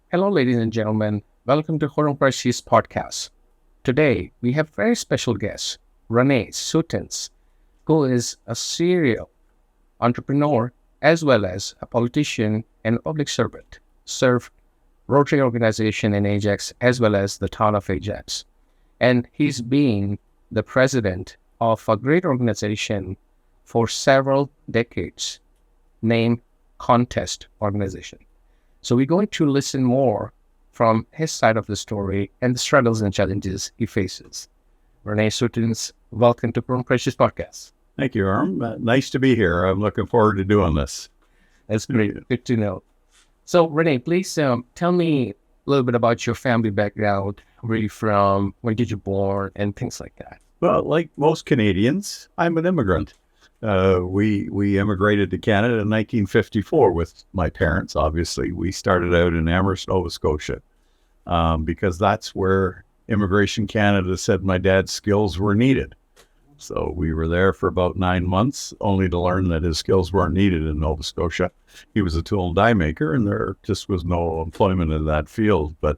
Hello, ladies and gentlemen. Welcome to Khurram Qureshi's podcast. Today, we have very special guest, Rene Soetens, who is a serial entrepreneur as well as a politician and a public servant. Served Rotary organization in Ajax as well as the town of Ajax. And he's been the president of a great organization for several decades named Contest Organization. So we're going to listen more from his side of the story and the struggles and challenges he faces. Rene Soetens, welcome to Khurram Qureshi's podcast. Thank you, Arm. Nice to be here. I'm looking forward to doing this. That's great. Good to know. So, Rene, please tell me a little bit about your family background. Where are you from? Where did you born? And things like that. Well, like most Canadians, I'm an immigrant. We immigrated to Canada in 1954 with my parents, obviously. We started out in Amherst, Nova Scotia, because that's where Immigration Canada said my dad's skills were needed. So we were there for about 9 months, only to learn that his skills weren't needed in Nova Scotia. He was a tool and die maker, and there just was no employment in that field. But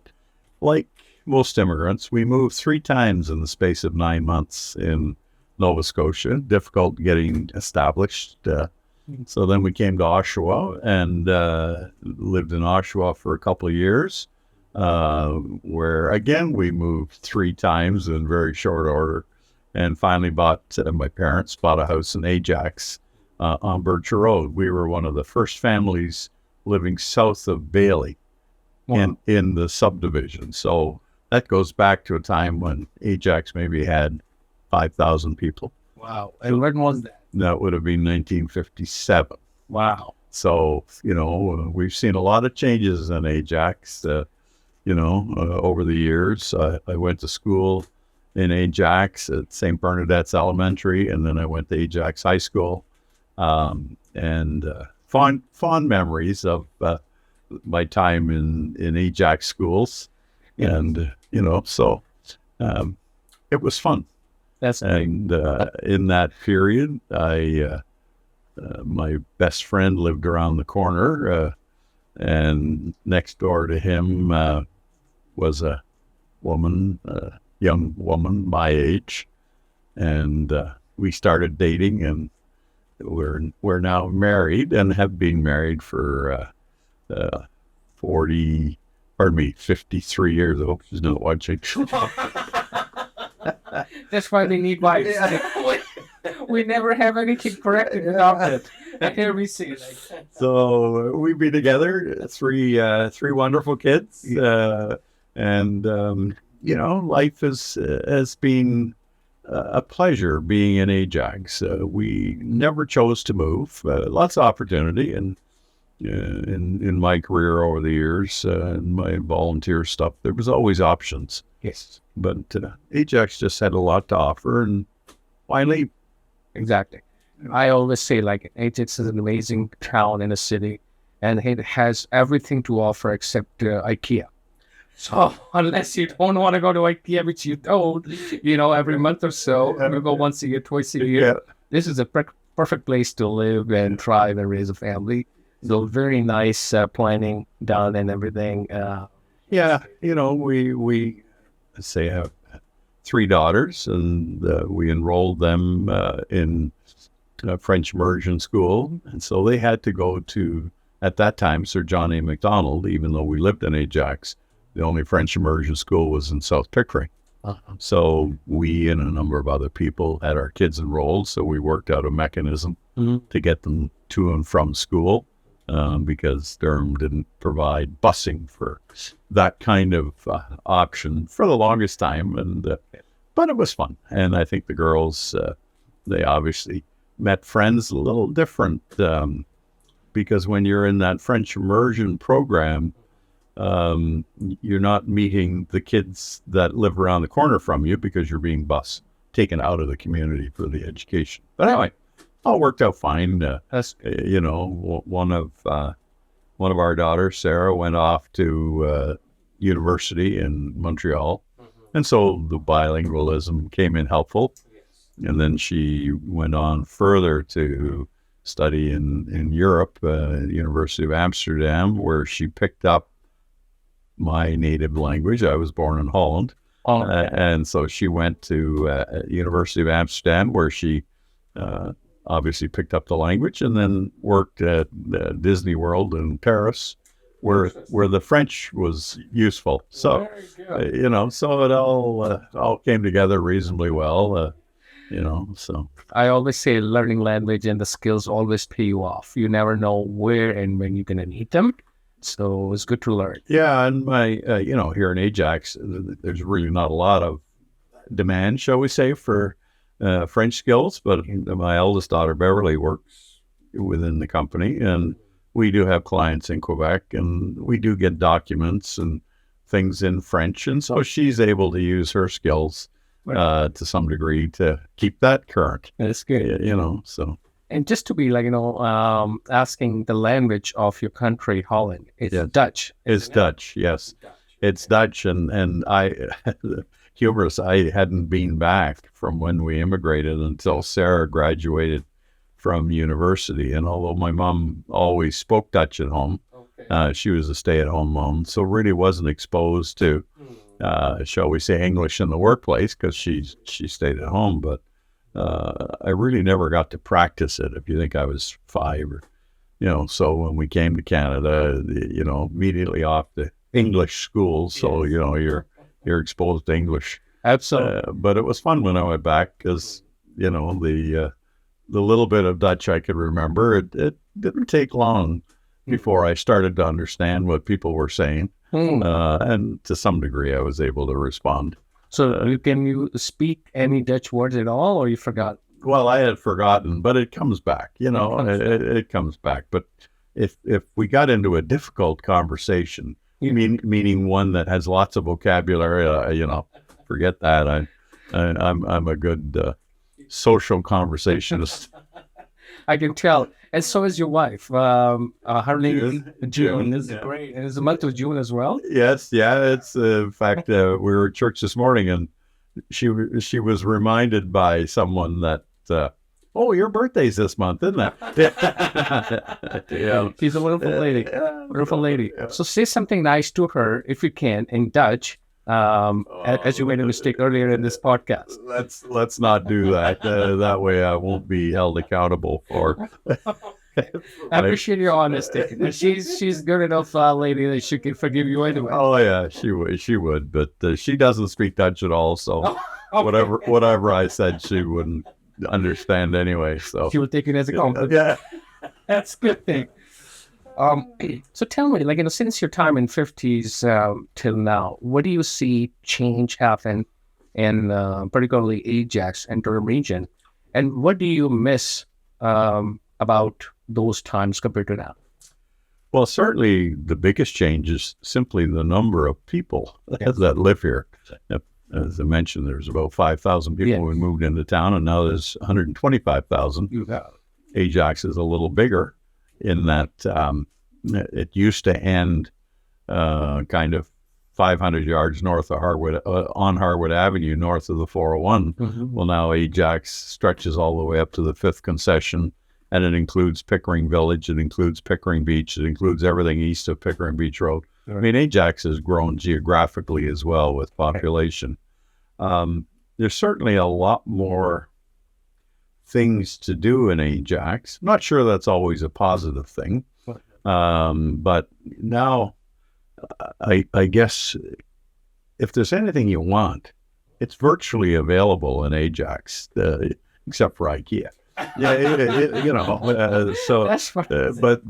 like most immigrants, we moved 3 times in the space of 9 months in Nova Scotia. Difficult getting established. So then we came to Oshawa and lived in Oshawa for a couple of years, where again we moved 3 times in very short order. And finally my parents bought a house in Ajax on Bircher Road. We were one of the first families living south of Bailey. Wow. in the subdivision. So that goes back to a time when Ajax maybe had 5,000 people. Wow. And when was that? That would have been 1957. Wow. So, we've seen a lot of changes in Ajax, over the years. I went to school in Ajax at St. Bernadette's Elementary, and then I went to Ajax High School, and fond memories of my time in Ajax schools, and so it was fun. That's great. And in that period, my best friend lived around the corner, and next door to him was a woman. Young woman my age, and we started dating, and we're now married and have been married for 53 years. I hope she's not watching. That's why they need wives. We never have anything corrected about it. And here we see it. So we've been together, three wonderful kids, and life has been a pleasure being in Ajax. We never chose to move. Lots of opportunity, and in my career over the years, and my volunteer stuff, there was always options. Yes. But Ajax just had a lot to offer, and why leave? Exactly. I always say, Ajax is an amazing town in a city, and it has everything to offer except IKEA. So unless you don't want to go to IKEA, which you don't, every month or so, you go once a year, twice a year. Yeah. This is a perfect place to live and thrive and raise a family. So very nice planning done and everything. We say have 3 daughters, and we enrolled them in French immersion school. And so they had to go to, at that time, Sir John A. Macdonald, even though we lived in Ajax. The only French immersion school was in South Pickering. Uh-huh. So we and a number of other people had our kids enrolled. So we worked out a mechanism to get them to and from school, because Durham didn't provide busing for that kind of option for the longest time. But it was fun. And I think the girls, they obviously met friends a little different, because when you're in that French immersion program, you're not meeting the kids that live around the corner from you because you're being taken out of the community for the education. But anyway, all worked out fine. One of our daughters, Sarah, went off to university in Montreal, and so the bilingualism came in helpful. And then she went on further to study in Europe, University of Amsterdam, where she picked up my native language. I was born in Holland. And so she went to University of Amsterdam, where she obviously picked up the language, and then worked at Disney World in Paris, where the French was useful. So, so it all came together reasonably well. So I always say learning language and the skills always pay you off. You never know where and when you're going to need them. So it's good to learn. Yeah, and my, here in Ajax, there's really not a lot of demand, shall we say, for French skills. But my eldest daughter, Beverly, works within the company, and we do have clients in Quebec, and we do get documents and things in French. And so she's able to use her skills to some degree to keep that current. That's good. So. And just to be asking the language of your country, Holland, it's Dutch. It's Dutch, yes. It's Dutch, and I, humorous, I hadn't been back from when we immigrated until Sarah graduated from university. And although my mom always spoke Dutch at home, she was a stay-at-home mom, so really wasn't exposed to, shall we say, English in the workplace, because she stayed at home, but I really never got to practice it. If you think I was 5, or, so when we came to Canada, immediately off the English school. So, you're exposed to English. Absolutely. But it was fun when I went back, because, the little bit of Dutch I could remember, it didn't take long before I started to understand what people were saying. And to some degree, I was able to respond. So can you speak any Dutch words at all, or you forgot? Well, I had forgotten, but it comes back, it comes back. But if we got into a difficult conversation, meaning one that has lots of vocabulary, forget that. I'm a good social conversationist. I can tell. And so is your wife. Her name is June. This is great. And it's the month of June as well? Yes, yeah. It's in fact, we were at church this morning, and she was reminded by someone that, your birthday's this month, isn't it? Yeah. She's a wonderful lady. Wonderful lady. So say something nice to her, if you can, in Dutch. As you made a mistake earlier in this podcast. Let's not do that. That way I won't be held accountable for. I appreciate your honesty. She's good enough lady that she can forgive you anyway. Oh yeah, she would, but she doesn't speak Dutch at all. So whatever I said, she wouldn't understand anyway. So she would take it as a compliment. Yeah, that's a good thing. So tell me, since your time in 50s till now, what do you see change happen in particularly Ajax and Durham region? And what do you miss about those times compared to now? Well, certainly the biggest change is simply the number of people that live here. As I mentioned, there's about 5,000 people when we moved into town, and now there's 125,000. Ajax is a little bigger, in that it used to end kind of 500 yards north of Harwood, on Harwood Avenue, north of the 401. Mm-hmm. Well, now Ajax stretches all the way up to the 5th concession, and it includes Pickering Village, it includes Pickering Beach, it includes everything east of Pickering Beach Road. Right. I mean, Ajax has grown geographically as well with population. There's certainly a lot more things to do in Ajax. I'm not sure that's always a positive thing. But now, I guess if there's anything you want, it's virtually available in Ajax, except for IKEA. So,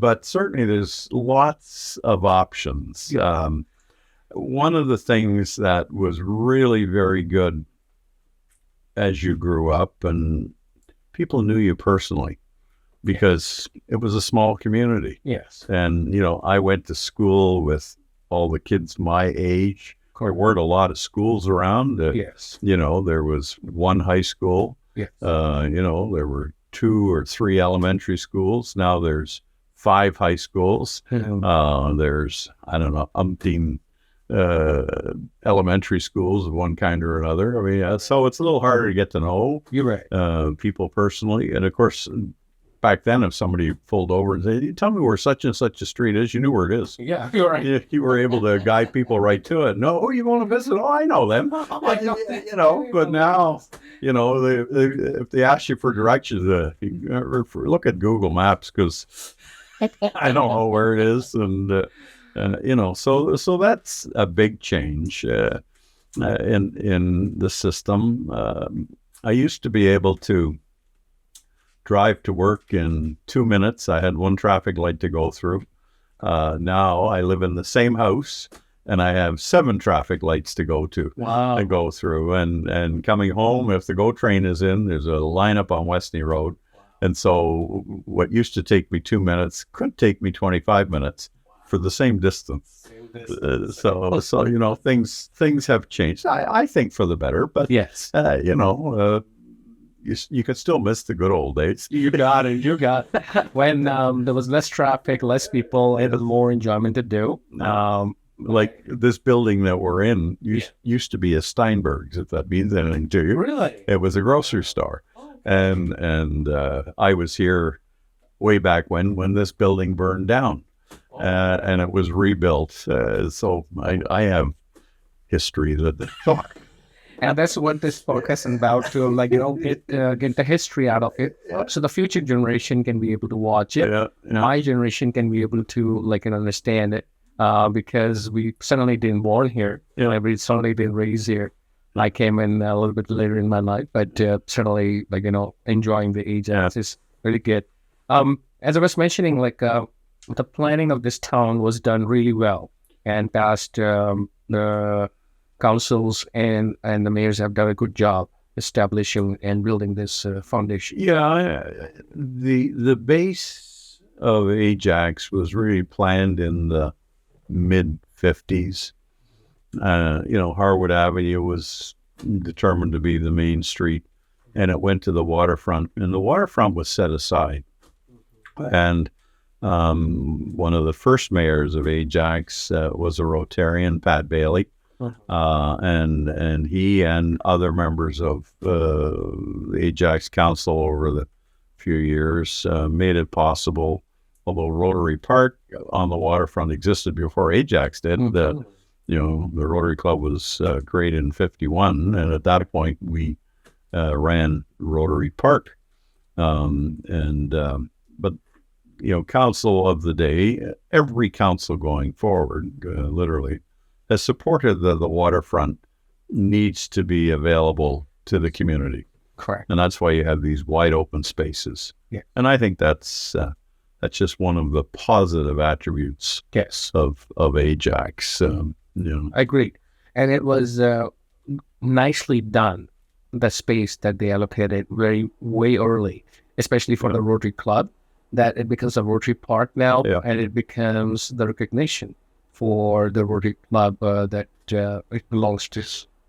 but certainly there's lots of options. One of the things that was really very good as you grew up, and people knew you personally, because it was a small community. Yes. And, I went to school with all the kids my age. There weren't a lot of schools around. Yes. There was one high school. Yes. There were 2 or 3 elementary schools. Now there's 5 high schools. There's, umpteen elementary schools of one kind or another. I mean, so it's a little harder to get to know You're right. People personally. And of course, back then, if somebody pulled over and said, "Tell me where such and such a street is," you knew where it is. Yeah, you're right. You were able to guide people right to it. No, who are you going to visit? Oh, I know them. But now, if they ask you for directions, look at Google Maps, because I don't know where it is. And, so that's a big change in the system. I used to be able to drive to work in 2 minutes. I had one traffic light to go through. Now I live in the same house and I have 7 traffic lights to go to. Wow. I go through, and coming home, if the GO train is in, there's a lineup on Westney Road. And so what used to take me 2 minutes could take me 25 minutes for the same distance. So things have changed. I think for the better, but yes, you could still miss the good old days. You got it. When there was less traffic, less people, it was more enjoyment to do. Like this building that we're in used to be a Steinberg's, if that means anything to you. Really? It was a grocery store. And I was here way back when this building burned down. And it was rebuilt. So I have history that... And that's what this podcast is about, to get the history out of it, so the future generation can be able to watch it. Yeah. My generation can be able to understand it, because we certainly didn't born here. We certainly didn't raise here. I came in a little bit later in my life, but certainly enjoying the Ajax is really good. As I was mentioning, the planning of this town was done really well, and past the councils and the mayors have done a good job establishing and building this foundation. Yeah, the base of Ajax was really planned in the mid-50s. Harwood Avenue was determined to be the main street, and it went to the waterfront, and the waterfront was set aside. And one of the first mayors of Ajax was a Rotarian, Pat Bailey. And he and other members of the Ajax Council over the few years made it possible, although Rotary Park on the waterfront existed before Ajax did. The Rotary Club was created in 1951, and at that point we ran Rotary Park. But council of the day, every council going forward, literally, has supported the waterfront needs to be available to the community. Correct. And that's why you have these wide open spaces. Yeah. And I think that's just one of the positive attributes of Ajax. Agreed. And it was nicely done, the space that they allocated way early, especially for the Rotary Club, that it becomes a Rotary Park now, and it becomes the recognition for the Rotary Club that it belongs to.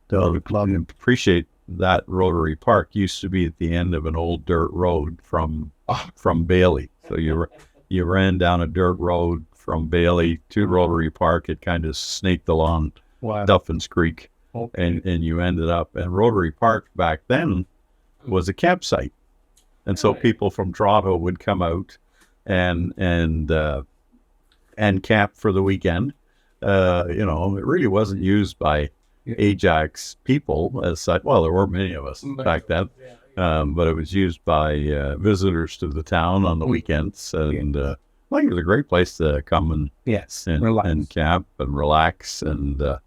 The Rotary Club. I appreciate that Rotary Park used to be at the end of an old dirt road from Bailey. So you ran down a dirt road from Bailey to Rotary Park. It kind of snaked along Duffins Creek, and you ended up. And Rotary Park back then was a campsite, and so people from Toronto would come out and camp for the weekend. It really wasn't used by Ajax people as such. Well, there weren't many of us back then, but it was used by visitors to the town on the weekends, and it was a great place to come and camp and relax. And as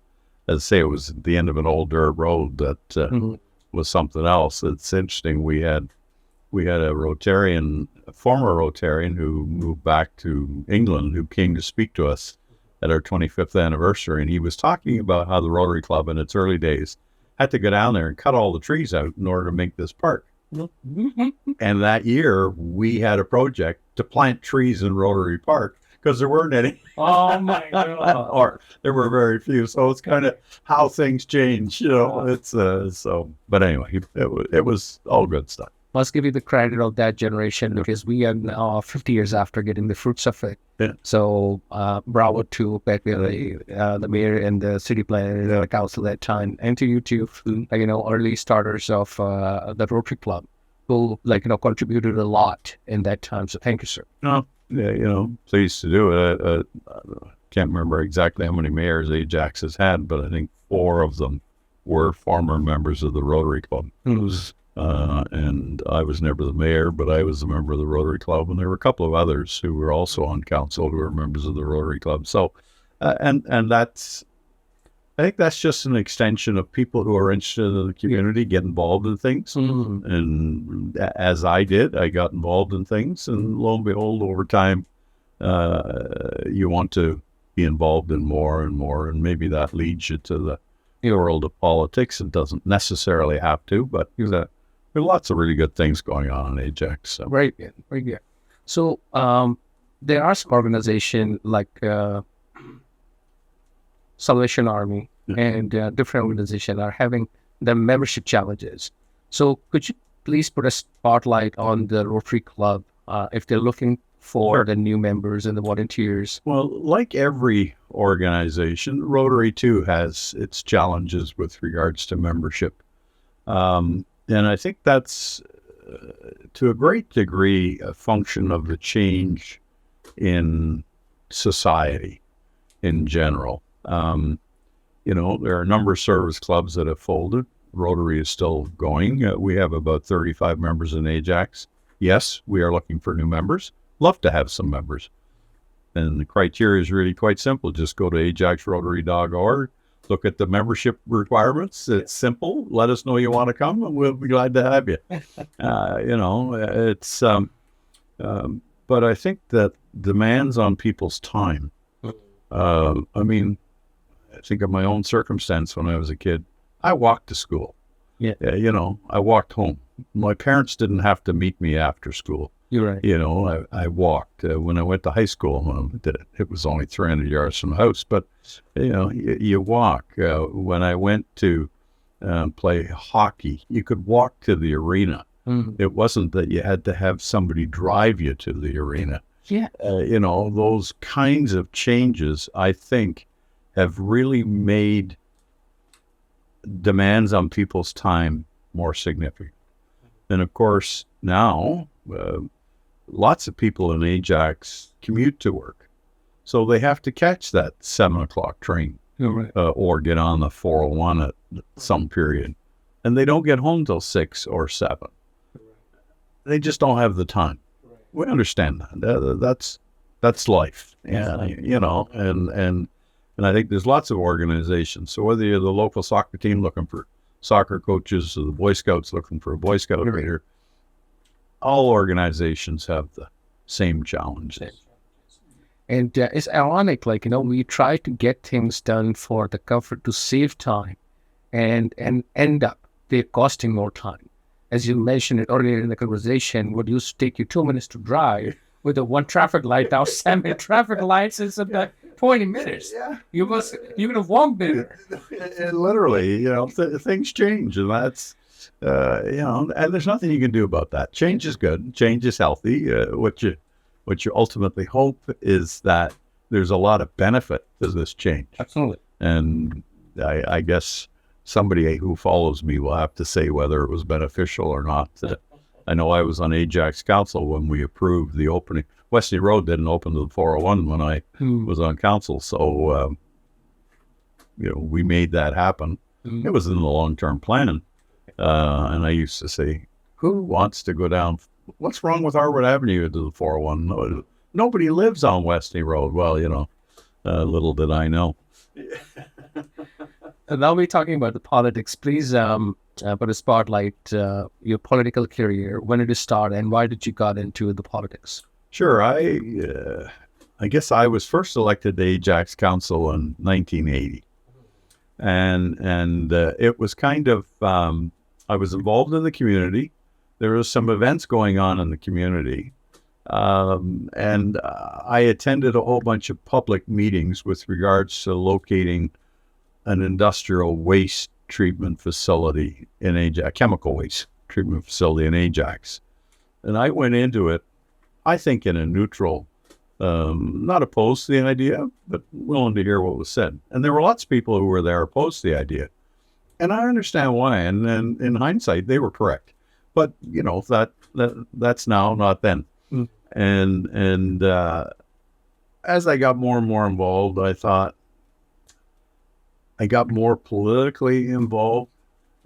I say, it was at the end of an old dirt road that was something else. It's interesting. We had a former Rotarian who moved back to England, who came to speak to us at our 25th anniversary, and he was talking about how the Rotary Club in its early days had to go down there and cut all the trees out in order to make this park. And that year, we had a project to plant trees in Rotary Park because there weren't any. Oh my God! Or there were very few. So it's kind of how things change, It's so. But anyway, it was all good stuff. Must give you the credit of that generation, because we are now 50 years after getting the fruits of it. Yeah. So bravo to Pat Bailey, the mayor and the city planner and the council at that time, and to you too, early starters of the Rotary Club. who contributed a lot in that time. So thank you, sir. No, yeah, pleased to do it. Can't remember exactly how many mayors Ajax has had, but I think 4 of them were former members of the Rotary Club. And I was never the mayor, but I was a member of the Rotary Club, and there were a couple of others who were also on council who were members of the Rotary Club. So, and that's, I think that's just an extension of people who are interested in the community, get involved in things. And as I did, I got involved in things, and lo and behold, over time, you want to be involved in more and more, and maybe that leads you to the world of politics. It doesn't necessarily have to, but there are lots of really good things going on in Ajax. So. Very good, very good. So there are some organizations like Salvation Army and different organizations are having the membership challenges. So could you please put a spotlight on the Rotary Club if they're looking for the new members and the volunteers? Well, like every organization, Rotary too has its challenges with regards to membership. And I think that's, to a great degree, a function of the change in society in general. There are a number of service clubs that have folded. Rotary is still going. We have about 35 members in Ajax. Yes, we are looking for new members. Love to have some members. And the criteria is really quite simple. Just go to ajaxrotary.org, look at the membership requirements. It's simple. Let us know you want to come, and we'll be glad to have you. But I think that demands on people's time. I think of my own circumstance when I was a kid. I walked to school. Yeah. I walked home. My parents didn't have to meet me after school. You're right. I walked. When I went to high school, it was only 300 yards from the house, but, you walk. When I went to play hockey, you could walk to the arena. It wasn't that you had to have somebody drive you to the arena. Yeah. Those kinds of changes, I think, have really made demands on people's time more significant. And of course, now, lots of people in Ajax commute to work. So they have to catch that 7 o'clock train or get on the 401 at some period. And they don't get home till 6 or 7. They just don't have the time. We understand that. That's life. And I think there's lots of organizations. So whether you're the local soccer team looking for soccer coaches or the Boy Scouts looking for a Boy Scout leader, all organizations have the same challenges. And it's ironic, we try to get things done for the comfort to save time and end up they're costing more time. As you mentioned it earlier in the conversation, what used to take you 2 minutes to drive with the one traffic light, now 7 traffic lights is about 20 minutes. Yeah. You would have walked there. Literally, things change, and that's, and there's nothing you can do about that. Change is good. Change is healthy. What you ultimately hope is that there's a lot of benefit to this change. Absolutely. And I guess somebody who follows me will have to say whether it was beneficial or not. I know I was on Ajax Council when we approved the opening. Wesley Road didn't open to the 401 when I was on council, so we made that happen. It was in the long-term plan, and I used to say, "Who wants to go down? What's wrong with Harwood Avenue to the 401? No, nobody lives on Wesley Road." Well, little did I know. And now we're talking about the politics. Please put a spotlight your political career, when did it start, and why did you got into the politics? Sure. I guess I was first elected to Ajax Council in 1980. And it was kind of, I was involved in the community. There was some events going on in the community. And I attended a whole bunch of public meetings with regards to locating an industrial waste treatment facility in Ajax, chemical waste treatment facility in Ajax. And I went into it, I think, in a neutral, not opposed to the idea, but willing to hear what was said. And there were lots of people who were there opposed to the idea. And I understand why. And then in hindsight, they were correct. but that's now, not then. Mm. And as I got more and more involved, I thought I got more politically involved.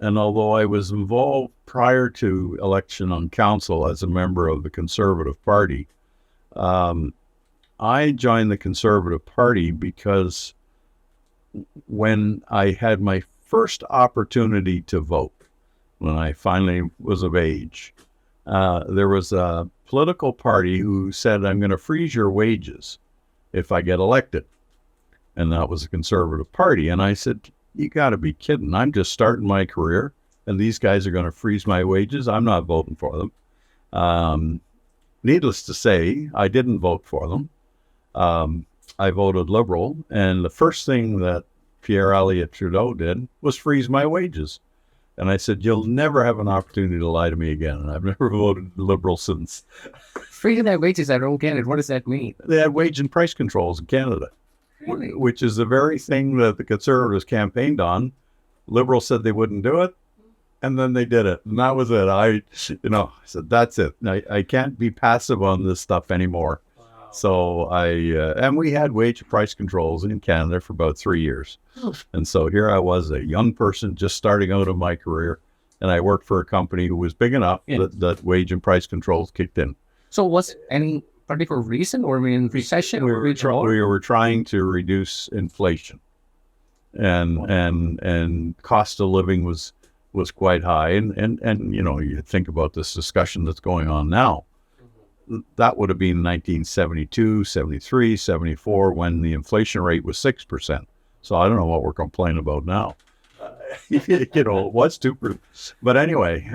And although I was involved prior to election on council as a member of the Conservative Party, I joined the Conservative Party because when I had my first opportunity to vote, when I finally was of age, there was a political party who said, I'm going to freeze your wages if I get elected. And that was the Conservative Party. And I said, you got to be kidding. I'm just starting my career, and these guys are going to freeze my wages. I'm not voting for them. Needless to say, I didn't vote for them. I voted Liberal, and the first thing that Pierre Elliott Trudeau did was freeze my wages. And I said, you'll never have an opportunity to lie to me again. And I've never voted Liberal since. Freezing their wages, I don't get it. What does that mean? They had wage and price controls in Canada. Really? Which is the very thing that the Conservatives campaigned on. Liberals said they wouldn't do it, and then they did it. And that was it. I said, that's it. I can't be passive on this stuff anymore. Wow. So and we had wage and price controls in Canada for about 3 years. And so here I was, a young person just starting out in my career, and I worked for a company who was big enough that wage and price controls kicked in. So was any particular reason, or we in recession? We were trying to reduce inflation, and cost of living was quite high, and you think about this discussion that's going on now. That would have been 1972, 73, 74, when the inflation rate was 6%. So I don't know what we're complaining about now. What's 2%? But anyway,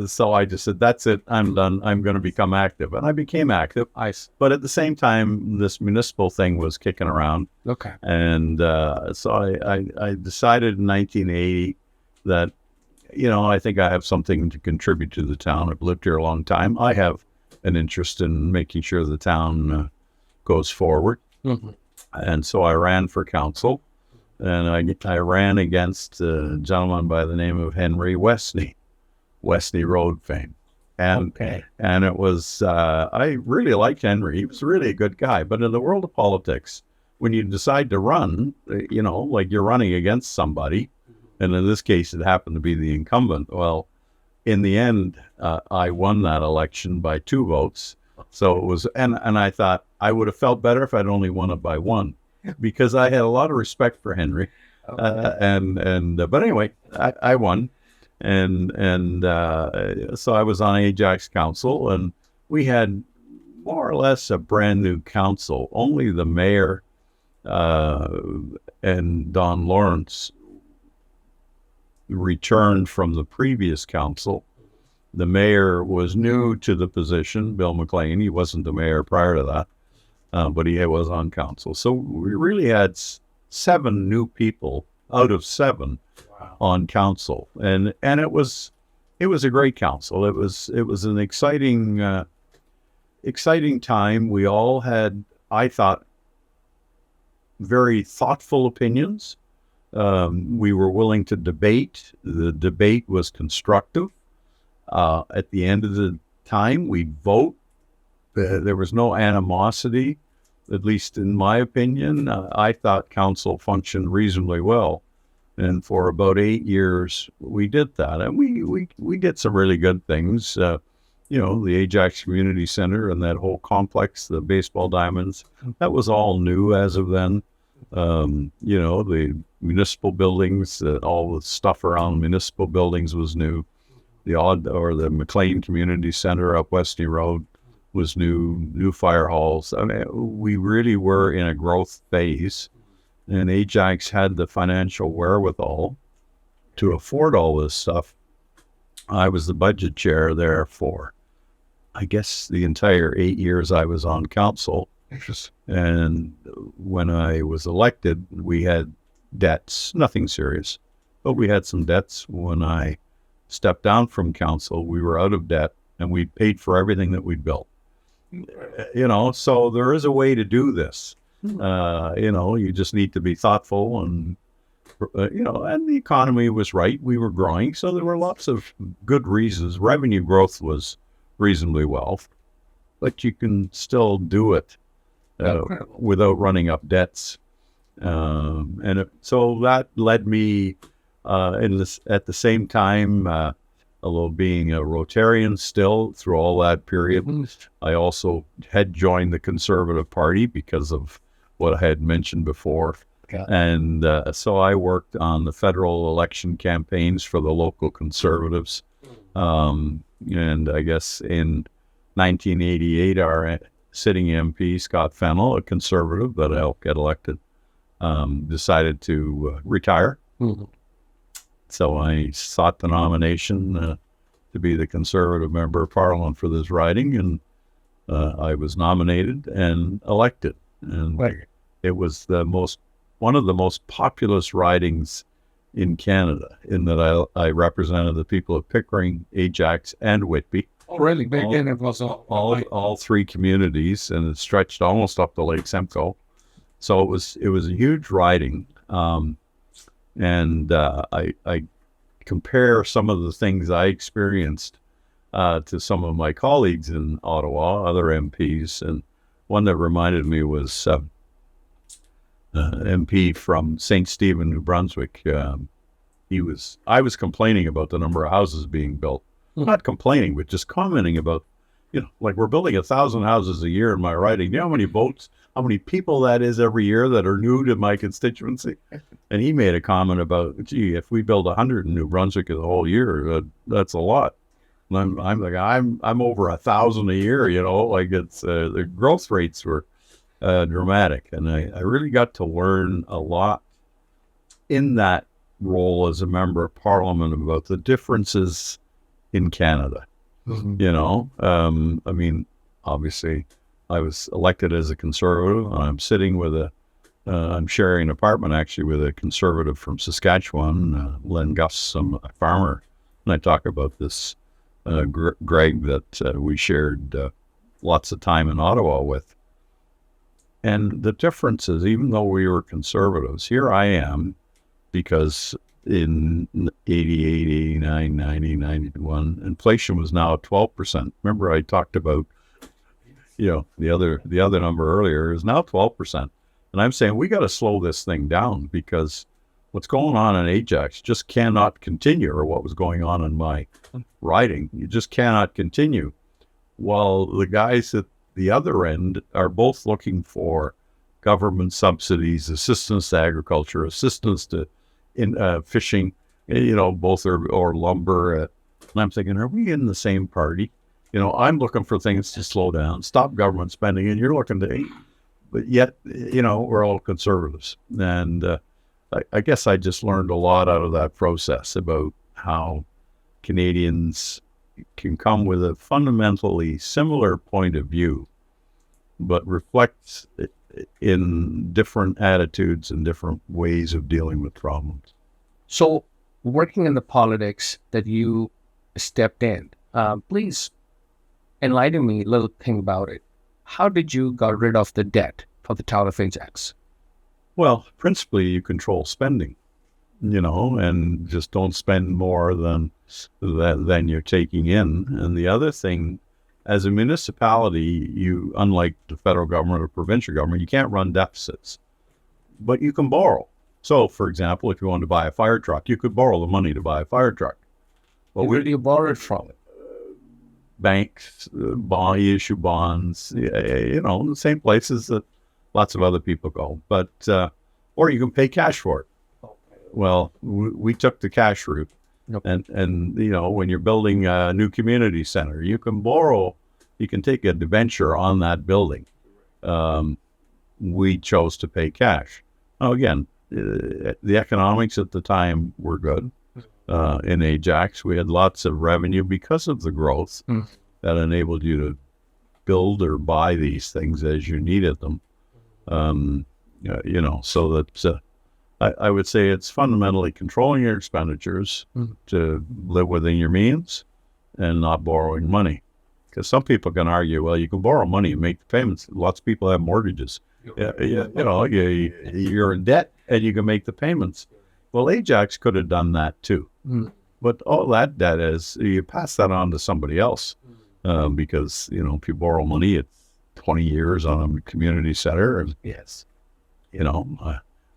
so I just said, that's it. I'm done. I'm going to become active. And I became active. But at the same time, this municipal thing was kicking around. Okay. And so I decided in 1980 that, I think I have something to contribute to the town. I've lived here a long time. I have an interest in making sure the town goes forward. Mm-hmm. And so I ran for council. And I ran against a gentleman by the name of Henry Westney Road fame. And it was, I really liked Henry. He was really a good guy. But in the world of politics, when you decide to run, like you're running against somebody, and in this case, it happened to be the incumbent. Well, in the end, I won that election by 2 votes. So it was, and I thought I would have felt better if I'd only won it by 1. Because I had a lot of respect for Henry, but anyway, I won, and so I was on Ajax Council, and we had more or less a brand new council. Only the mayor and Don Lawrence returned from the previous council. The mayor was new to the position, Bill McLean. He wasn't the mayor prior to that. But he was on council. So we really had 7 new people out of 7 on council. And it was a great council. It was an exciting time. We all had, I thought, very thoughtful opinions. We were willing to debate. The debate was constructive. At the end of the time, we'd vote. There was no animosity, at least in my opinion. I thought council functioned reasonably well. And for about 8 years, we did that. And we did some really good things. The Ajax Community Center and that whole complex, the baseball diamonds, that was all new as of then. The municipal buildings, all the stuff around municipal buildings was new. The McLean Community Center up Westney Road was new fire halls. I mean, we really were in a growth phase, and Ajax had the financial wherewithal to afford all this stuff. I was the budget chair there for, I guess, the entire 8 years I was on council. And when I was elected, we had debts, nothing serious, but we had some debts. When I stepped down from council, we were out of debt, and we paid for everything that we built. So there is a way to do this. You just need to be thoughtful and the economy was right. We were growing. So there were lots of good reasons. Revenue growth was reasonably well, but you can still do it without running up debts. So that led me at the same time, although being a Rotarian still through all that period, I also had joined the Conservative Party because of what I had mentioned before. Okay. And so I worked on the federal election campaigns for the local Conservatives. And I guess in 1988, our sitting MP, Scott Fentanyl, a Conservative that I helped get elected, decided to retire. So I sought the nomination to be the Conservative Member of Parliament for this riding, and I was nominated and elected. And it was one of the most populous ridings in Canada, in that I represented the people of Pickering, Ajax, and Whitby. Oh, really? Again, it was all three communities, and it stretched almost up to Lake Simcoe. So it was a huge riding, and I compare some of the things I experienced to some of my colleagues in Ottawa, other MPs, and one that reminded me was MP from St. Stephen, New Brunswick. I was complaining about the number of houses being built. Not complaining, but just commenting about, like we're building 1,000 houses a year in my riding. You know how many votes, how many people that is every year that are new to my constituency? And he made a comment about, gee, if we build 100 in New Brunswick the whole year, that's a lot. And I'm like, I'm over 1,000 a year, like it's, the growth rates were dramatic. And I really got to learn a lot in that role as a member of Parliament about the differences in Canada. I mean, obviously I was elected as a Conservative, and I'm sitting with I'm sharing an apartment actually with a Conservative from Saskatchewan, Len Gus, a farmer. And I talk about this Greg that we shared lots of time in Ottawa with. And the difference is, even though we were Conservatives, here I am, because in 88, 89, 90, 91, inflation was now at 12%. Remember I talked about, the other number earlier is now 12%. And I'm saying we got to slow this thing down, because what's going on in Ajax just cannot continue, or what was going on in my riding. You just cannot continue. While the guys at the other end are both looking for government subsidies, assistance to agriculture, assistance to fishing, both or lumber. And I'm thinking, are we in the same party? I'm looking for things to slow down, stop government spending, and you're looking to, but yet, we're all Conservatives. And I guess I just learned a lot out of that process about how Canadians can come with a fundamentally similar point of view, but reflects in different attitudes and different ways of dealing with problems. So, working in the politics that you stepped in, please enlighten me a little thing about it. How did you get rid of the debt for the town of Ajax? Well, principally you control spending, and just don't spend more than you're taking in. And the other thing, as a municipality, you, unlike the federal government or provincial government, you can't run deficits, but you can borrow. So, for example, if you wanted to buy a fire truck, you could borrow the money to buy a fire truck. But where do you borrow it from? Banks, you issue bonds, the same places that lots of other people go. But or you can pay cash for it. Well, we took the cash route. Nope. And when you're building a new community center, you can take a debenture on that building. We chose to pay cash. Now, again, the economics at the time were good. In Ajax, we had lots of revenue because of the growth that enabled you to build or buy these things as you needed them. So that I would say it's fundamentally controlling your expenditures to live within your means and not borrowing money. Because some people can argue, well, you can borrow money and make the payments. Lots of people have mortgages. You're in debt and you can make the payments. Well, Ajax could have done that too. But all that debt is, you pass that on to somebody else because, if you borrow money, it's 20 years on a community center. And, Yes.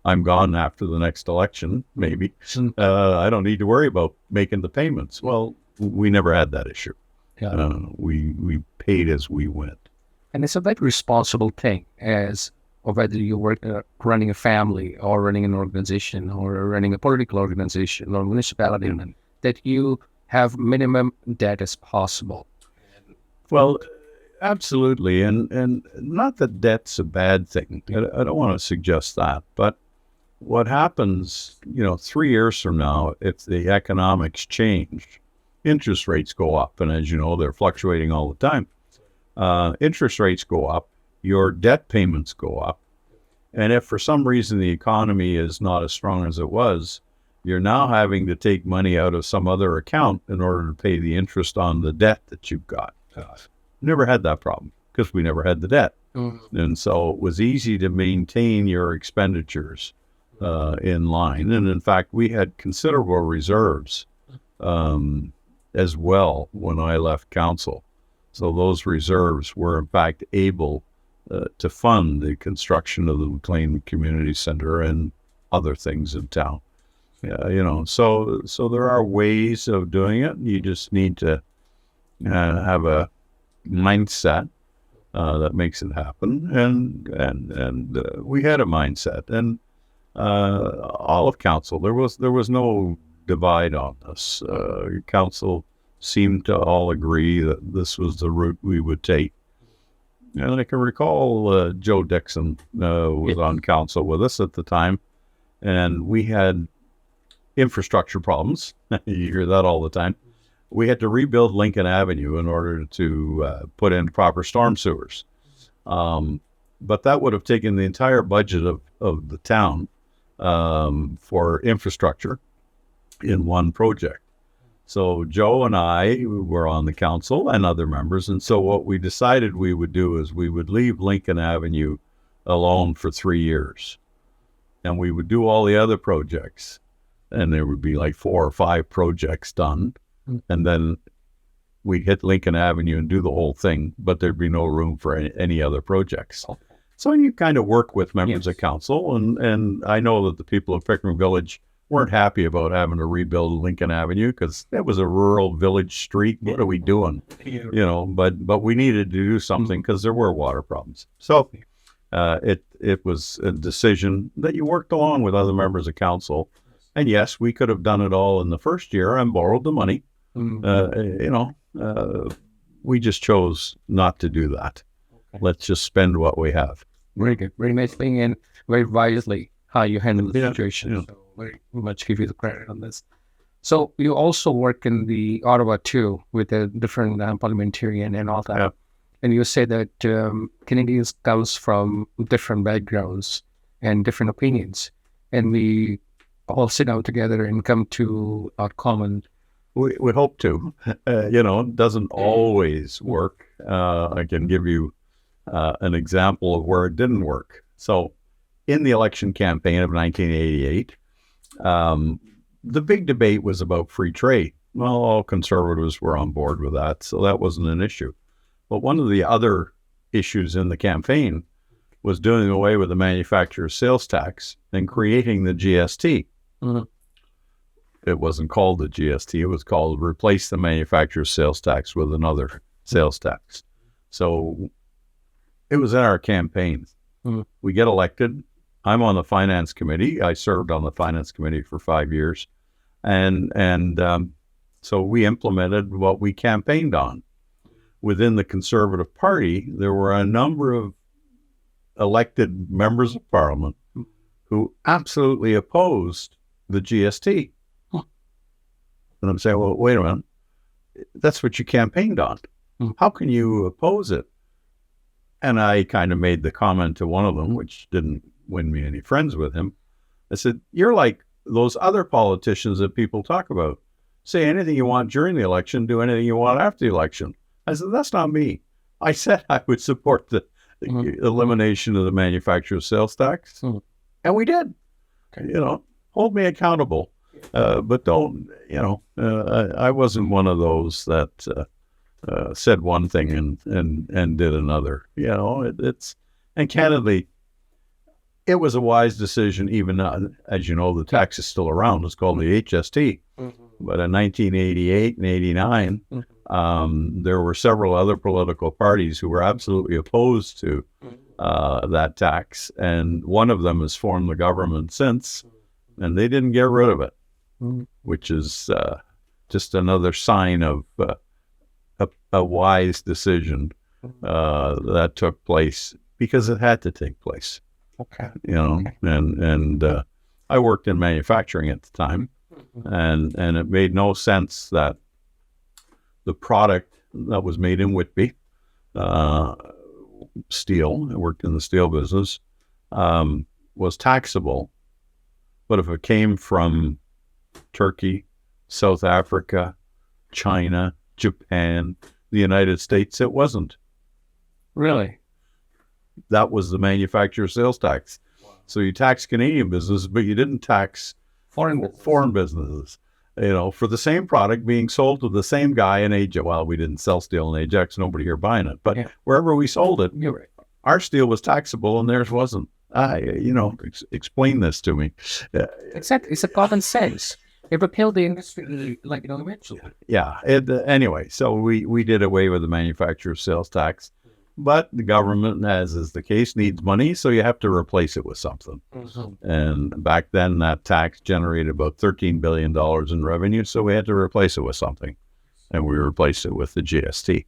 I'm gone after the next election, maybe. I don't need to worry about making the payments. Well, we never had that issue. Yeah. We paid as we went. And it's a very responsible thing, or whether you work running a family or running an organization or running a political organization or municipality, that you have minimum debt as possible. Well, absolutely. And not that debt's a bad thing. I don't want to suggest that. But what happens, 3 years from now, if the economics change, interest rates go up. And as you know, they're fluctuating all the time. Interest rates go up, your debt payments go up. And if for some reason the economy is not as strong as it was, you're now having to take money out of some other account in order to pay the interest on the debt that you've got. Never had that problem because we never had the debt. And so it was easy to maintain your expenditures in line. And in fact, we had considerable reserves as well when I left council. So those reserves were in fact able to fund the construction of the McLean Community Center and other things in town. So there are ways of doing it. You just need to have a mindset that makes it happen. And we had a mindset, and all of council, there was no divide on this. Council seemed to all agree that this was the route we would take. And I can recall Joe Dixon was on council with us at the time, and we had infrastructure problems. You hear that all the time. We had to rebuild Lincoln Avenue in order to put in proper storm sewers. But that would have taken the entire budget of the town for infrastructure in one project. So Joe and I were on the council and other members. And so what we decided we would do is we would leave Lincoln Avenue alone for 3 years. And we would do all the other projects. And there would be like 4 or 5 projects done. And then we'd hit Lincoln Avenue and do the whole thing, but there'd be no room for any other projects. So you kind of work with members of council. And I know that the people of Pickering Village weren't happy about having to rebuild Lincoln Avenue because that was a rural village street. What are we doing? But we needed to do something because there were water problems. So it was a decision that you worked along with other members of council. And yes, we could have done it all in the first year and borrowed the money. We just chose not to do that. Okay. Let's just spend what we have. Very good. Very nice thing, and very wisely how you handle the situation. Yeah. So very much give you the credit on this. So you also work in the Ottawa too with a different parliamentarian and all that. Yeah. And you say that Canadians comes from different backgrounds and different opinions, and we all sit down together and come to a common. We hope to. It doesn't always work. I can give you an example of where it didn't work. So in the election campaign of 1988, the big debate was about free trade. Well, all conservatives were on board with that, so that wasn't an issue. But one of the other issues in the campaign was doing away with the manufacturer's sales tax and creating the GST. Mm-hmm. It wasn't called the GST. It was called replace the manufacturer's sales tax with another sales tax. So it was in our campaign. Mm-hmm. We get elected. I'm on the finance committee. I served on the finance committee for 5 years. And so we implemented what we campaigned on. Within the Conservative Party, there were a number of elected members of Parliament who absolutely opposed the GST. And I'm saying, well, wait a minute. That's what you campaigned on. How can you oppose it? And I kind of made the comment to one of them, which didn't win me any friends with him. I said, you're like those other politicians that people talk about. Say anything you want during the election, do anything you want after the election. I said, that's not me. I said I would support the elimination of the manufacturer's sales tax. And we did. Okay. hold me accountable, but don't, I wasn't one of those that said one thing and did another. And candidly, it was a wise decision, even as you know, the tax is still around. It's called the HST. But in 1988 and 89, there were several other political parties who were absolutely opposed to that tax. And one of them has formed the government since, and they didn't get rid of it, which is just another sign of a wise decision that took place because it had to take place. Okay. And I worked in manufacturing at the time, and it made no sense that the product that was made in Whitby, steel, I worked in the steel business, was taxable. But if it came from Turkey, South Africa, China, Japan, the United States, it wasn't. Really? That was the manufacturer sales tax. So you tax Canadian businesses, but you didn't tax foreign businesses. For the same product being sold to the same guy in Ajax. Well, we didn't sell steel in Ajax, nobody here buying it. But wherever we sold it, You're right. our steel was taxable and theirs wasn't. Explain this to me. Exactly. It's a common sense. It repelled the industry, eventually. Yeah. Anyway, so we did away with the manufacturer sales tax. But the government, as is the case, needs money, so you have to replace it with something. And back then, that tax generated about $13 billion in revenue, so we had to replace it with something. And we replaced it with the GST.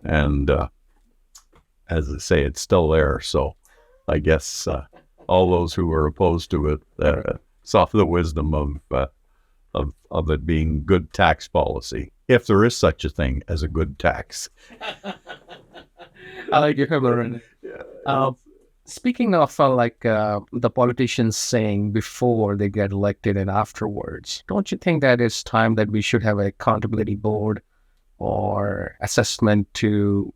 And as I say, it's still there. So I guess all those who were opposed to it saw the wisdom of it being good tax policy, if there is such a thing as a good tax. I like your humor. Speaking of the politicians saying before they get elected and afterwards, don't you think that it's time that we should have an accountability board or assessment to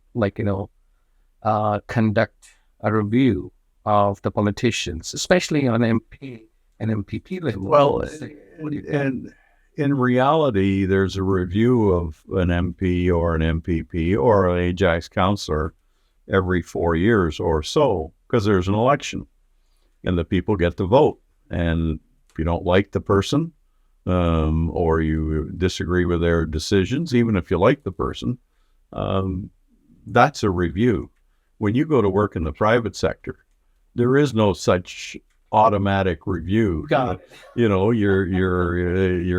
conduct a review of the politicians, especially on MP and MPP level? Well, and in reality, there's a review of an MP or an MPP or an Ajax councillor every 4 years or so, because there's an election and the people get to vote. And if you don't like the person or you disagree with their decisions, even if you like the person, that's a review. When you go to work in the private sector, there is no such automatic review. Got it. You're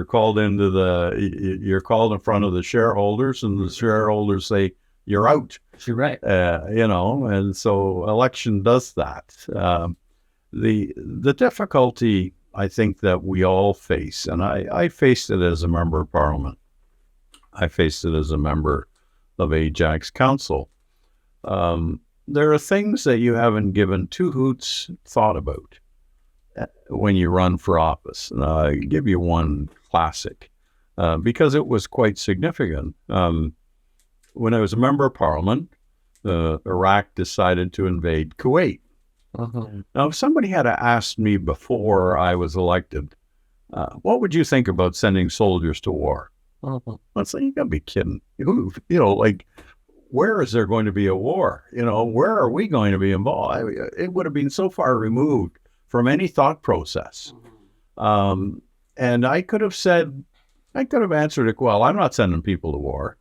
called you're called in front of the shareholders, and the shareholders say, you're out. You're right. And so election does that. The difficulty I think that we all face, and I faced it as a member of Parliament. I faced it as a member of Ajax Council. There are things that you haven't given two hoots thought about when you run for office. And I'll give you one classic because it was quite significant. When I was a member of Parliament, Iraq decided to invade Kuwait. Now, if somebody had asked me before I was elected, what would you think about sending soldiers to war? I'd say, you gotta be kidding. Where is there going to be a war? Where are we going to be involved? It would have been so far removed from any thought process. And I could have answered it, well, I'm not sending people to war.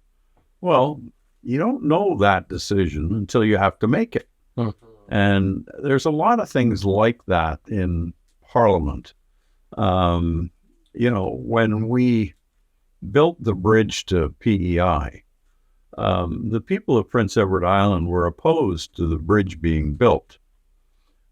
Well, you don't know that decision until you have to make it. And there's a lot of things like that in Parliament. When we built the bridge to PEI, the people of Prince Edward Island were opposed to the bridge being built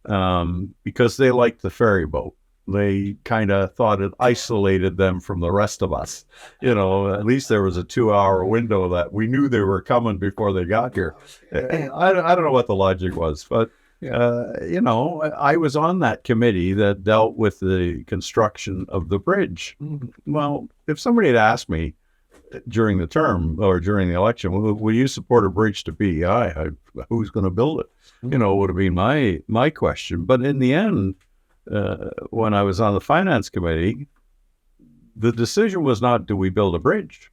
because they liked the ferry boat. They kind of thought it isolated them from the rest of us. At least there was a 2-hour window that we knew they were coming before they got here. I don't know what the logic was, but, I was on that committee that dealt with the construction of the bridge. Well, if somebody had asked me during the term or during the election, will you support a bridge to PEI? Who's going to build it? Would have been my question. But in the end, when I was on the finance committee, the decision was not, do we build a bridge?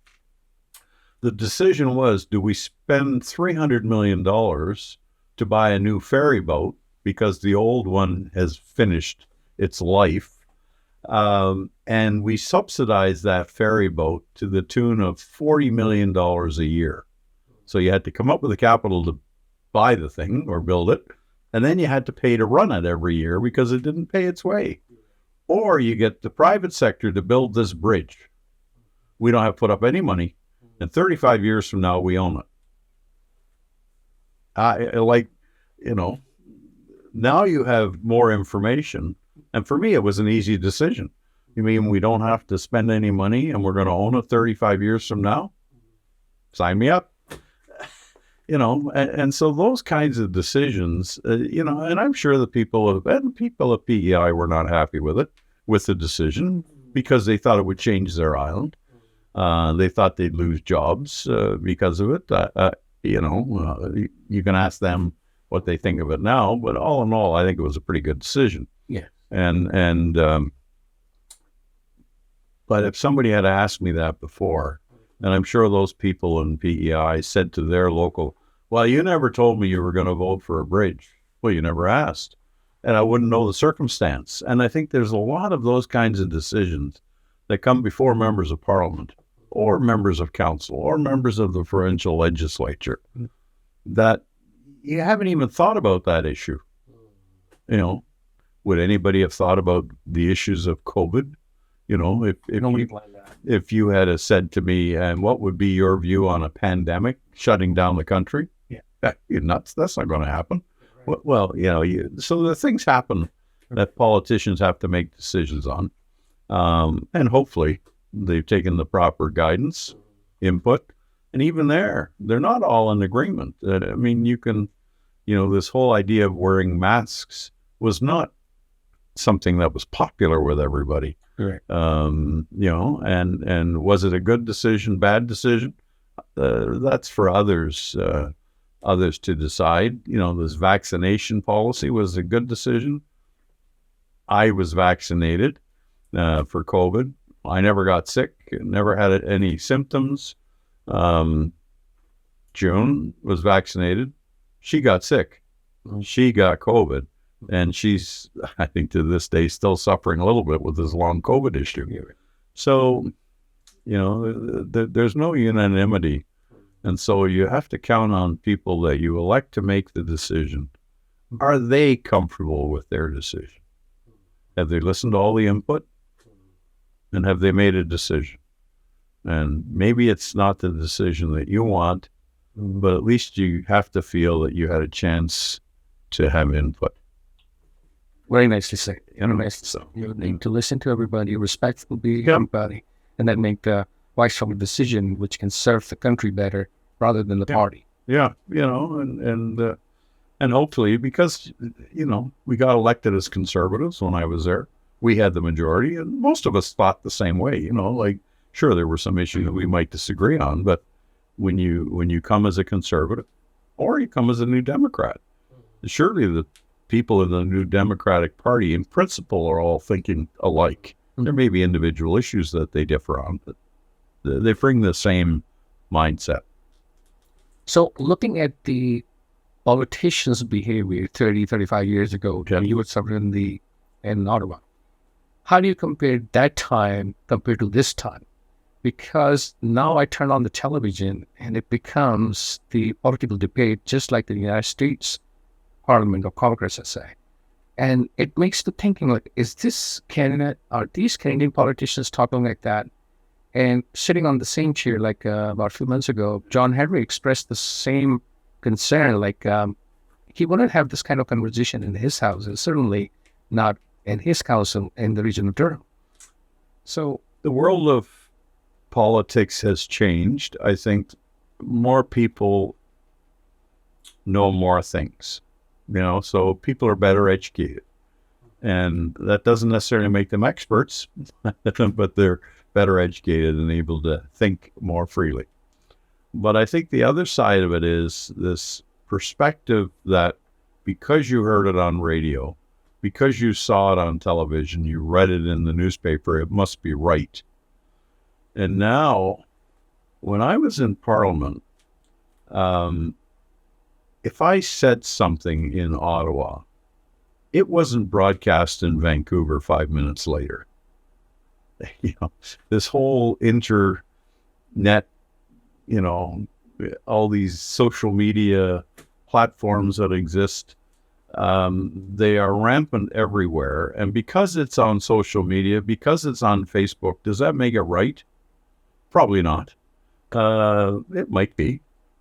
The decision was, do we spend $300 million to buy a new ferry boat because the old one has finished its life? And we subsidized that ferry boat to the tune of $40 million a year. So you had to come up with the capital to buy the thing or build it, and then you had to pay to run it every year because it didn't pay its way. Or you get the private sector to build this bridge. We don't have to put up any money, and 35 years from now, we own it. Now you have more information. And for me, it was an easy decision. You mean we don't have to spend any money and we're going to own it 35 years from now? Sign me up. And so those kinds of decisions, and I'm sure the people at PEI were not happy with the decision, because they thought it would change their island. They thought they'd lose jobs because of it. You can ask them what they think of it now, but all in all, I think it was a pretty good decision. Yeah. But if somebody had asked me that before, and I'm sure those people in PEI said to their local, well, you never told me you were going to vote for a bridge. Well, you never asked. And I wouldn't know the circumstance. And I think there's a lot of those kinds of decisions that come before members of parliament or members of council or members of the provincial legislature that you haven't even thought about that issue. Would anybody have thought about the issues of COVID? If you had said to me, and what would be your view on a pandemic shutting down the country? Yeah, you're nuts. That's not going to happen. Right. Well, so the things happen that politicians have to make decisions on. And hopefully they've taken the proper guidance, input, and even they're not all in agreement. I mean, this whole idea of wearing masks was not something that was popular with everybody. Right. And was it a good decision, bad decision? That's for others to decide. This vaccination policy was a good decision. I was vaccinated for COVID. I never got sick, never had any symptoms. June was vaccinated. She got sick. She got COVID. And she's, I think to this day, still suffering a little bit with this long COVID issue. So, there's no unanimity. And so you have to count on people that you elect to make the decision. Are they comfortable with their decision? Have they listened to all the input? And have they made a decision? And maybe it's not the decision that you want, but at least you have to feel that you had a chance to have input. Very nicely said. You need to listen to everybody, respectfully everybody, and then make the wise decision which can serve the country better rather than the party. Yeah, and hopefully, because we got elected as conservatives when I was there, we had the majority, and most of us thought the same way. Sure, there were some issues that we might disagree on, but when you come as a conservative, or you come as a New Democrat, surely the people in the New Democratic Party, in principle, are all thinking alike. There may be individual issues that they differ on, but they bring the same mindset. So looking at the politicians' behavior 30, 35 years ago, when you were serving in Ottawa, how do you compare that time compared to this time? Because now I turn on the television and it becomes the political debate just like the United States Parliament or Congress, I say. And it makes the thinking like, are these Canadian politicians talking like that? And sitting on the same chair, like about a few months ago, John Henry expressed the same concern, like he wouldn't have this kind of conversation in his house, and certainly not in his council in the region of Durham. So the world of politics has changed. I think more people know more things. So people are better educated, and that doesn't necessarily make them experts, but they're better educated and able to think more freely. But I think the other side of it is this perspective that because you heard it on radio, because you saw it on television, you read it in the newspaper, it must be right. And now, when I was in Parliament, if I said something in Ottawa, it wasn't broadcast in Vancouver 5 minutes later. This whole internet, all these social media platforms that exist, they are rampant everywhere. And because it's on social media, because it's on Facebook, does that make it right? Probably not. It might be.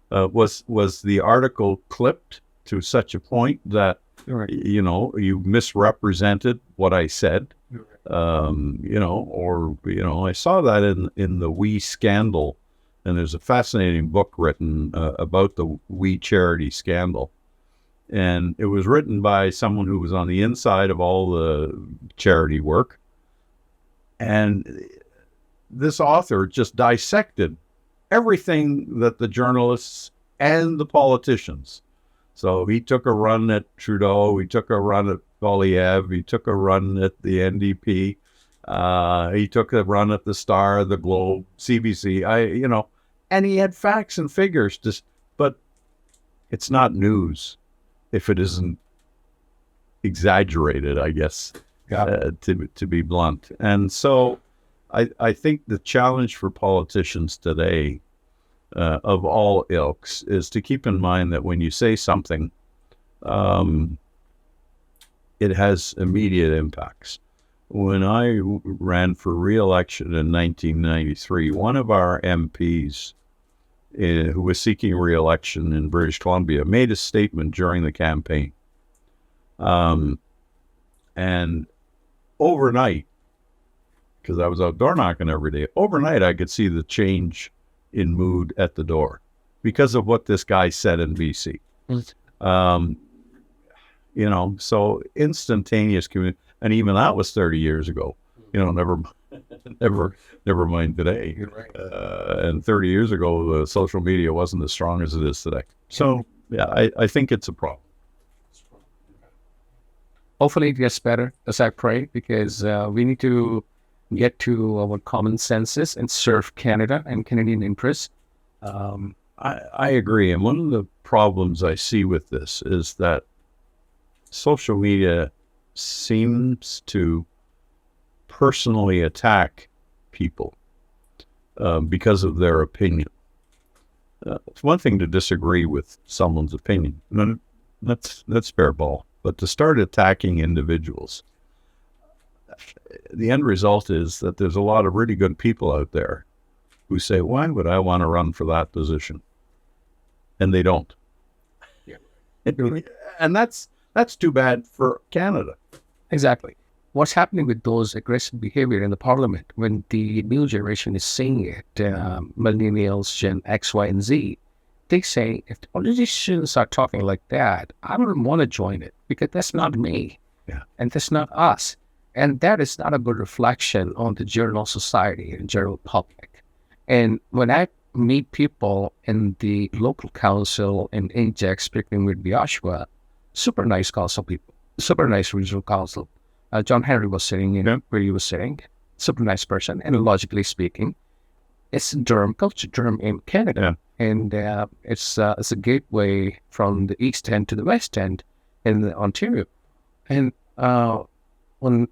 Was the article clipped to such a point that, you misrepresented what I said? I saw that in the WE scandal, and there's a fascinating book written about the WE charity scandal. And it was written by someone who was on the inside of all the charity work. And this author just dissected everything that the journalists and the politicians. So he took a run at Trudeau, he took a run at Poilievre, he took a run at the NDP, he took a run at the Star, the Globe, CBC, and he had facts and figures, but it's not news if it isn't exaggerated, I guess, to be blunt. And so I think the challenge for politicians today, of all ilks, is to keep in mind that when you say something, it has immediate impacts. When I ran for re-election in 1993, one of our MPs who was seeking re-election in British Columbia made a statement during the campaign. And overnight, because I was out door knocking every day, overnight I could see the change in mood at the door because of what this guy said in BC. So instantaneous community, and even that was 30 years ago. Never mind today. You're right. And 30 years ago, the social media wasn't as strong as it is today. So yeah, I think it's a problem. Hopefully it gets better, as I pray, because we need to get to our common senses and serve Canada and Canadian interests. I agree. And one of the problems I see with this is that social media seems to personally attack people because of their opinion. It's one thing to disagree with someone's opinion. That's fair ball. But to start attacking individuals, the end result is that there's a lot of really good people out there who say, why would I want to run for that position? And they don't. Yeah. And that's too bad for Canada. Exactly. What's happening with those aggressive behavior in the parliament when the new generation is saying it, millennials, Gen X, Y, and Z, they say, if the politicians are talking like that, I don't want to join it because that's not me. Yeah. And that's not us. And that is not a good reflection on the general society and general public. And when I meet people in the local council in Ajax, speaking with Oshawa, super nice council people, super nice regional council. John Henry was sitting where he was sitting, super nice person. And logically speaking, it's Durham culture, Durham in Canada. Yeah. And it's a gateway from the East End to the West End in Ontario. And when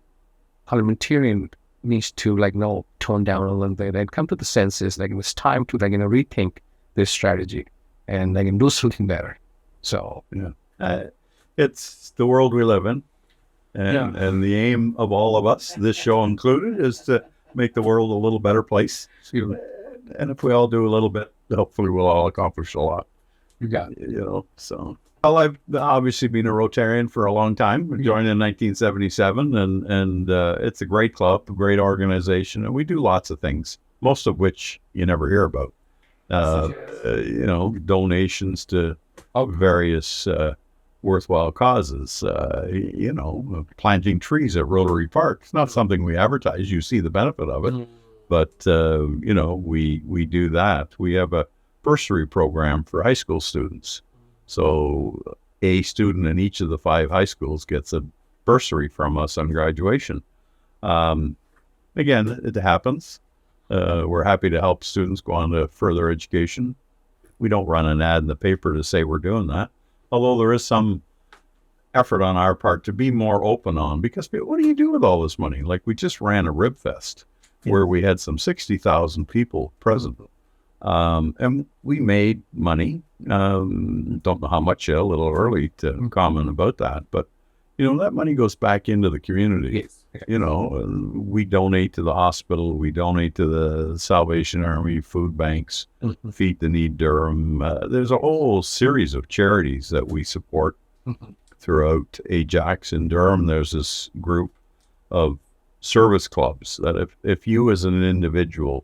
parliamentarian needs to tone down a little bit and come to the senses, it's time to rethink this strategy and do something better. So it's the world we live in, and the aim of all of us, this show included, is to make the world a little better place. And if we all do a little bit, hopefully we'll all accomplish a lot. You got it. So. Well, I've obviously been a Rotarian for a long time. I joined in 1977, and it's a great club, a great organization, and we do lots of things, most of which you never hear about. Donations to various worthwhile causes, planting trees at Rotary Park. It's not something we advertise. You see the benefit of it. But, we do that. We have a bursary program for high school students. So a student in each of the 5 high schools gets a bursary from us on graduation. Again, it happens. We're happy to help students go on to further education. We don't run an ad in the paper to say we're doing that, although there is some effort on our part to be more open on, because what do you do with all this money? Like, we just ran a Rib Fest where we had some 60,000 people present. And we made money. Don't know how much yet, a little early to comment about that, but that money goes back into the community. Yes. We donate to the hospital, we donate to the Salvation Army, food banks, Feed the Need Durham. There's a whole series of charities that we support throughout Ajax. In Durham, there's this group of service clubs that if you as an individual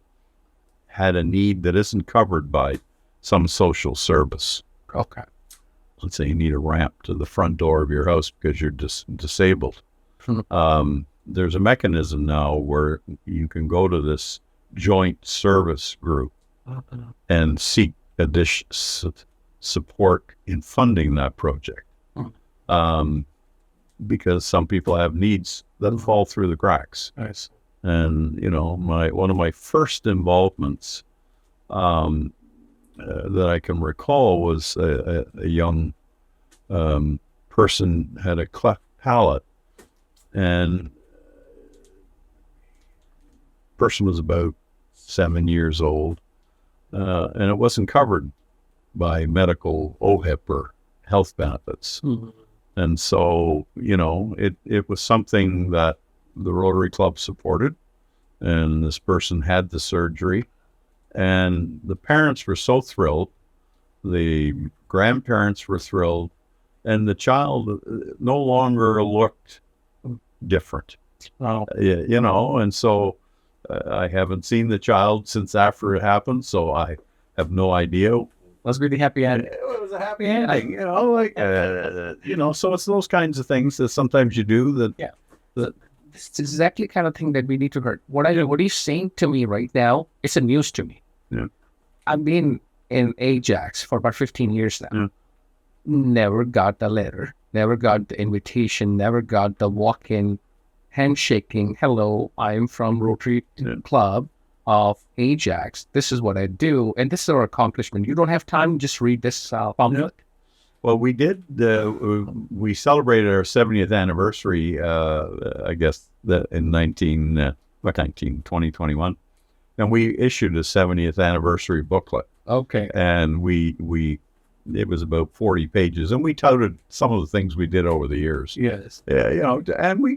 had a need that isn't covered by some social service. Okay. Let's say you need a ramp to the front door of your house because you're disabled. There's a mechanism now where you can go to this joint service group and seek additional support in funding that project. Because some people have needs that fall through the cracks. Nice. And, one of my first involvements that I can recall was a young person had a cleft palate, and person was about 7 years old, and it wasn't covered by medical OHIP or health benefits. And so, it was something that the Rotary Club supported, and this person had the surgery, and the parents were so thrilled, the grandparents were thrilled, and the child no longer looked different. Wow. And so I haven't seen the child since after it happened, so I have no idea. Must be the happy end. It was a happy ending, so it's those kinds of things that sometimes you do that. It's exactly the kind of thing that we need to hear. What are you saying to me right now? It's a news to me. Yeah. I've been in Ajax for about 15 years now. Yeah. Never got the letter, never got the invitation, never got the walk-in handshaking. Hello, I'm from Rotary Club of Ajax. This is what I do, and this is our accomplishment. You don't have time to just read this pamphlet? Well, we did. We celebrated our 70th anniversary, I guess, in 2021, and we issued a 70th anniversary booklet. Okay. And it was about 40 pages, and we touted some of the things we did over the years. Yes. Yeah, and we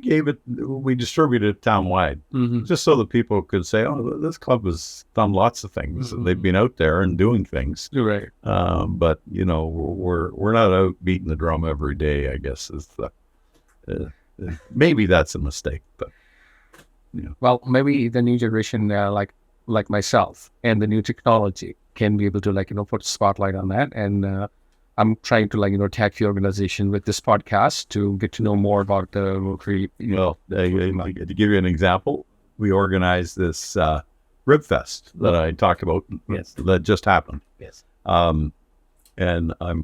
distributed it townwide, just so that people could say, "Oh, this club has done lots of things. And they've been out there and doing things." You're right. But we're not out beating the drum every day, I guess is maybe that's a mistake, but Well, maybe the new generation, like myself, and the new technology can be able to put a spotlight on that. And I'm trying to tag the organization with this podcast to get to know more about the Rotary. To give you an example, we organized this Rib Fest that I talked about. Yes. That just happened. Yes. And I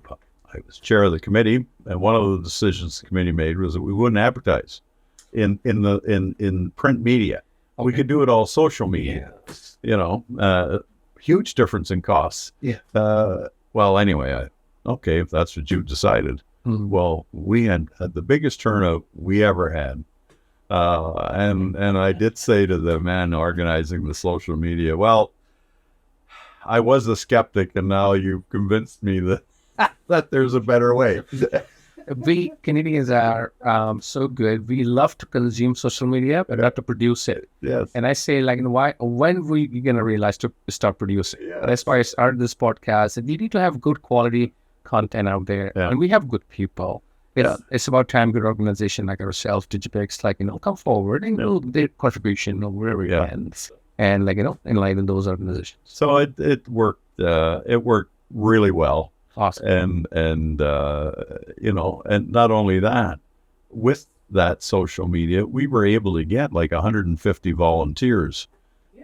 was chair of the committee, and one of the decisions the committee made was that we wouldn't advertise in print media. Okay. We could do it all social media. Yes. Huge difference in costs. Yeah. Well, anyway, okay, if that's what you decided. Well, we had the biggest turnout we ever had. And I did say to the man organizing the social media, well, I was a skeptic, and now you've convinced me that there's a better way. We Canadians are so good. We love to consume social media, but not to produce it. Yes. And I say, when we going to realize to start producing? Yes. That's why I started this podcast. And you need to have good quality content out there. Yeah. And we have good people. It's about time good organization like ourselves, Digipix, come forward and do their contribution wherever we can. And enlighten those organizations. So it worked. It worked really well. Awesome. And and not only that, with that social media, we were able to get 150 volunteers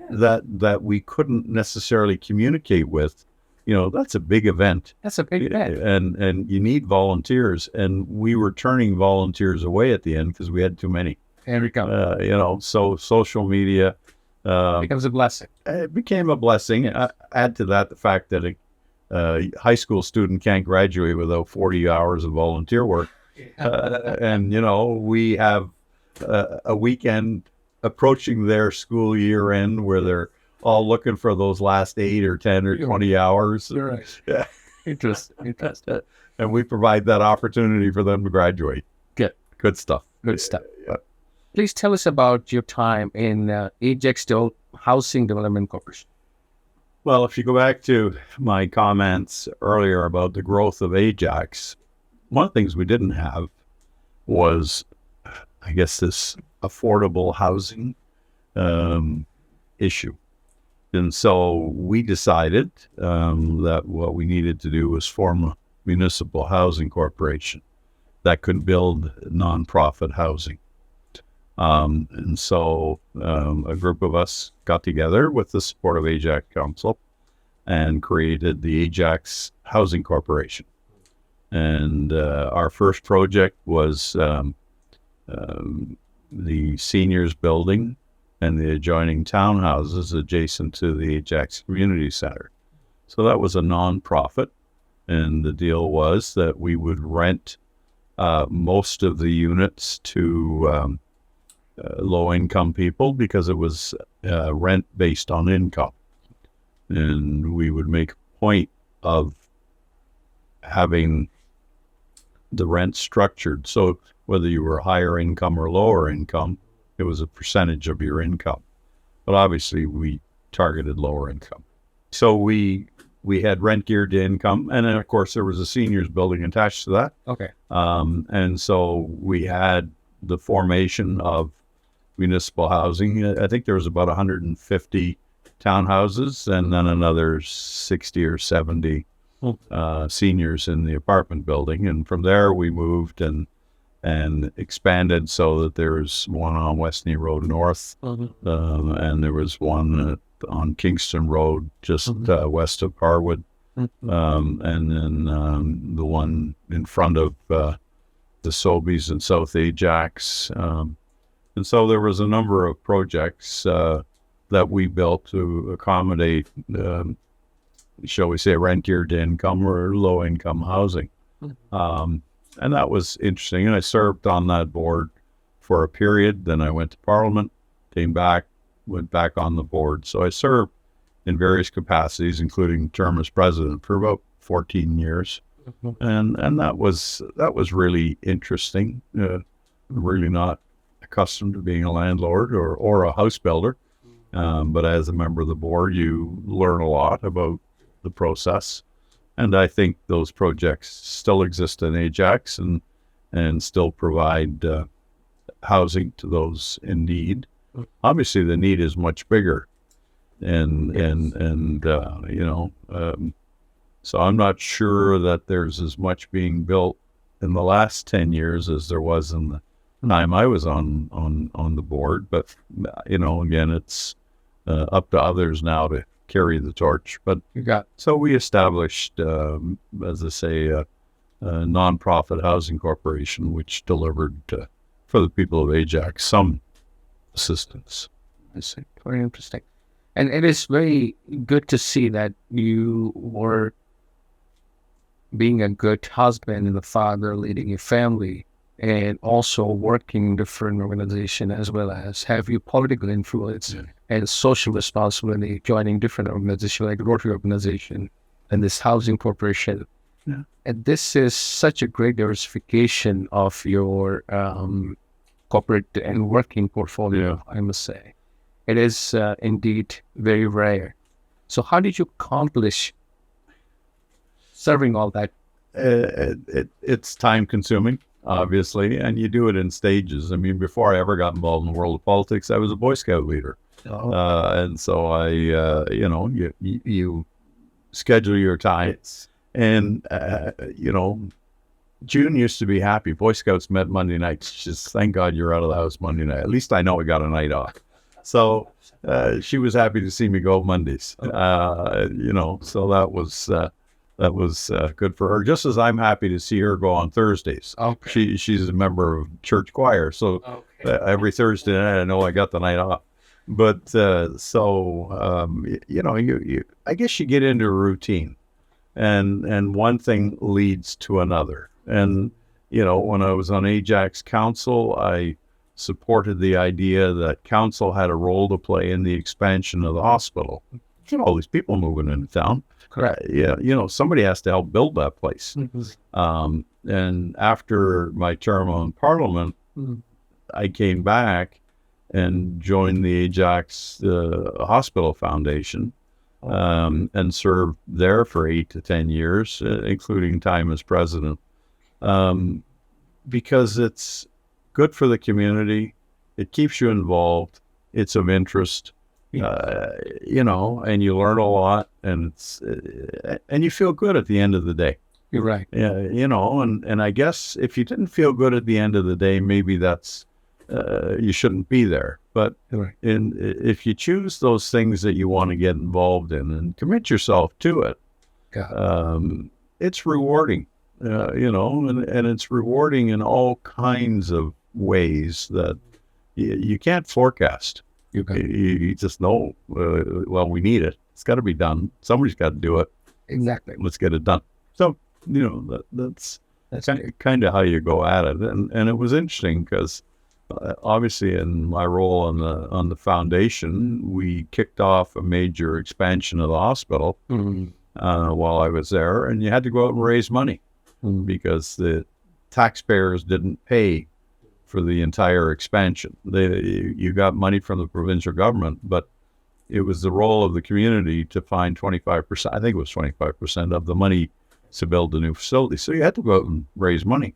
that we couldn't necessarily communicate with that's a big event. That's a big bet. And you need volunteers. And we were turning volunteers away at the end because we had too many. There we go. So social media Becomes a blessing. it became a blessing. Add to that the fact that a high school student can't graduate without 40 hours of volunteer work. And, we have a weekend approaching their school year end where they're all looking for those last 8 or 10 or 20 hours. You're right. Yeah. Interesting. And we provide that opportunity for them to graduate. Good stuff. Good stuff. Yeah. Please tell us about your time in Ajax Steel Housing Development Corporation. Well, if you go back to my comments earlier about the growth of Ajax, one of the things we didn't have was, I guess, this affordable housing issue. And so we decided that what we needed to do was form a municipal housing corporation that could build nonprofit housing. And so a group of us got together with the support of Ajax Council and created the Ajax Housing Corporation. And our first project was the seniors building and the adjoining townhouses adjacent to the Ajax Community Center. So that was a nonprofit, and the deal was that we would rent most of the units to low-income people because it was rent based on income. And we would make a point of having the rent structured so whether you were higher income or lower income, it was a percentage of your income. But obviously we targeted lower income. So we had rent geared to income, and then of course there was a seniors building attached to that. Okay. And so we had the formation of municipal housing. I think there was about 150 townhouses and then another 60 or 70 seniors in the apartment building. And from there we moved and expanded so that there was one on Westney Road North, and there was one on Kingston Road just west of Harwood, and then the one in front of the Sobeys in South Ajax. And so there was a number of projects that we built to accommodate, shall we say, rent geared to income or low income housing. And that was interesting. And I served on that board for a period. Then I went to Parliament, came back, went back on the board. So I served in various capacities, including term as president for about 14 years. And that was really interesting. Really not accustomed to being a landlord or a house builder. But as a member of the board, you learn a lot about the process. And I think those projects still exist in Ajax and still provide housing to those in need. Obviously, the need is much bigger, so I'm not sure that there's as much being built in the last 10 years as there was in the time I was on the board. But again, it's up to others now to carry the torch. But so we established, as I say, a nonprofit housing corporation, which delivered for the people of Ajax some assistance. I see. Very interesting. And it is very good to see that you were being a good husband and a father, leading a family, and also working in different organizations, as well as have your political influence and social responsibility, joining different organizations like Rotary Organization and this housing corporation. Yeah. And this is such a great diversification of your corporate and working portfolio, I must say. It is indeed very rare. So how did you accomplish serving all that? It's time consuming, obviously, and you do it in stages. I mean, before I ever got involved in the world of politics, I was a Boy Scout leader. And so I, you schedule your time. And, June used to be happy. Boy Scouts met Monday nights. Just thank God you're out of the house Monday night. At least I know I got a night off. So she was happy to see me go Mondays. So that was good for her. Just as I'm happy to see her go on Thursdays. Okay. She's a member of church choir, so every Thursday night I know I got the night off. But I guess you get into a routine, and one thing leads to another. And when I was on Ajax Council, I supported the idea that council had a role to play in the expansion of the hospital. All these people moving into town. Correct. Somebody has to help build that place. And after my term on Parliament, I came back and joined the Ajax Hospital Foundation and served there for 8 to 10 years, including time as president, because it's good for the community. It keeps you involved. It's of interest. And you learn a lot, and and you feel good at the end of the day. You're right. Yeah, and I guess if you didn't feel good at the end of the day, maybe that's you shouldn't be there. But if you choose those things that you want to get involved in and commit yourself to it, it's rewarding. And it's rewarding in all kinds of ways that you can't forecast. You just know, we need it. It's got to be done. Somebody's got to do it. Exactly. Let's get it done. So, that's kind of how you go at it. And it was interesting because obviously in my role on the foundation, we kicked off a major expansion of the hospital while I was there. And you had to go out and raise money because the taxpayers didn't pay for the entire expansion. You got money from the provincial government, but it was the role of the community to find 25%, I think it was 25% of the money to build the new facility. So you had to go out and raise money.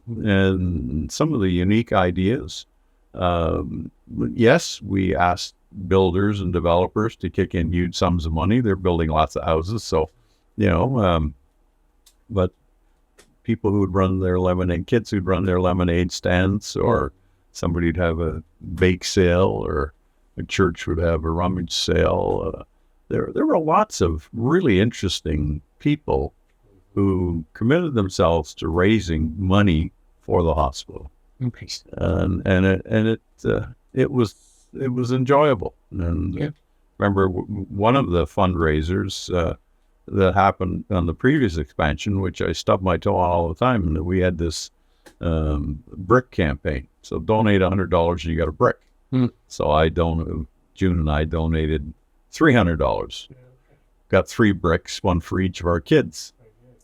And some of the unique ideas, yes, we asked builders and developers to kick in huge sums of money. They're building lots of houses. So, but people who would run their kids who'd run their lemonade stands, or somebody'd have a bake sale, or a church would have a rummage sale. There were lots of really interesting people who committed themselves to raising money for the hospital. And it was enjoyable. And remember one of the fundraisers that happened on the previous expansion, which I stubbed my toe on all the time, and we had this brick campaign. So donate $100 and you got a brick. So June and I donated $300. Got 3 bricks, one for each of our kids.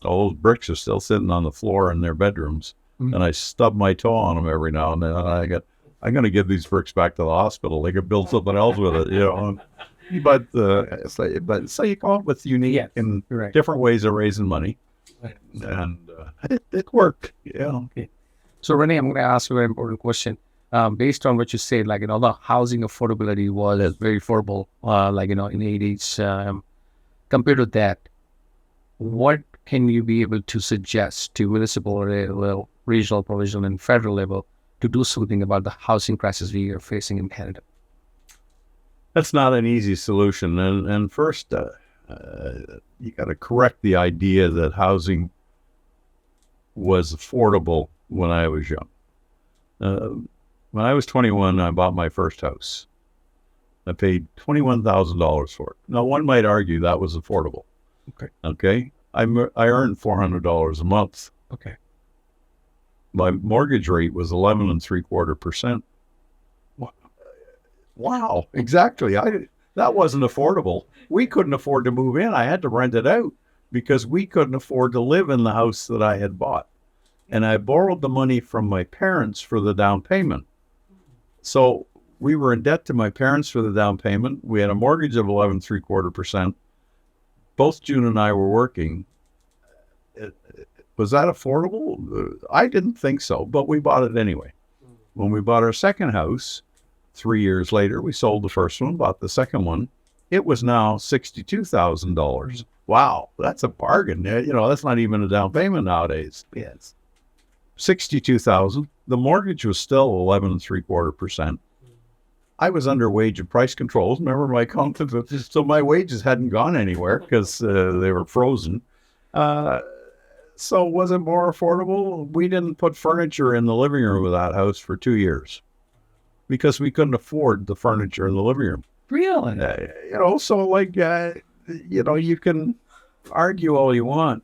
All those bricks are still sitting on the floor in their bedrooms, and I stub my toe on them every now and then. And I'm going to give these bricks back to the hospital. They could build something else with it, But so you come up with unique and different ways of raising money, and it worked. Okay. So Rene, I'm going to ask you a very important question. Based on what you said, the housing affordability was very affordable, in the 80s. Compared to that, what can you be able to suggest to municipal level, regional, provincial, and federal level to do something about the housing crisis we are facing in Canada? That's not an easy solution. And first, you got to correct the idea that housing was affordable when I was young. When I was 21, I bought my first house. I paid $21,000 for it. Now, one might argue that was affordable. Okay. I earned $400 a month. Okay. My mortgage rate was 11.75%. Wow, exactly. That wasn't affordable. We couldn't afford to move in. I had to rent it out because we couldn't afford to live in the house that I had bought. And I borrowed the money from my parents for the down payment. So we were in debt to my parents for the down payment. We had a mortgage of 11.75%. Both June and I were working. Was that affordable? I didn't think so, but we bought it anyway. When we bought our second house, 3 years later, we sold the first one, bought the second one. It was now $62,000. Wow, that's a bargain. That's not even a down payment nowadays. Yes. $62,000. The mortgage was still 11.75%. I was under wage and price controls. Remember my accountant? So my wages hadn't gone anywhere because they were frozen. So was it more affordable? We didn't put furniture in the living room of that house for 2 years because we couldn't afford the furniture in the living room. Really? So like, you can argue all you want.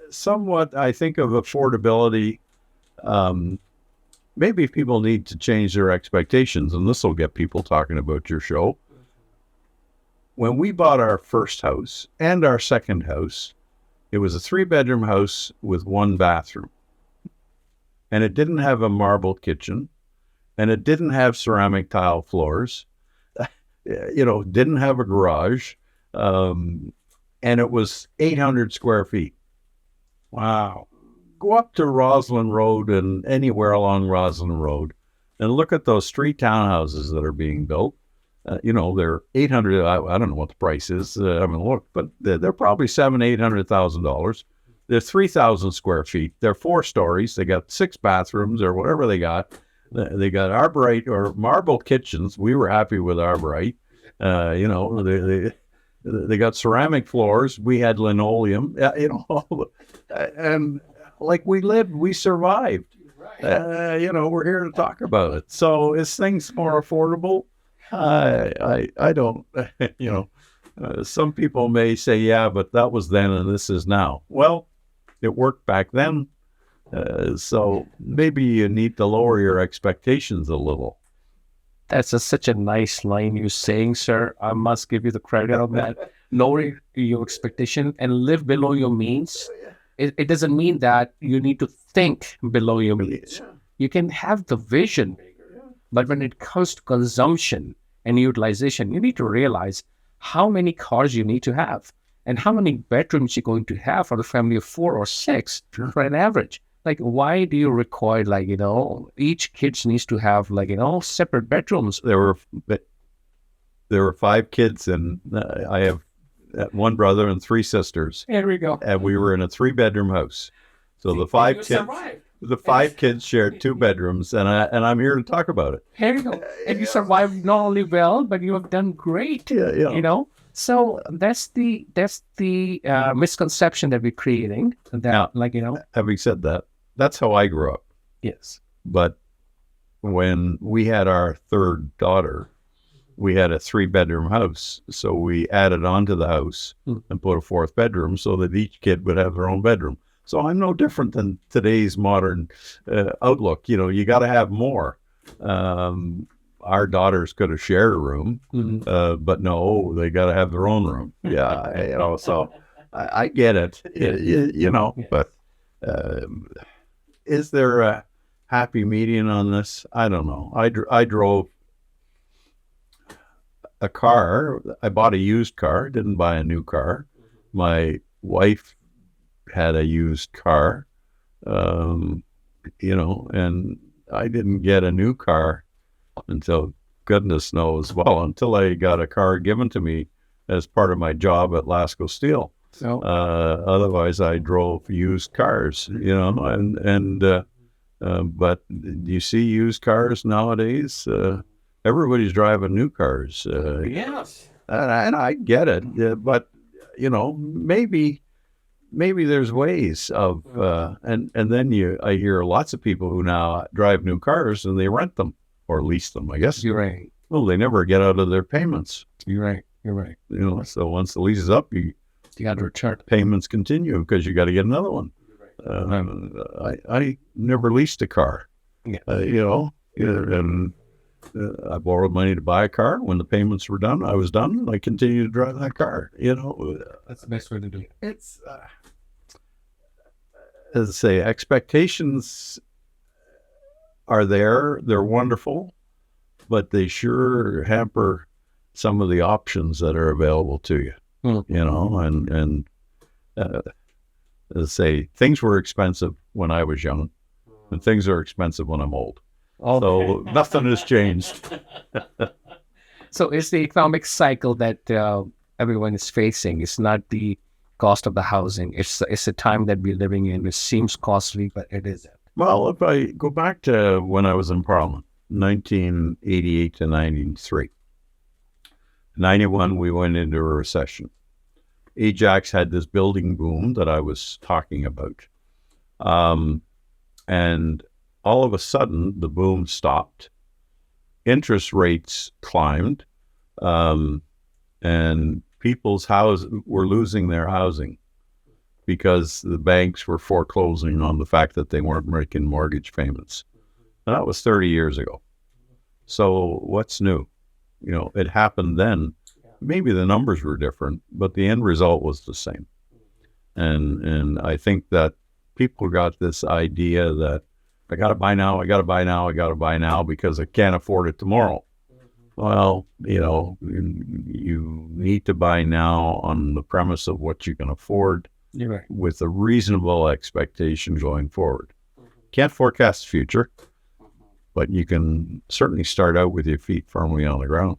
Somewhat, I think of affordability. Maybe people need to change their expectations, and this will get people talking about your show. When we bought our first house and our second house, it was a 3-bedroom house with 1 bathroom. And it didn't have a marble kitchen, and it didn't have ceramic tile floors, didn't have a garage, and it was 800 square feet. Wow. Go up to Roslyn Road and anywhere along Roslyn Road and look at those 3 townhouses that are being built. They're 800. I don't know what the price is. I haven't looked, but they're probably $700,000-$800,000. They're 3,000 square feet. They're 4 stories. They got 6 bathrooms or whatever they got. They got arborite or marble kitchens. We were happy with arborite. They got ceramic floors. We had linoleum. And like we survived. We're here to talk about it. So is things more affordable? I don't, some people may say, yeah, but that was then and this is now. Well, it worked back then. So maybe you need to lower your expectations a little. That's such a nice line you're saying, sir. I must give you the credit on that. Lower your expectation and live below your means. It doesn't mean that you need to think below your means. You can have the vision, but when it comes to consumption and utilization, you need to realize how many cars you need to have and how many bedrooms you're going to have for a family of 4 or 6 for an average. Like, why do you require, each kid needs to have, separate bedrooms? There were 5 kids, and I have 1 brother and 3 sisters. Here we go. And we were in a 3-bedroom house. So the 5 kids shared 2 bedrooms, and I'm here to talk about it. Here you go. And you survived not only well, but you have done great. Yeah. So that's the misconception that we're creating. That, Having said that, that's how I grew up. Yes. But when we had our 3rd daughter, we had a 3-bedroom house. So we added on to the house and put a 4th bedroom so that each kid would have their own bedroom. So I'm no different than today's modern outlook. You got to have more. Our daughters could have shared a room, but no, they got to have their own room. Yeah, so I get it, but is there a happy median on this? I don't know. I drove a car. I bought a used car, didn't buy a new car. My wife had a used car, and I didn't get a new car until goodness knows, until I got a car given to me as part of my job at Lasco Steel. So, otherwise I drove used cars, but you see used cars nowadays, everybody's driving new cars. yes. And I get it, but maybe there's ways of, and then I hear lots of people who now drive new cars and they rent them or lease them, I guess. You're right. Well, they never get out of their payments. You're right. So once the lease is up, you got to return. Payments continue because you got to get another one. I never leased a car, and I borrowed money to buy a car. When the payments were done, I was done, and I continued to drive that car. That's the best way to do it. It's, as I say, expectations are there. They're wonderful, but they sure hamper some of the options that are available to you. And as I say, things were expensive when I was young, and things are expensive when I'm old. So nothing has changed. So it's the economic cycle that everyone is facing. It's not the cost of the housing. It's a time that we're living in. It seems costly, but it isn't. Well, if I go back to when I was in Parliament, 1988 to 93. 91, we went into a recession. Ajax had this building boom that I was talking about. And all of a sudden, the boom stopped. Interest rates climbed, and people's houses were losing their housing because the banks were foreclosing on the fact that they weren't making mortgage payments. And that was 30 years ago. So what's new? It happened then. Maybe the numbers were different, but the end result was the same. And I think that people got this idea that I got to buy now, I got to buy now, I got to buy now because I can't afford it tomorrow. Well, you need to buy now on the premise of what you can afford with a reasonable expectation going forward. Can't forecast the future, but you can certainly start out with your feet firmly on the ground.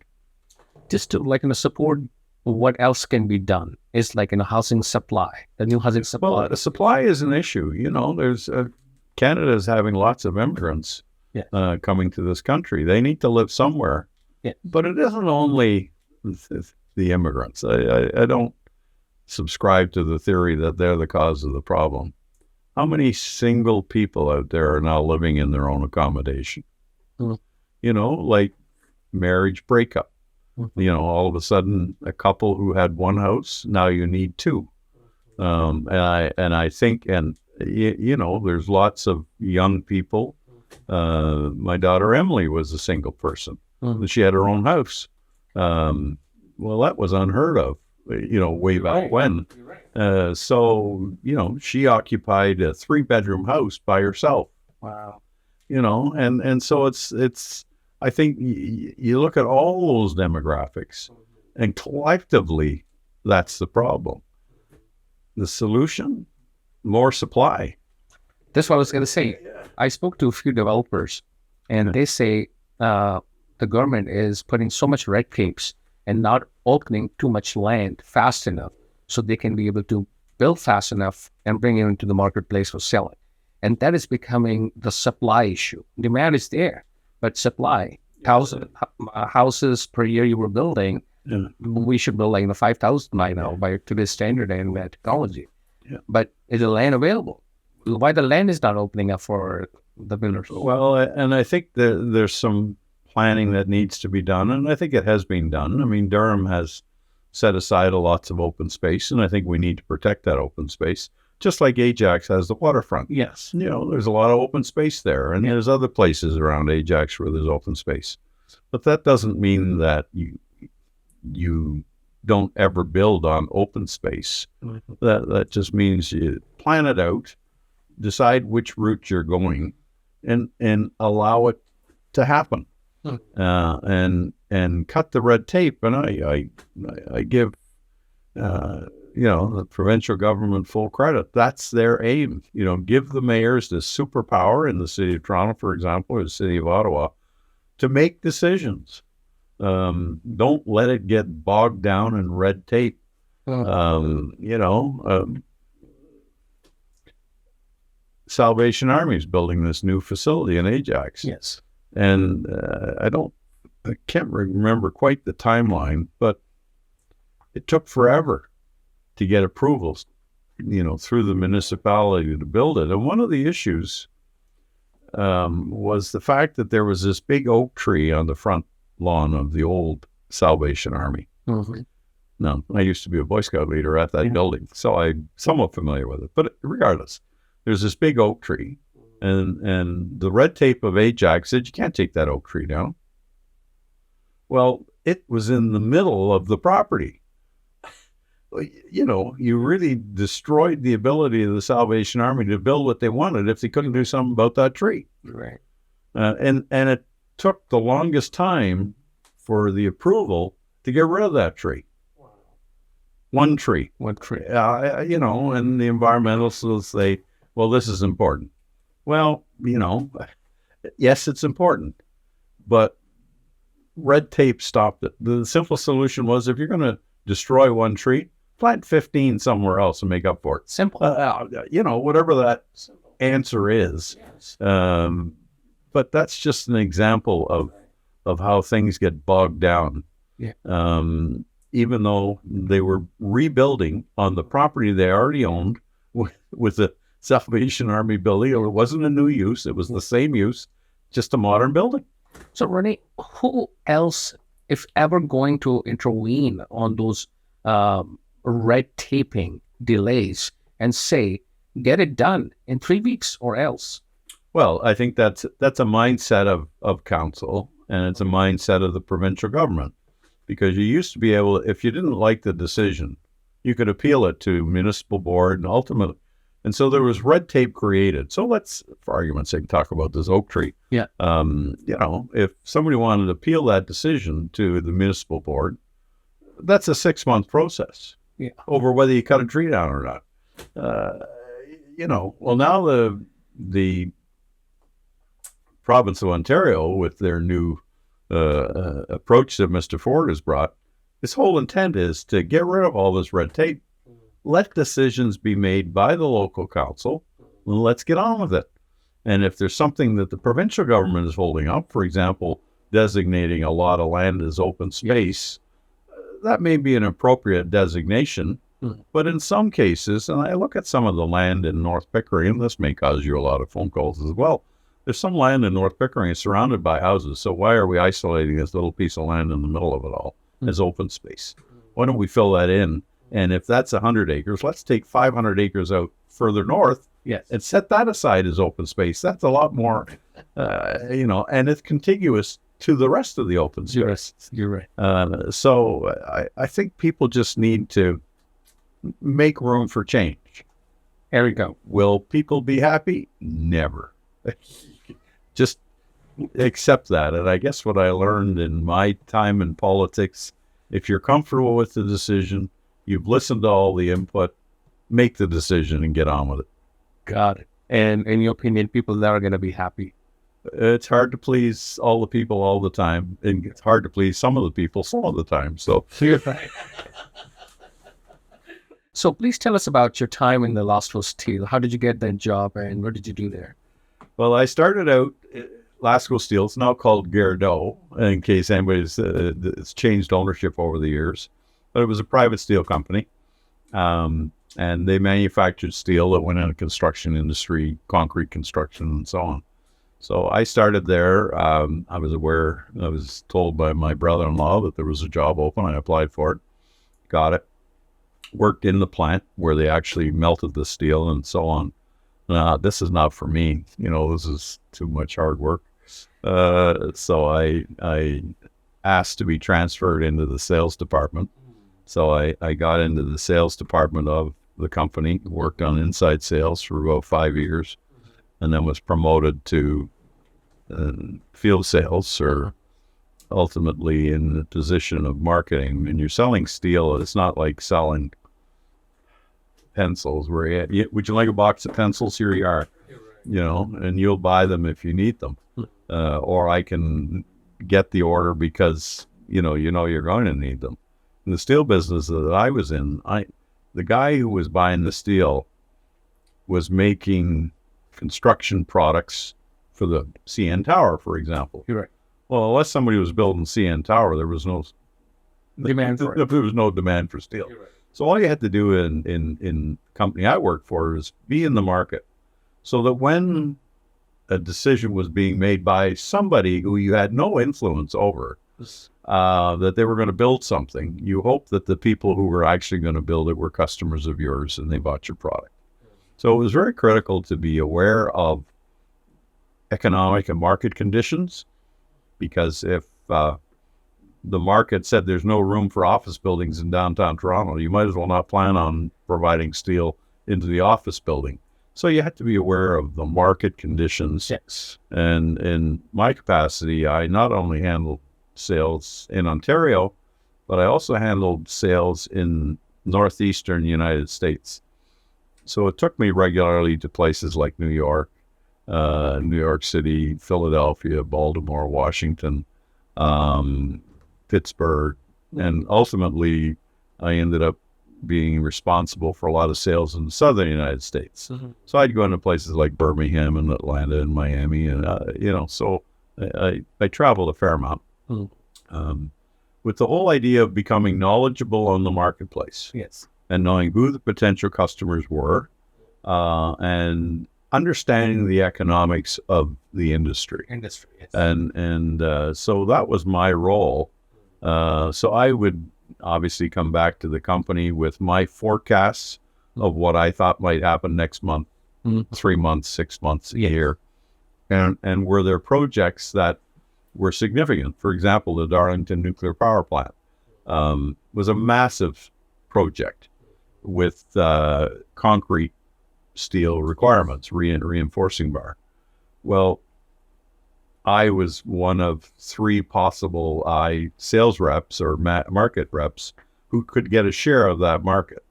Just to support what else can be done is housing supply, the new housing supply. Well, the supply is an issue. There's Canada is having lots of immigrants coming to this country. They need to live somewhere. Yeah. But it isn't only the immigrants. I don't subscribe to the theory that they're the cause of the problem. How many single people out there are now living in their own accommodation? Like marriage breakup. All of a sudden, a couple who had one house, now you need two. And I think, there's lots of young people. My daughter Emily was a single person. She had her own house. Well, that was unheard of, way back when. So, she occupied a 3-bedroom house by herself. Wow. And so it's, I think you look at all those demographics, and collectively, that's the problem. The solution, more supply. That's what I was going to say. I spoke to a few developers, and they say the government is putting so much red tapes and not opening too much land fast enough so they can be able to build fast enough and bring it into the marketplace for selling. And that is becoming the supply issue. Demand is there. But supply, houses per year you were building, we should build 5,000 by now by today's standard and technology. Yeah. But is the land available? Why the land is not opening up for the builders? Well, and I think there's some planning that needs to be done, and I think it has been done. I mean, Durham has set aside lots of open space, and I think we need to protect that open space. Just like Ajax has the waterfront. Yes. There's a lot of open space there, and there's other places around Ajax where there's open space. But that doesn't mean that you don't ever build on open space. Mm-hmm. That just means you plan it out, decide which route you're going, and allow it to happen. Mm-hmm. And cut the red tape. And I give the provincial government full credit. That's their aim. Give the mayors this superpower in the city of Toronto, for example, or the city of Ottawa, to make decisions. Don't let it get bogged down in red tape. Salvation Army is building this new facility in Ajax. Yes. And I can't remember quite the timeline, but it took forever to get approvals, through the municipality to build it. And one of the issues was the fact that there was this big oak tree on the front lawn of the old Salvation Army. Mm-hmm. Now, I used to be a Boy Scout leader at that building, so I'm somewhat familiar with it. But regardless, there's this big oak tree, and the red tape of Ajax said you can't take that oak tree down. Well, it was in the middle of the property. You really destroyed the ability of the Salvation Army to build what they wanted if they couldn't do something about that tree. Right. And it took the longest time for the approval to get rid of that tree. Wow. One tree. And the environmentalists will say, well, this is important. Well, yes, it's important, but red tape stopped it. The simple solution was, if you're going to destroy one tree, plant 15 somewhere else and make up for it. Simple. Whatever that answer is. Yes. but that's just an example of how things get bogged down. Yeah. Even though they were rebuilding on the property they already owned with the Salvation Army building, it wasn't a new use; it was the same use, just a modern building. So, Rene, who else, if ever, going to intervene on those red taping delays and say, get it done in 3 weeks or else? Well, I think that's a mindset of council, and it's a mindset of the provincial government, because you used to be able, if you didn't like the decision, you could appeal it to municipal board and ultimately. And so there was red tape created. So let's, for argument's sake, talk about this oak tree. Yeah. If somebody wanted to appeal that decision to the municipal board, that's a 6-month process. Yeah. Over whether you cut a tree down or not. Well, now the province of Ontario, with their new approach that Mr. Ford has brought, his whole intent is to get rid of all this red tape. Let decisions be made by the local council, and let's get on with it. And if there's something that the provincial government is holding up, for example, designating a lot of land as open space, that may be an appropriate designation. But in some cases, and I look at some of the land in North Pickering, and this may cause you a lot of phone calls as well. There's some land in North Pickering surrounded by houses. So why are we isolating this little piece of land in the middle of it all as open space? Why don't we fill that in? And if that's 100 acres, let's take 500 acres out further north and set that aside as open space. That's a lot more, and it's contiguous to the rest of the open space. You're right. So I think people just need to make room for change. There we go. Will people be happy? Never. Just accept that. And I guess what I learned in my time in politics, if you're comfortable with the decision, you've listened to all the input, make the decision and get on with it. Got it. And in your opinion, people that are going to be happy? It's hard to please all the people all the time. And it's hard to please some of the people some of the time. So you're right. So please tell us about your time in the Lasco Steel. How did you get that job and what did you do there? Well, I started out at Lasco Steel. It's now called Gardeau, in case anybody's it's changed ownership over the years. But it was a private steel company. And they manufactured steel that went in the construction industry, concrete construction, and so on. So I started there. I was told by my brother-in-law that there was a job open. I applied for it, got it, worked in the plant where they actually melted the steel and so on. This is not for me. This is too much hard work. So I asked to be transferred into the sales department. So I got into the sales department of the company, worked on inside sales for about 5 years, and then was promoted to field sales, or ultimately in the position of marketing. And you're selling steel. It's not like selling pencils where would you like a box of pencils? Here you are, and you'll buy them if you need them. Or I can get the order because, you're going to need them. In the steel business that I was in, the guy who was buying the steel was making construction products for the CN Tower, for example. You're right. Well, unless somebody was building CN Tower, there was no demand for it. There was no demand for steel. You're right. So all you had to do in the company I worked for is be in the market, so that when a decision was being made by somebody who you had no influence over, that they were going to build something, you hope that the people who were actually going to build it were customers of yours and they bought your product. So it was very critical to be aware of economic and market conditions, because if the market said there's no room for office buildings in downtown Toronto, you might as well not plan on providing steel into the office building. So you have to be aware of the market conditions. Yes. And in my capacity, I not only handled sales in Ontario, but I also handled sales in northeastern United States. So it took me regularly to places like New York City, Philadelphia, Baltimore, Washington, Pittsburgh, and ultimately I ended up being responsible for a lot of sales in the southern United States. So I'd go into places like Birmingham and Atlanta and Miami, and so I traveled a fair amount with the whole idea of becoming knowledgeable on the marketplace. Yes. And knowing who the potential customers were, and understanding the economics of the industry. Yes. And so that was my role. So I would obviously come back to the company with my forecasts of what I thought might happen next month, 3 months, 6 months, a year. And were there projects that were significant? For example, the Darlington nuclear power plant was a massive project with concrete steel requirements, reinforcing bar. Well, I was one of 3 possible sales reps or market reps who could get a share of that market.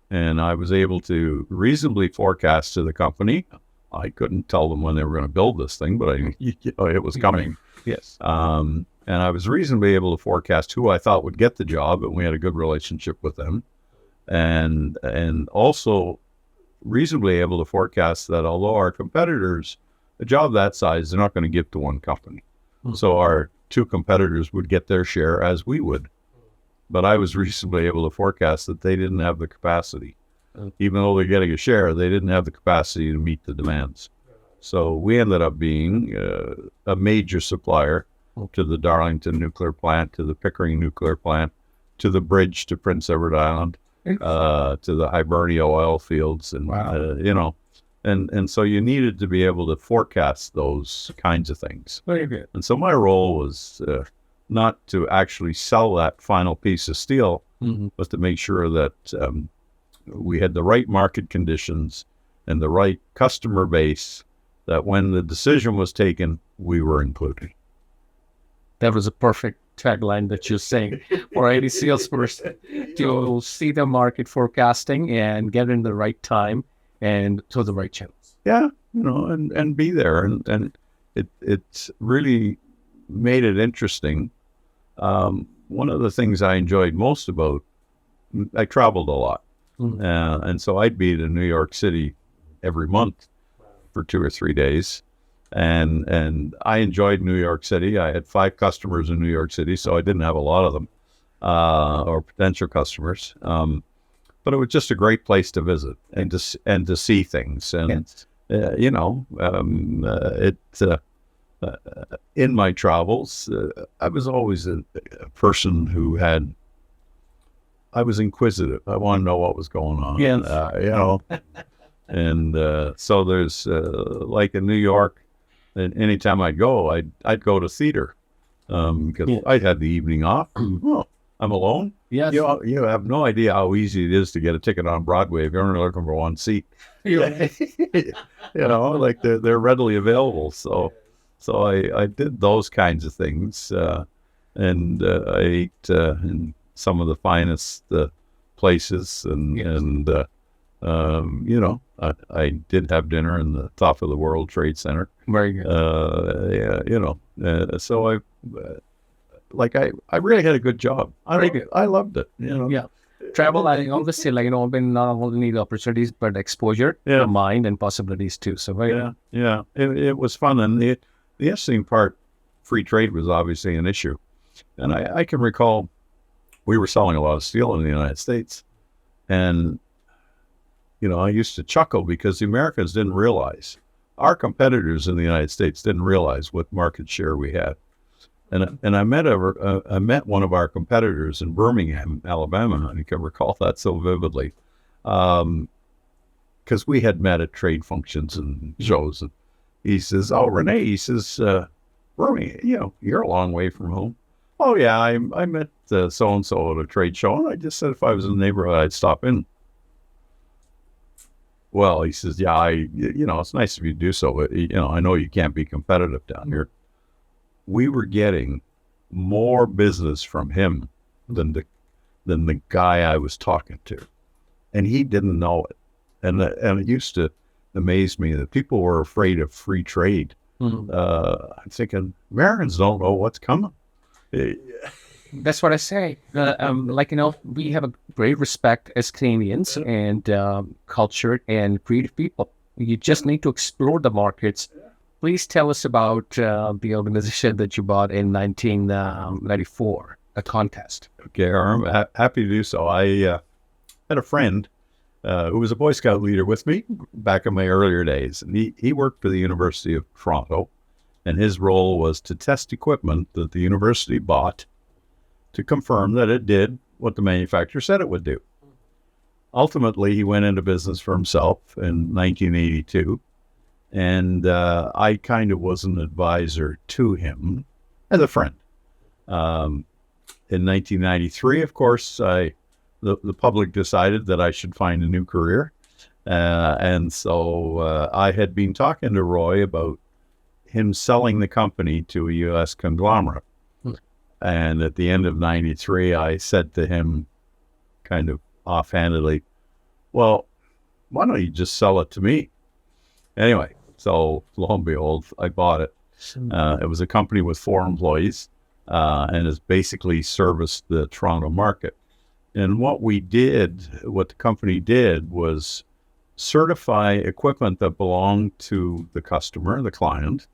And I was able to reasonably forecast to the company. I couldn't tell them when they were going to build this thing, but it was coming. Yes. And I was reasonably able to forecast who I thought would get the job, and we had a good relationship with them. And also reasonably able to forecast that although our competitors, a job that size, they're not going to give to one company. So our 2 competitors would get their share as we would. But I was reasonably able to forecast that they didn't have the capacity. Even though they're getting a share, they didn't have the capacity to meet the demands. So we ended up being a major supplier to the Darlington nuclear plant, to the Pickering nuclear plant, to the bridge to Prince Edward Island, to the Hibernia oil fields, and and so you needed to be able to forecast those kinds of things. Very good. And so my role was not to actually sell that final piece of steel, but to make sure that we had the right market conditions and the right customer base, that when the decision was taken, we were included. That was a perfect tagline that you're saying for any salesperson to see the market forecasting and get in the right time and to the right channels. Yeah, and be there. And it's really made it interesting. One of the things I enjoyed most about, I traveled a lot. And so I'd be to New York City every month for 2 or 3 days. And I enjoyed New York City. I had 5 customers in New York City, so I didn't have a lot of them, or potential customers. But it was just a great place to visit and to see things. And, in my travels, I was always a person who I was inquisitive. I wanted to know what was going on. Yes. And so there's like in New York, and anytime I'd go, I'd go to theater because I had the evening off. Oh, I'm alone. Yes. You have no idea how easy it is to get a ticket on Broadway if you're only looking for one seat. Like they're readily available. So I did those kinds of things, and I ate in some of the finest places, and I did have dinner in the top of the World Trade Center. Very good. So I really had a good job. I loved it. Yeah. Travel, I obviously, been not only the opportunities, but exposure, mind, and possibilities too. So very good. Yeah. It was fun. And the interesting part, free trade was obviously an issue. And I can recall we were selling a lot of steel in the United States. And I used to chuckle because the Americans didn't realize, our competitors in the United States didn't realize what market share we had. And I met one of our competitors in Birmingham, Alabama, and I can recall that so vividly, because we had met at trade functions and shows. And he says, "Oh, Rene," he says, "Birmingham, you're a long way from home." "Oh yeah, I met so and so at a trade show, and I just said if I was in the neighborhood, I'd stop in." Well, he says, "Yeah, it's nice of you to do so, but I know you can't be competitive down here." We were getting more business from him than the guy I was talking to, and he didn't know it. And it used to amaze me that people were afraid of free trade. I'm thinking Americans don't know what's coming. That's what I say. We have a great respect as Canadians and cultured and creative people. You just need to explore the markets. Please tell us about the organization that you bought in 1994, a contest. Okay, I'm happy to do so. I had a friend who was a Boy Scout leader with me back in my earlier days. And he worked for the University of Toronto, and his role was to test equipment that the university bought to confirm that it did what the manufacturer said it would do. Ultimately, he went into business for himself in 1982, and I kind of was an advisor to him as a friend. In 1993, of course, the public decided that I should find a new career. And so I had been talking to Roy about him selling the company to a U.S. conglomerate. And at the end of 93, I said to him kind of offhandedly, well, why don't you just sell it to me? Anyway, so lo and behold, I bought it. It was a company with 4 employees and has basically serviced the Toronto market. And what the company did was certify equipment that belonged to the customer, the client.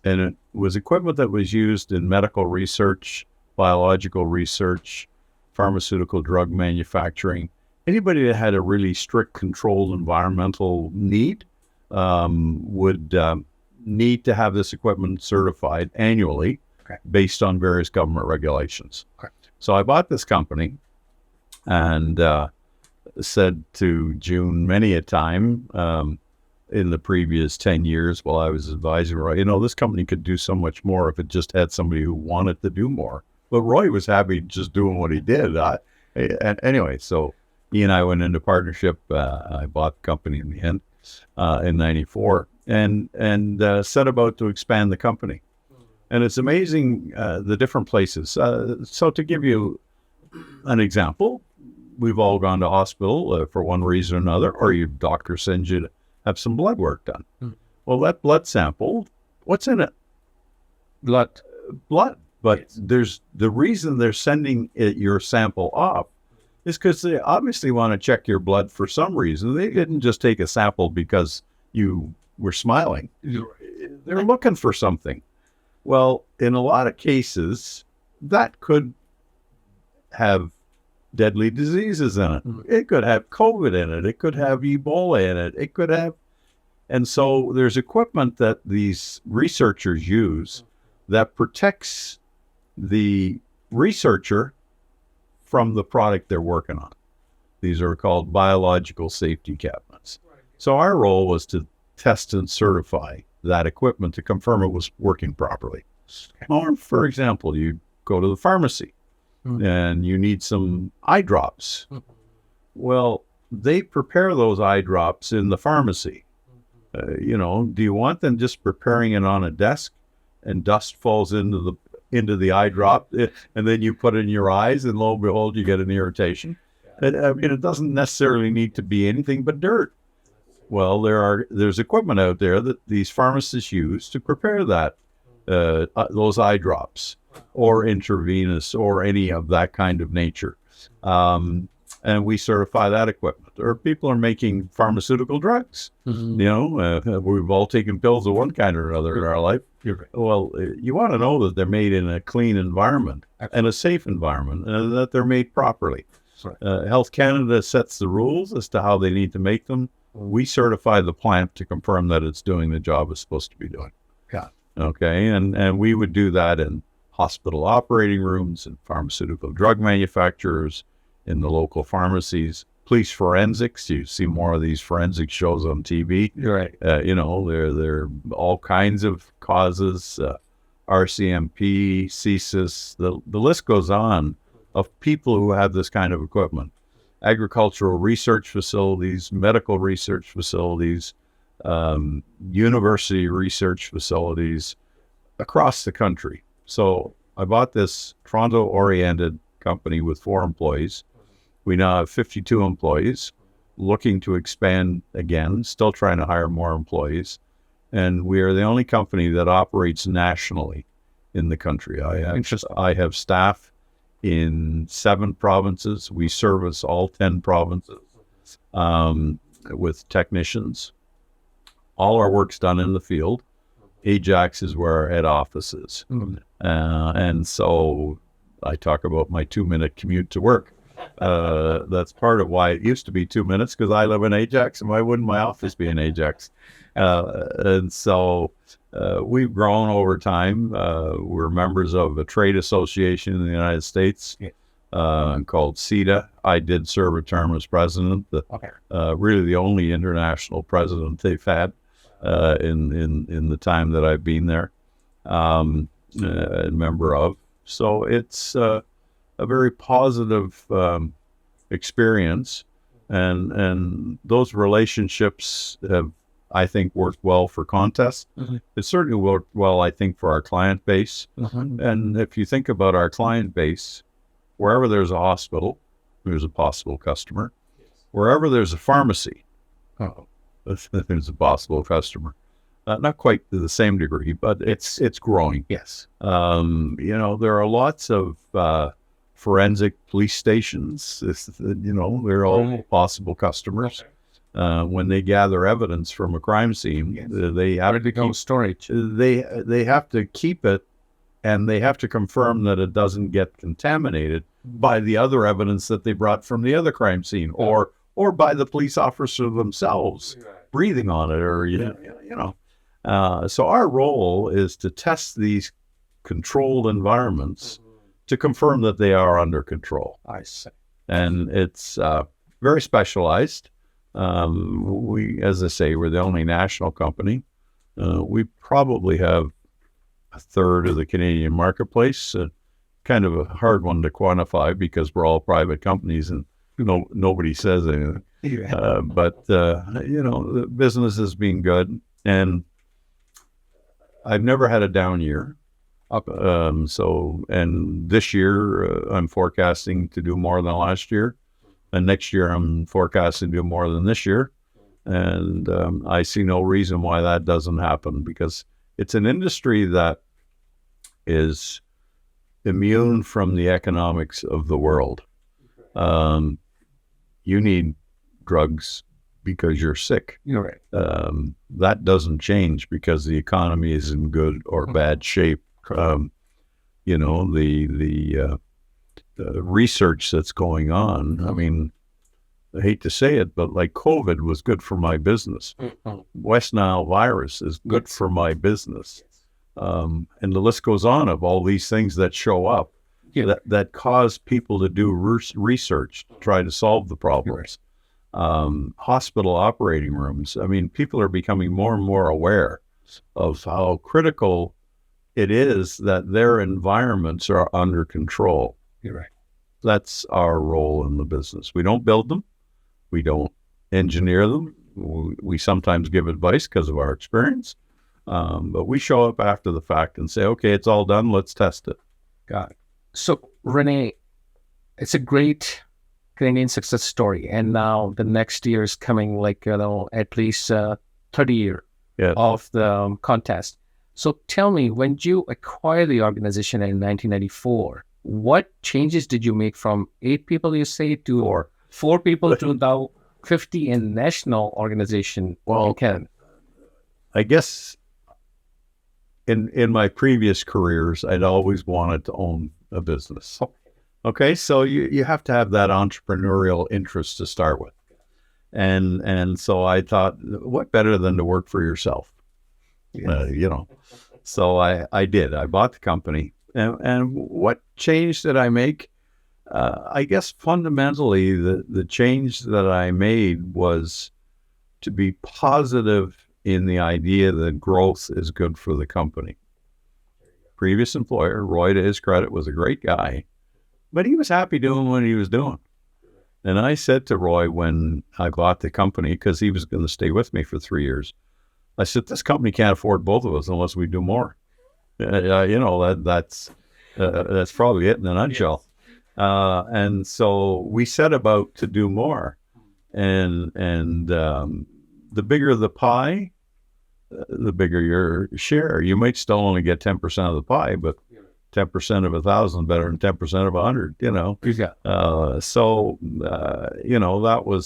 And it was equipment that was used in medical research, biological research, pharmaceutical drug manufacturing. Anybody that had a really strict controlled environmental need would need to have this equipment certified annually based on various government regulations. So I bought this company and said to June many a time in the previous 10 years while I was advising Roy, this company could do so much more if it just had somebody who wanted to do more. But Roy was happy just doing what he did. Anyway, so he and I went into partnership. I bought the company in the end in 94 and set about to expand the company. And it's amazing the different places. So to give you an example, we've all gone to hospital for one reason or another, or your doctor sends you to have some blood work done. Well, that blood sample, what's in it? Blood. But there's the reason they're sending your sample off is because they obviously want to check your blood for some reason. They didn't just take a sample because you were smiling. They're looking for something. Well, in a lot of cases, that could have deadly diseases in it. It could have COVID in it. It could have Ebola in it. It could have... And so there's equipment that these researchers use that protects the researcher from the product they're working on. These are called biological safety cabinets. So our role was to test and certify that equipment to confirm it was working properly. Or, for example, you go to the pharmacy and you need some eye drops. Well, they prepare those eye drops in the pharmacy. Do you want them just preparing it on a desk and dust falls into the eye drop and then you put it in your eyes and lo and behold, you get an irritation? It doesn't necessarily need to be anything but dirt. Well, there's equipment out there that these pharmacists use to prepare that those eye drops or intravenous or any of that kind of nature. And we certify that equipment. Or people are making pharmaceutical drugs. We've all taken pills of one kind or another in our life. Well, you want to know that they're made in a clean environment and a safe environment and that they're made properly. Health Canada sets the rules as to how they need to make them. We certify the plant to confirm that it's doing the job it's supposed to be doing. Okay, and we would do that in hospital operating rooms and pharmaceutical drug manufacturers, in the local pharmacies, police forensics. You see more of these forensic shows on TV. Right. There are all kinds of causes, RCMP, CSIS, the list goes on of people who have this kind of equipment. Agricultural research facilities, medical research facilities, university research facilities across the country. So I bought this Toronto-oriented company with 4 employees. We now have 52 employees, looking to expand again, still trying to hire more employees. And we are the only company that operates nationally in the country. Interesting. I have staff in 7 provinces. We service all 10 provinces with technicians. All our work's done in the field. Ajax is where our head office is. And so I talk about my 2-minute commute to work. That's part of why it used to be 2 minutes, because I live in Ajax, and why wouldn't my office be in Ajax? And so we've grown over time. We're members of a trade association in the United States called CETA. I did serve a term as president, really the only international president they've had in the time that I've been there, a member of. So it's a very positive experience, and those relationships have, I think, worked well for contests. It certainly worked well, I think, for our client base. And if you think about our client base, wherever there's a hospital, there's a possible customer. Wherever there's a pharmacy, there's a possible customer. Not quite to the same degree, but it's growing. Yes. There are lots of forensic police stations. They're all possible customers. When they gather evidence from a crime scene, they have to keep storage. They have to keep it, and they have to confirm that it doesn't get contaminated by the other evidence that they brought from the other crime scene, or by the police officer themselves breathing on it, or So our role is to test these controlled environments to confirm that they are under control. I see. And it's very specialized. We, as I say, we're the only national company. We probably have a third of the Canadian marketplace. Kind of a hard one to quantify because we're all private companies and nobody says anything. But the business has been good, and I've never had a down year. And this year I'm forecasting to do more than last year, and next year I'm forecasting to do more than this year. And I see no reason why that doesn't happen, because it's an industry that is immune from the economics of the world. You need drugs because you're sick. You're right. That doesn't change because the economy is in good or bad shape. The research that's going on, I mean, I hate to say it, but like COVID was good for my business. West Nile virus is good for my business. And the list goes on of all these things that show up that cause people to do research to try to solve the problems. Hospital operating rooms. I mean, people are becoming more and more aware of how critical it is that their environments are under control. You're right. That's our role in the business. We don't build them. We don't engineer them. We sometimes give advice because of our experience. But we show up after the fact and say, okay, it's all done. Let's test it. Got it. So, Rene, it's a great Canadian success story. And now the next year is coming, at least 30 years of the contest. So tell me, when you acquired the organization in 1994, what changes did you make from 8 people, you say, to 4 people to now 50 in national organization in Canada? I guess in my previous careers, I'd always wanted to own a business. Okay, so you have to have that entrepreneurial interest to start with. And so I thought, what better than to work for yourself? So I did. I bought the company. And what change did I make? I guess fundamentally the change that I made was to be positive in the idea that growth is good for the company. Previous employer, Roy, to his credit, was a great guy, but he was happy doing what he was doing. And I said to Roy when I bought the company, because he was going to stay with me for 3 years, I said, this company can't afford both of us unless we do more. That's probably it in a nutshell. And so we set about to do more. And the bigger the pie, the bigger your share. You might still only get 10% of the pie, but 10% of 1,000 better than 10% of 100, Yeah. That was,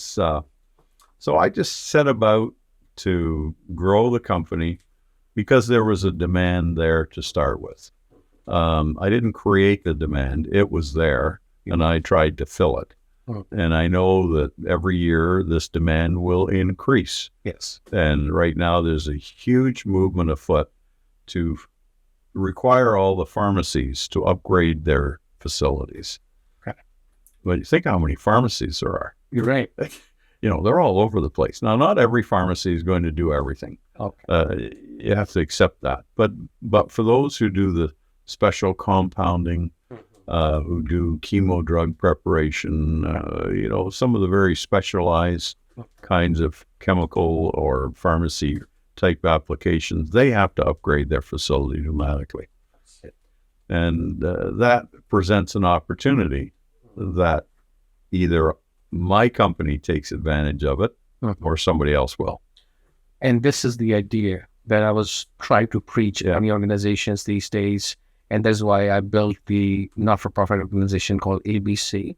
so I just set about to grow the company because there was a demand there to start with. I didn't create the demand. It was there, and I tried to fill it. And I know that every year this demand will increase. Yes. And right now there's a huge movement afoot to require all the pharmacies to upgrade their facilities. Okay. But you think how many pharmacies there are. You're right. They're all over the place. Now, not every pharmacy is going to do everything. Okay. You have to accept that. But for those who do the special compounding, who do chemo drug preparation, some of the very specialized kinds of chemical or pharmacy type applications, they have to upgrade their facility dramatically. And that presents an opportunity that either my company takes advantage of it or somebody else will. And this is the idea that I was trying to preach in many organizations these days. And that's why I built the not-for-profit organization called ABC,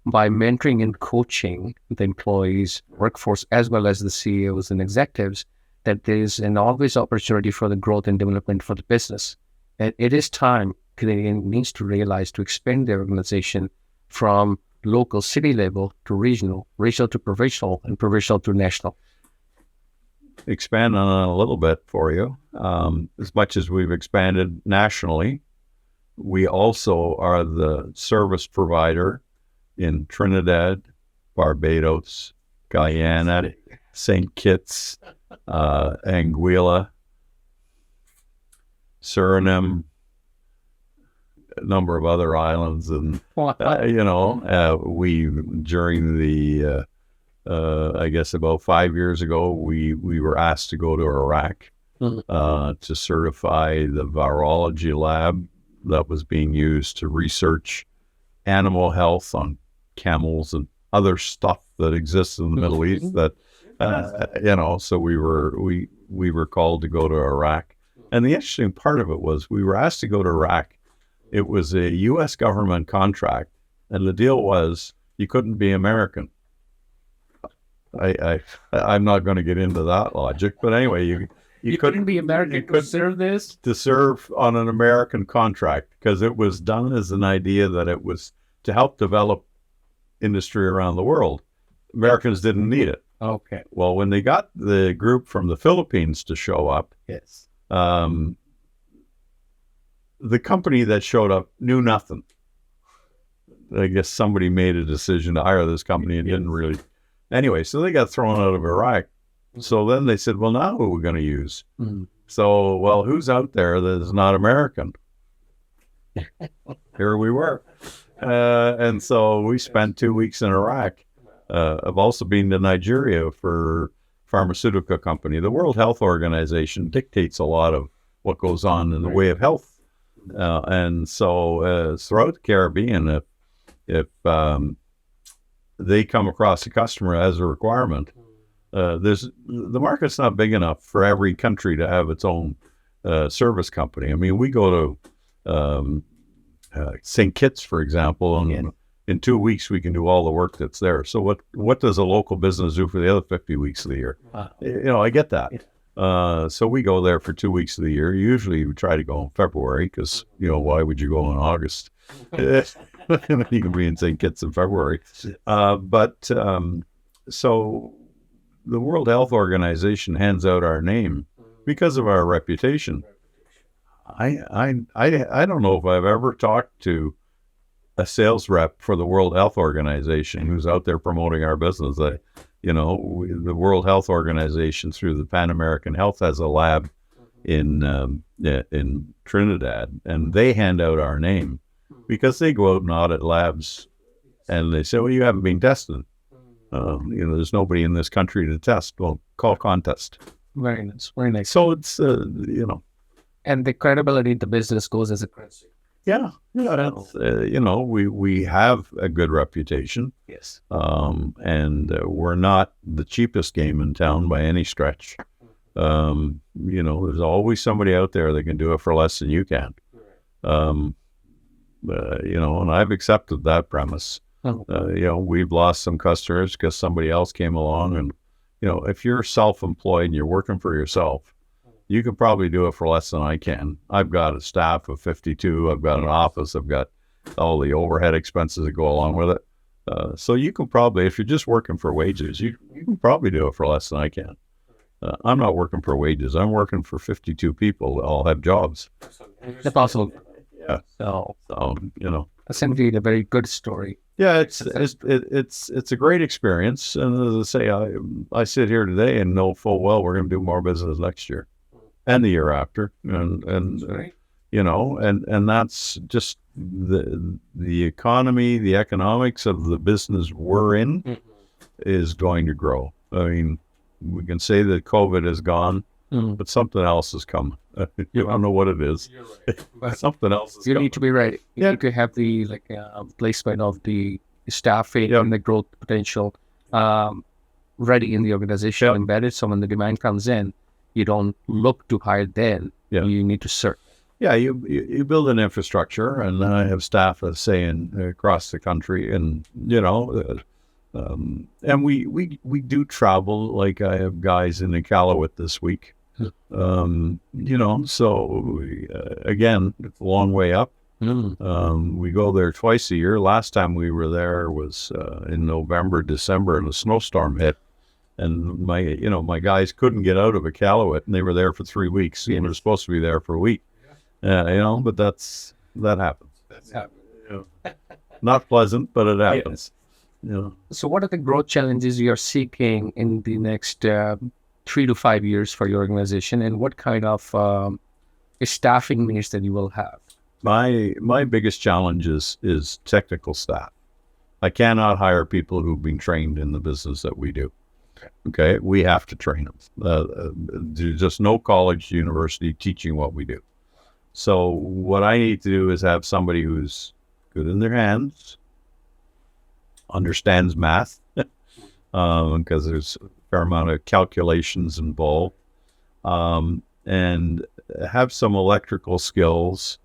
by mentoring and coaching the employees, workforce, as well as the CEOs and executives, that there is an always opportunity for the growth and development for the business. And it is time Canadian needs to realize to expand their organization from local city level to regional to provincial, and provincial to national. Expand on it a little bit for you. As much as we've expanded nationally, we also are the service provider in Trinidad, Barbados, Guyana, St. Kitts, Anguilla, Suriname, a number of other islands. And, we, during the, I guess about 5 years ago, we were asked to go to Iraq to certify the virology lab that was being used to research animal health on camels and other stuff that exists in the Middle East. That so we were called to go to Iraq. And the interesting part of it was we were asked to go to Iraq. It was a U.S. government contract, and the deal was you couldn't be American. I'm not going to get into that logic, but anyway, you couldn't be American to serve this? To serve on an American contract, because it was done as an idea that it was to help develop industry around the world. Americans didn't need it. Okay. Well, when they got the group from the Philippines to show up, yes, the company that showed up knew nothing. I guess somebody made a decision to hire this company and didn't really. Anyway, so they got thrown out of Iraq. So then they said, well, now who are we going to use? So, well, who's out there that is not American? Here we were. And so we spent 2 weeks in Iraq. I've also been to Nigeria for pharmaceutical company. The World Health Organization dictates a lot of what goes on in the way of health. And so throughout the Caribbean, if they come across a customer as a requirement, the market's not big enough for every country to have its own service company. I mean, we go to St. Kitts, for example, and in 2 weeks we can do all the work that's there. So what does a local business do for the other 50 weeks of the year? I get that. So we go there for 2 weeks of the year. Usually we try to go in February because, why would you go in August? You can be in St. Kitts in February. So the World Health Organization hands out our name because of our reputation. I don't know if I've ever talked to a sales rep for the World Health Organization who's out there promoting our business. The World Health Organization through the Pan American Health has a lab in Trinidad, and they hand out our name because they go out and audit labs, and they say, well, you haven't been tested. There's nobody in this country to test. Well, call contest. Very nice. Very nice. So it's, And the credibility in the business goes as a currency. Yeah. That's, we have a good reputation. Yes. And we're not the cheapest game in town by any stretch. There's always somebody out there that can do it for less than you can. Um, and I've accepted that premise. We've lost some customers because somebody else came along, and if you're self-employed and you're working for yourself, you can probably do it for less than I can. I've got a staff of 52. I've got an office. I've got all the overhead expenses that go along with it. So you can probably, if you're just working for wages, you can probably do it for less than I can. I'm not working for wages. I'm working for 52 people that all have jobs. That's awesome. Yeah. So that's indeed a very good story. Yeah, it's a great experience. And as I say, I sit here today and know full well we're going to do more business next year and the year after. And that's just the economy, the economics of the business we're in is going to grow. I mean, we can say that COVID is gone, but something else is coming. I don't know what it is. Right. Something else is You coming. need to be ready. You need to have the placement of the staffing and the growth potential ready in the organization, embedded. So when the demand comes in, you don't look to hire then. You need to serve. Yeah, you build an infrastructure, and then I have staff across the country, and and we do travel. Like I have guys in Iqaluit this week. Again, it's a long way up. We go there twice a year. Last time we were there was in November, December, and a snowstorm hit. And my guys couldn't get out of Iqaluit, and they were there for 3 weeks. And they're supposed to be there for a week. But that happens. Not pleasant, but it happens. So what are the growth challenges you're seeking in the next 3 to 5 years for your organization, and what kind of staffing needs that you will have? My biggest challenge is technical staff. I cannot hire people who've been trained in the business that we do. Okay, we have to train them. There's just no college, university teaching what we do. So what I need to do is have somebody who's good in their hands, understands math, because there's a fair amount of calculations involved, and have some electrical skills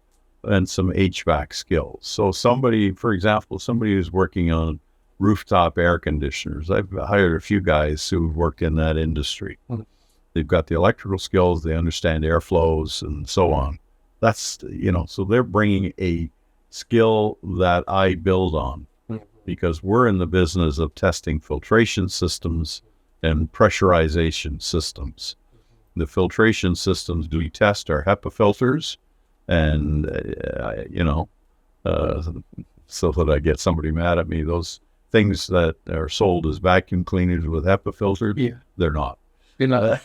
and some HVAC skills. So somebody, for example, somebody who's working on rooftop air conditioners. I've hired a few guys who've worked in that industry. They've got the electrical skills, they understand airflows and so on. That's, so they're bringing a skill that I build on, because we're in the business of testing filtration systems and pressurization systems. The filtration systems we test are HEPA filters, and, so that I get somebody mad at me, those things that are sold as vacuum cleaners with HEPA filters, they're not. You're not.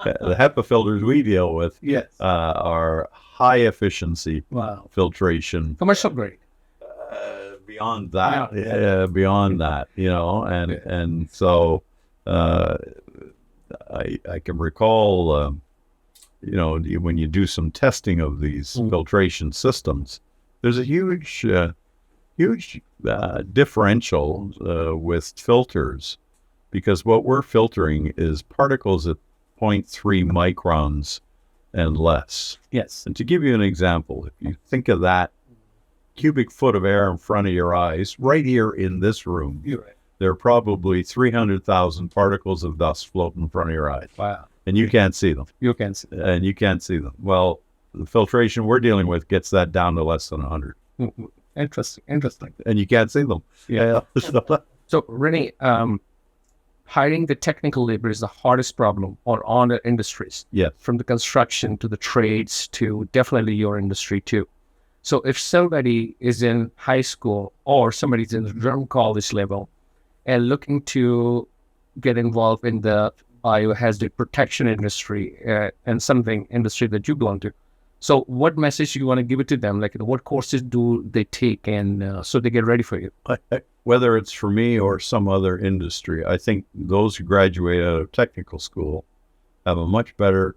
The HEPA filters we deal with are high efficiency filtration. Commercial grade. Beyond that, beyond that, and so I can recall, when you do some testing of these filtration systems, there's a huge differential with filters, because what we're filtering is particles at 0.3 microns and less. Yes. And to give you an example, if you think of that cubic foot of air in front of your eyes, right here in this room, there are probably 300,000 particles of dust floating in front of your eyes. Wow. And you can't see them. You can't see them. And you can't see them. Well, the filtration we're dealing with gets that down to less than 100. Interesting. And you can't see them. Yeah. So, Rene, hiring the technical labor is the hardest problem on the industries. Yeah. From the construction to the trades to definitely your industry too. So if somebody is in high school or somebody's in the college level and looking to get involved in the biohazard protection industry and something industry that you belong to, so what message you want to give it to them? Like, what courses do they take, and so they get ready for you? Whether it's for me or some other industry, I think those who graduate out of technical school have a much better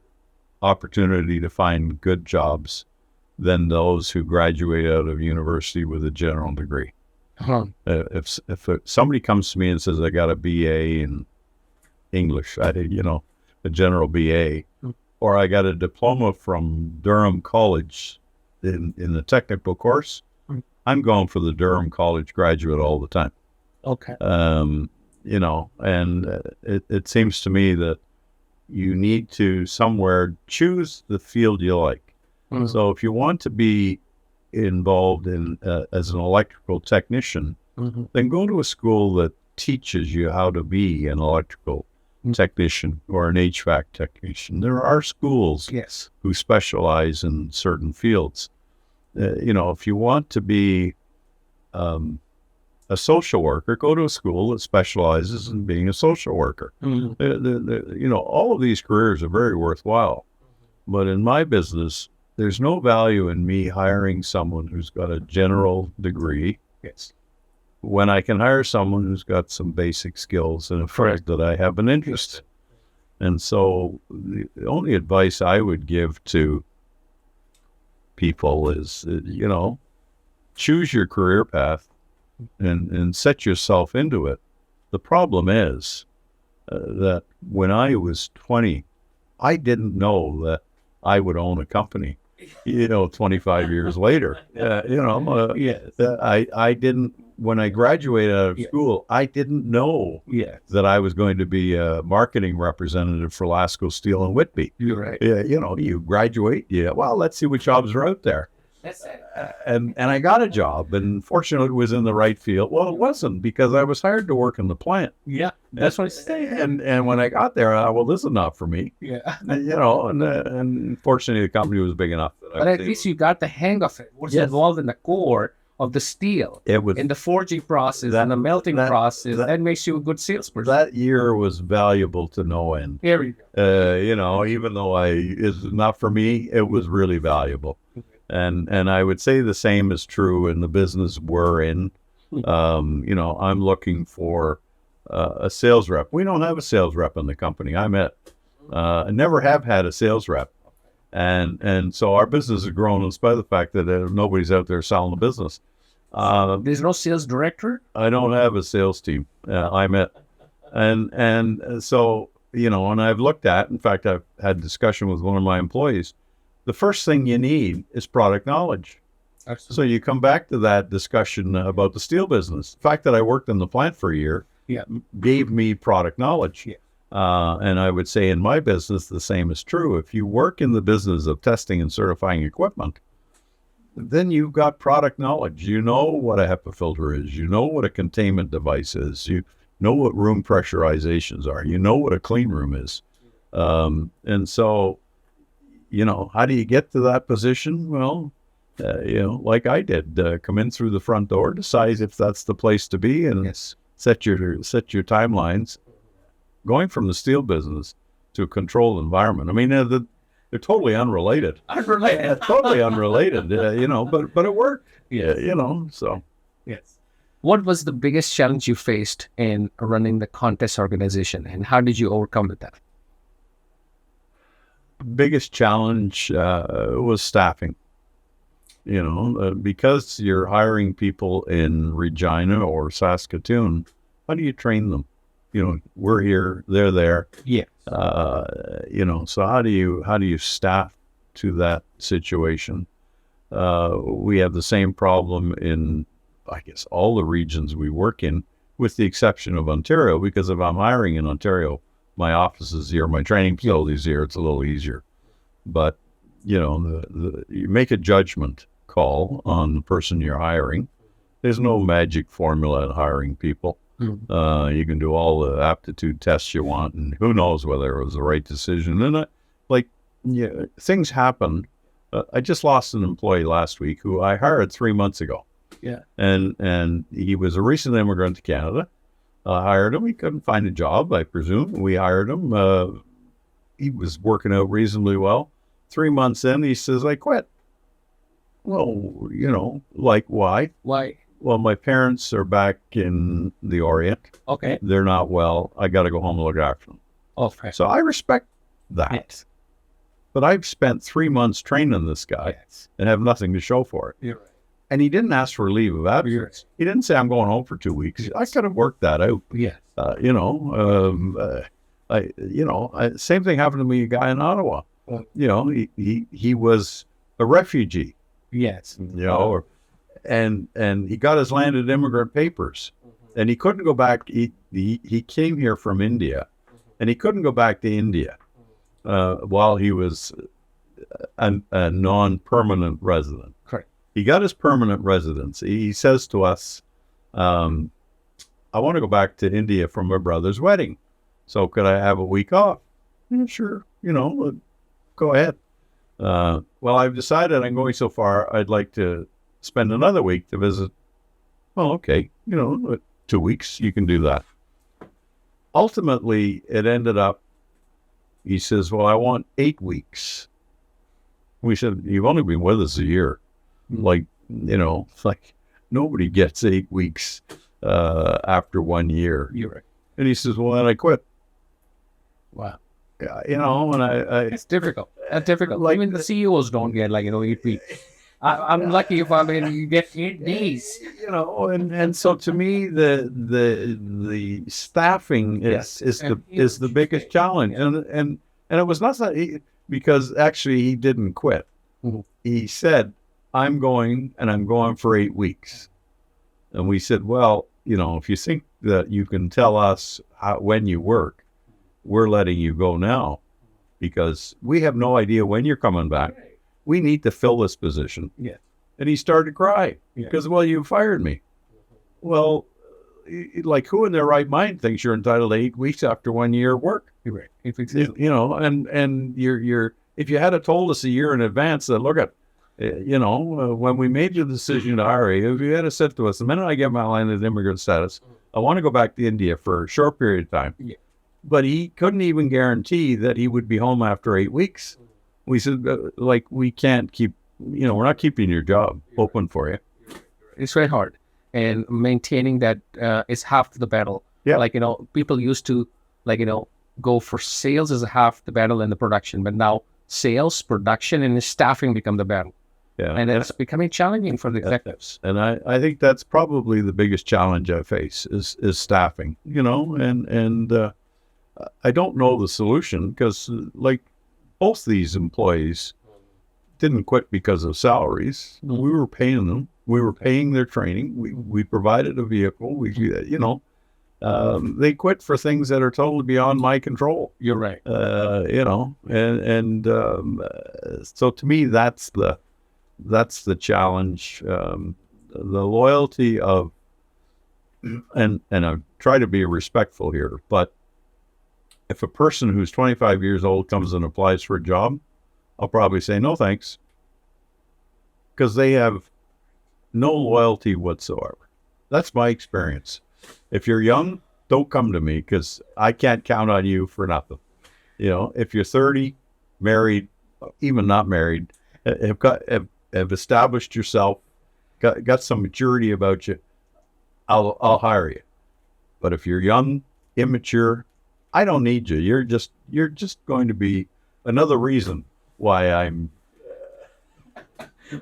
opportunity to find good jobs than those who graduate out of university with a general degree. If somebody comes to me and says, I got a BA in English, a general BA, or I got a diploma from Durham College in the technical course, I'm going for the Durham College graduate all the time. Okay. You know, and it seems to me that you need to somewhere choose the field you like. Mm-hmm. So if you want to be involved in as an electrical technician, then go to a school that teaches you how to be an electrical technician or an HVAC technician. There are schools Yes. who specialize in certain fields. You know, if you want to be a social worker, go to a school that specializes in being a social worker. You know, all of these careers are very worthwhile. But in my business, there's no value in me hiring someone who's got a general degree. Yes. When I can hire someone who's got some basic skills in a field that I have an interest in. And so the only advice I would give to people is, you know, choose your career path and set yourself into it. The problem is that when I was 20, I didn't know that I would own a company, you know, 25 years later. You know, I didn't, when I graduated out of school, I didn't know that I was going to be a marketing representative for Lasco Steel in Whitby. You're right. You know, you graduate, well, let's see what jobs are out there. That's it. And I got a job, and fortunately it was in the right field. Well, it wasn't, because I was hired to work in the plant. Yeah, that's what I say. And when I got there, well, this is not for me. Yeah. And, you know, and fortunately the company was big enough. But at least you got the hang of it. What's involved in the core of the steel, it was in the forging process and the melting process. That makes you a good salesperson. That year was valuable to no end. Here we go. You know, even though it's not for me, it was really valuable. And I would say the same is true in the business we're in. You know, I'm looking for a sales rep. We don't have a sales rep in the company I'm at. I never have had a sales rep. And so our business has grown in spite of the fact that nobody's out there selling the business. There's no sales director? I don't have a sales team. I'm at. And so, you know, and I've looked at, in fact, I've had discussion with one of my employees. The first thing you need is product knowledge. Absolutely. So you come back to that discussion about the steel business. The fact that I worked in the plant for a year gave me product knowledge. And I would say in my business, the same is true. If you work in the business of testing and certifying equipment, then you've got product knowledge. You know what a HEPA filter is. You know what a containment device is. You know what room pressurizations are. You know what a clean room is. And so, you know, how do you get to that position? Well, you know, like I did, come in through the front door, decide if that's the place to be, and set your timelines. Going from the steel business to a controlled environment. I mean, they're totally unrelated. Totally unrelated. You know, but it worked. Yeah, you know. So. Yes. What was the biggest challenge you faced in running the contest organization, and how did you overcome that? Biggest challenge was staffing. You know, because you're hiring people in Regina or Saskatoon, how do you train them? You know, we're here, they're there. Yeah. You know, so how do you staff to that situation? We have the same problem in, I guess, all the regions we work in, with the exception of Ontario, because if I'm hiring in Ontario, my office is here, my training facility is here, it's a little easier. But, you know, you make a judgment call on the person you're hiring. There's no magic formula in hiring people. You can do all the aptitude tests you want, and who knows whether it was the right decision. And things happen. I just lost an employee last week who I hired 3 months ago. Yeah. And he was a recent immigrant to Canada. I hired him. He couldn't find a job, I presume. We hired him. He was working out reasonably well. 3 months in, he says, I quit. Well, you know, like, why? Why? Well, my parents are back in the Orient. Okay. They're not well. I got to go home and look after them. Okay. So I respect that. Yes. But I've spent 3 months training this guy and have nothing to show for it. You're right. And he didn't ask for a leave of absence. He didn't say, I'm going home for 2 weeks. Yes. I could have worked that out. Yes. You know, same thing happened to me, a guy in Ottawa. You know, he was a refugee. Yes. And he got his landed immigrant papers, and he couldn't go back. He came here from India, and he couldn't go back to India while he was a non-permanent resident. Correct. He got his permanent residency. He says to us, I want to go back to India for my brother's wedding. So could I have a week off? Yeah, sure. Go ahead. Well, I've decided I'm going so far, I'd like to spend another week to visit. Well, okay. 2 weeks, you can do that. Ultimately, it ended up, he says, well, I want 8 weeks. We said, you've only been with us a year. Like nobody gets 8 weeks after 1 year. You're right. And he says, well, then I quit. Wow. Yeah, and It's difficult. That's difficult. Like, even the CEOs don't get 8 weeks. I'm lucky if you get 8 days. And so to me, the staffing is the biggest challenge. Yeah. And it was not that because actually he didn't quit. Mm-hmm. He said, I'm going for 8 weeks. And we said, well, if you think that you can tell us when you work, we're letting you go now because we have no idea when you're coming back. We need to fill this position. Yeah. And he started to cry because, well, you fired me. Well, like who in their right mind thinks you're entitled to 8 weeks after 1 year of work? Right. And you're if you had told us a year in advance that, look at, when we made the decision to hire you, if you had said to us, the minute I get my landed immigrant status, I want to go back to India for a short period of time. Yeah. But he couldn't even guarantee that he would be home after 8 weeks. We said, we can't keep, we're not keeping your job open for you. It's very hard. And maintaining that is half the battle. Yeah. People used to, go for sales as half the battle in the production. But now sales, production, and staffing become the battle. Yeah. And it's becoming challenging for the executives. And I think that's probably the biggest challenge I face is staffing, and I don't know the solution because both these employees didn't quit because of salaries. We were paying them. We were paying their training. We provided a vehicle. They quit for things that are totally beyond my control. You're right. So to me, that's the challenge. The loyalty of, and I try to be respectful here, but if a person who's 25 years old comes and applies for a job, I'll probably say no thanks, because they have no loyalty whatsoever. That's my experience. If you're young, don't come to me because I can't count on you for nothing. If you're 30, married, even not married, have established yourself, got some maturity about you, I'll hire you. But if you're young, immature, I don't need you. You're just going to be another reason why I'm.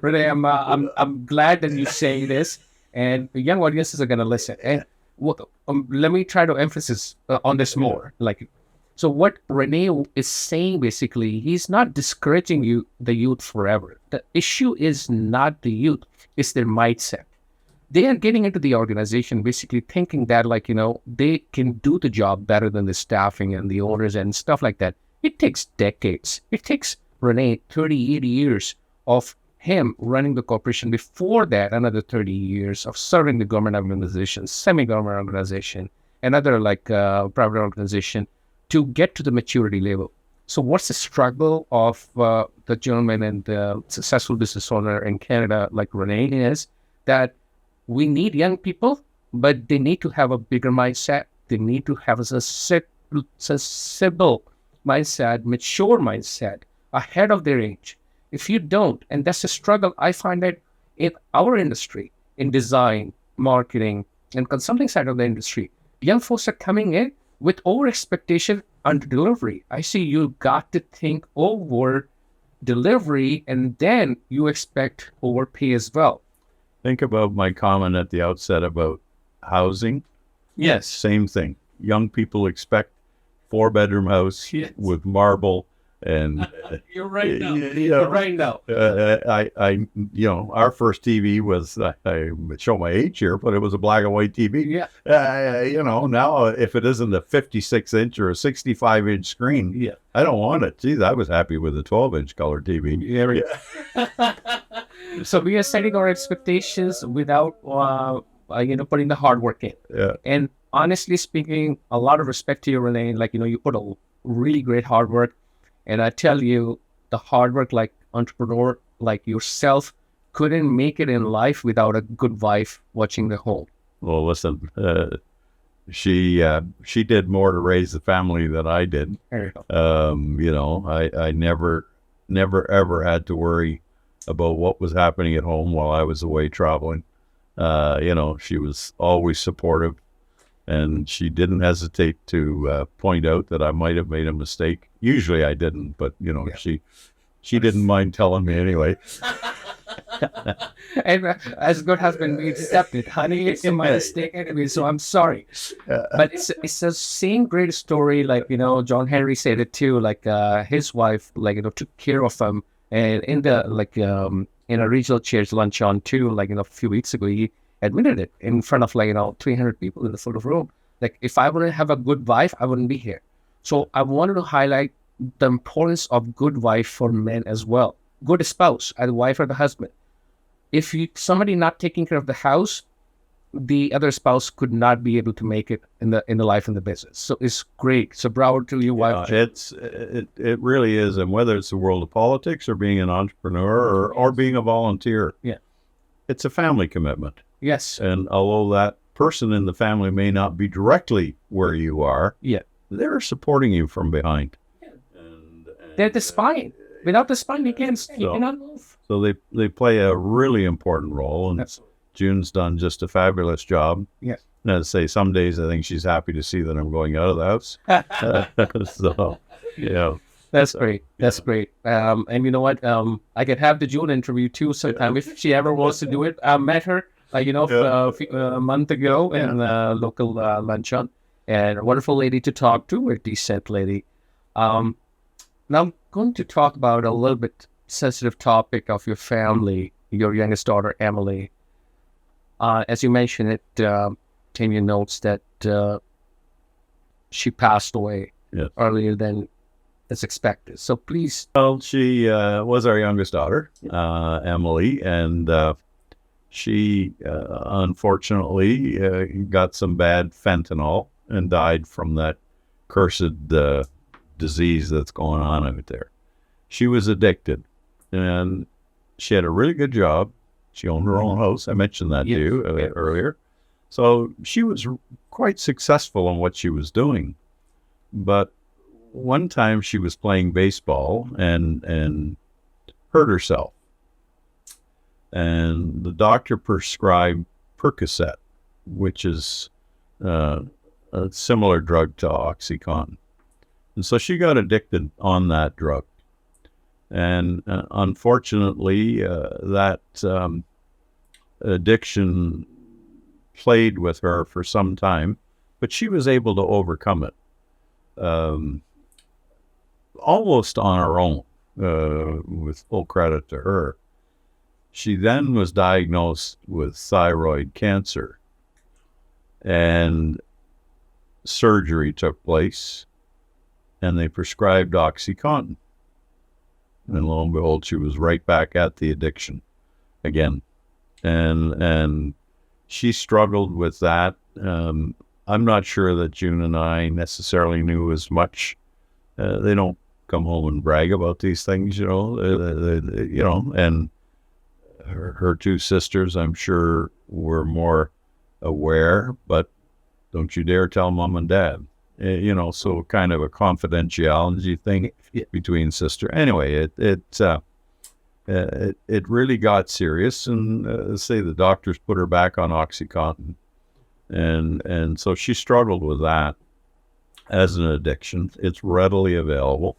Rene, I'm glad that you say this, and the young audiences are going to listen. And let me try to emphasize on this more. So what Rene is saying, basically, he's not discouraging the youth forever. The issue is not the youth; it's their mindset. They are getting into the organization basically thinking that, they can do the job better than the staffing and the owners and stuff like that. It takes decades. It takes Rene 30, 80 years of him running the corporation. Before that, another 30 years of serving the government organization, semi-government organization, and other private organization to get to the maturity level. So what's the struggle of the gentleman and the successful business owner in Canada like Rene is that we need young people, but they need to have a bigger mindset. They need to have a sensible mindset, mature mindset, ahead of their age. If you don't, and that's a struggle I find that in our industry, in design, marketing, and consulting side of the industry, young folks are coming in with over expectation under delivery. I see you got to think over delivery, and then you expect overpay as well. Think about my comment at the outset about housing. Yes. Same thing. Young people expect 4-bedroom house with marble, And You're right now. you You're know, right now. our first TV was, I would show my age here, but it was a black and white TV. Yeah. Now if it isn't a 56-inch or a 65-inch screen, Yeah. I don't want it. Geez, I was happy with a 12-inch color TV. So we are setting our expectations without, putting the hard work in. Yeah. And honestly speaking, a lot of respect to you, Rene. You put a really great hard work. And I tell you, the hard work, like entrepreneur, like yourself, couldn't make it in life without a good wife watching the home. Well, listen, she did more to raise the family than I did. There you go. I never ever had to worry about what was happening at home while I was away traveling. She was always supportive, and she didn't hesitate to point out that I might have made a mistake. Usually I didn't, but she didn't mind telling me anyway. And as good husband, we accept it. Honey, it's my mistake anyway, so I'm sorry. But it's the same great story, John Henry said it too, his wife, took care of him. And in the, in a regional church luncheon too, a few weeks ago, he admitted it in front of 300 people in the full room. If I wouldn't have a good wife, I wouldn't be here. So I wanted to highlight the importance of good wife for men as well. Good spouse, either wife or the husband. If somebody not taking care of the house, the other spouse could not be able to make it in the life and the business. So it's great. So bravo to your wife. It really is. And whether it's the world of politics or being an entrepreneur or being a volunteer, it's a family commitment. Yes. And although that person in the family may not be directly where you are, they're supporting you from behind. They're the spine. Without the spine, you cannot move. So they play a really important role. And Absolutely. June's done just a fabulous job. Yes. And I'd say some days I think she's happy to see that I'm going out of the house. So, That's great. That's great. And you know what? I could have the June interview too sometime if she ever wants to do it. I met her, a month ago in a local luncheon, and a wonderful lady to talk to, a decent lady. Now I'm going to talk about a little bit sensitive topic of your family, your youngest daughter, Emily. As you mentioned it, in your notes that she passed away earlier than as expected. So please. Well, she was our youngest daughter, Emily, and she unfortunately got some bad fentanyl and died from that cursed disease that's going on out there. She was addicted, and she had a really good job. She owned her own house. I mentioned that to you earlier. So she was quite successful in what she was doing. But one time she was playing baseball and hurt herself. And the doctor prescribed Percocet, which is a similar drug to OxyContin. And so she got addicted on that drug. And unfortunately, that addiction played with her for some time, but she was able to overcome it almost on her own, with full credit to her. She then was diagnosed with thyroid cancer, and surgery took place, and they prescribed OxyContin. And lo and behold, she was right back at the addiction again. And she struggled with that. I'm not sure that June and I necessarily knew as much. They don't come home and brag about these things, and her two sisters, I'm sure, were more aware, but don't you dare tell mom and dad. So kind of a confidentiality thing between sister. Anyway, it really got serious, and say the doctors put her back on OxyContin, and so she struggled with that as an addiction. It's readily available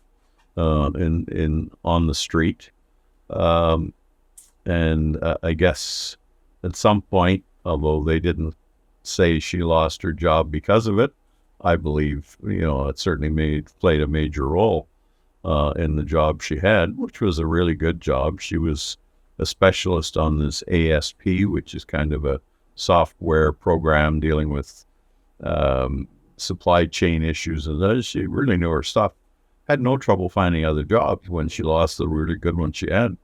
on the street, and I guess at some point, although they didn't say she lost her job because of it, I believe, it certainly played a major role. in the job she had, which was a really good job. She was a specialist on this ASP, which is kind of a software program dealing with supply chain issues. And she really knew her stuff. Had no trouble finding other jobs when she lost the really good one she had.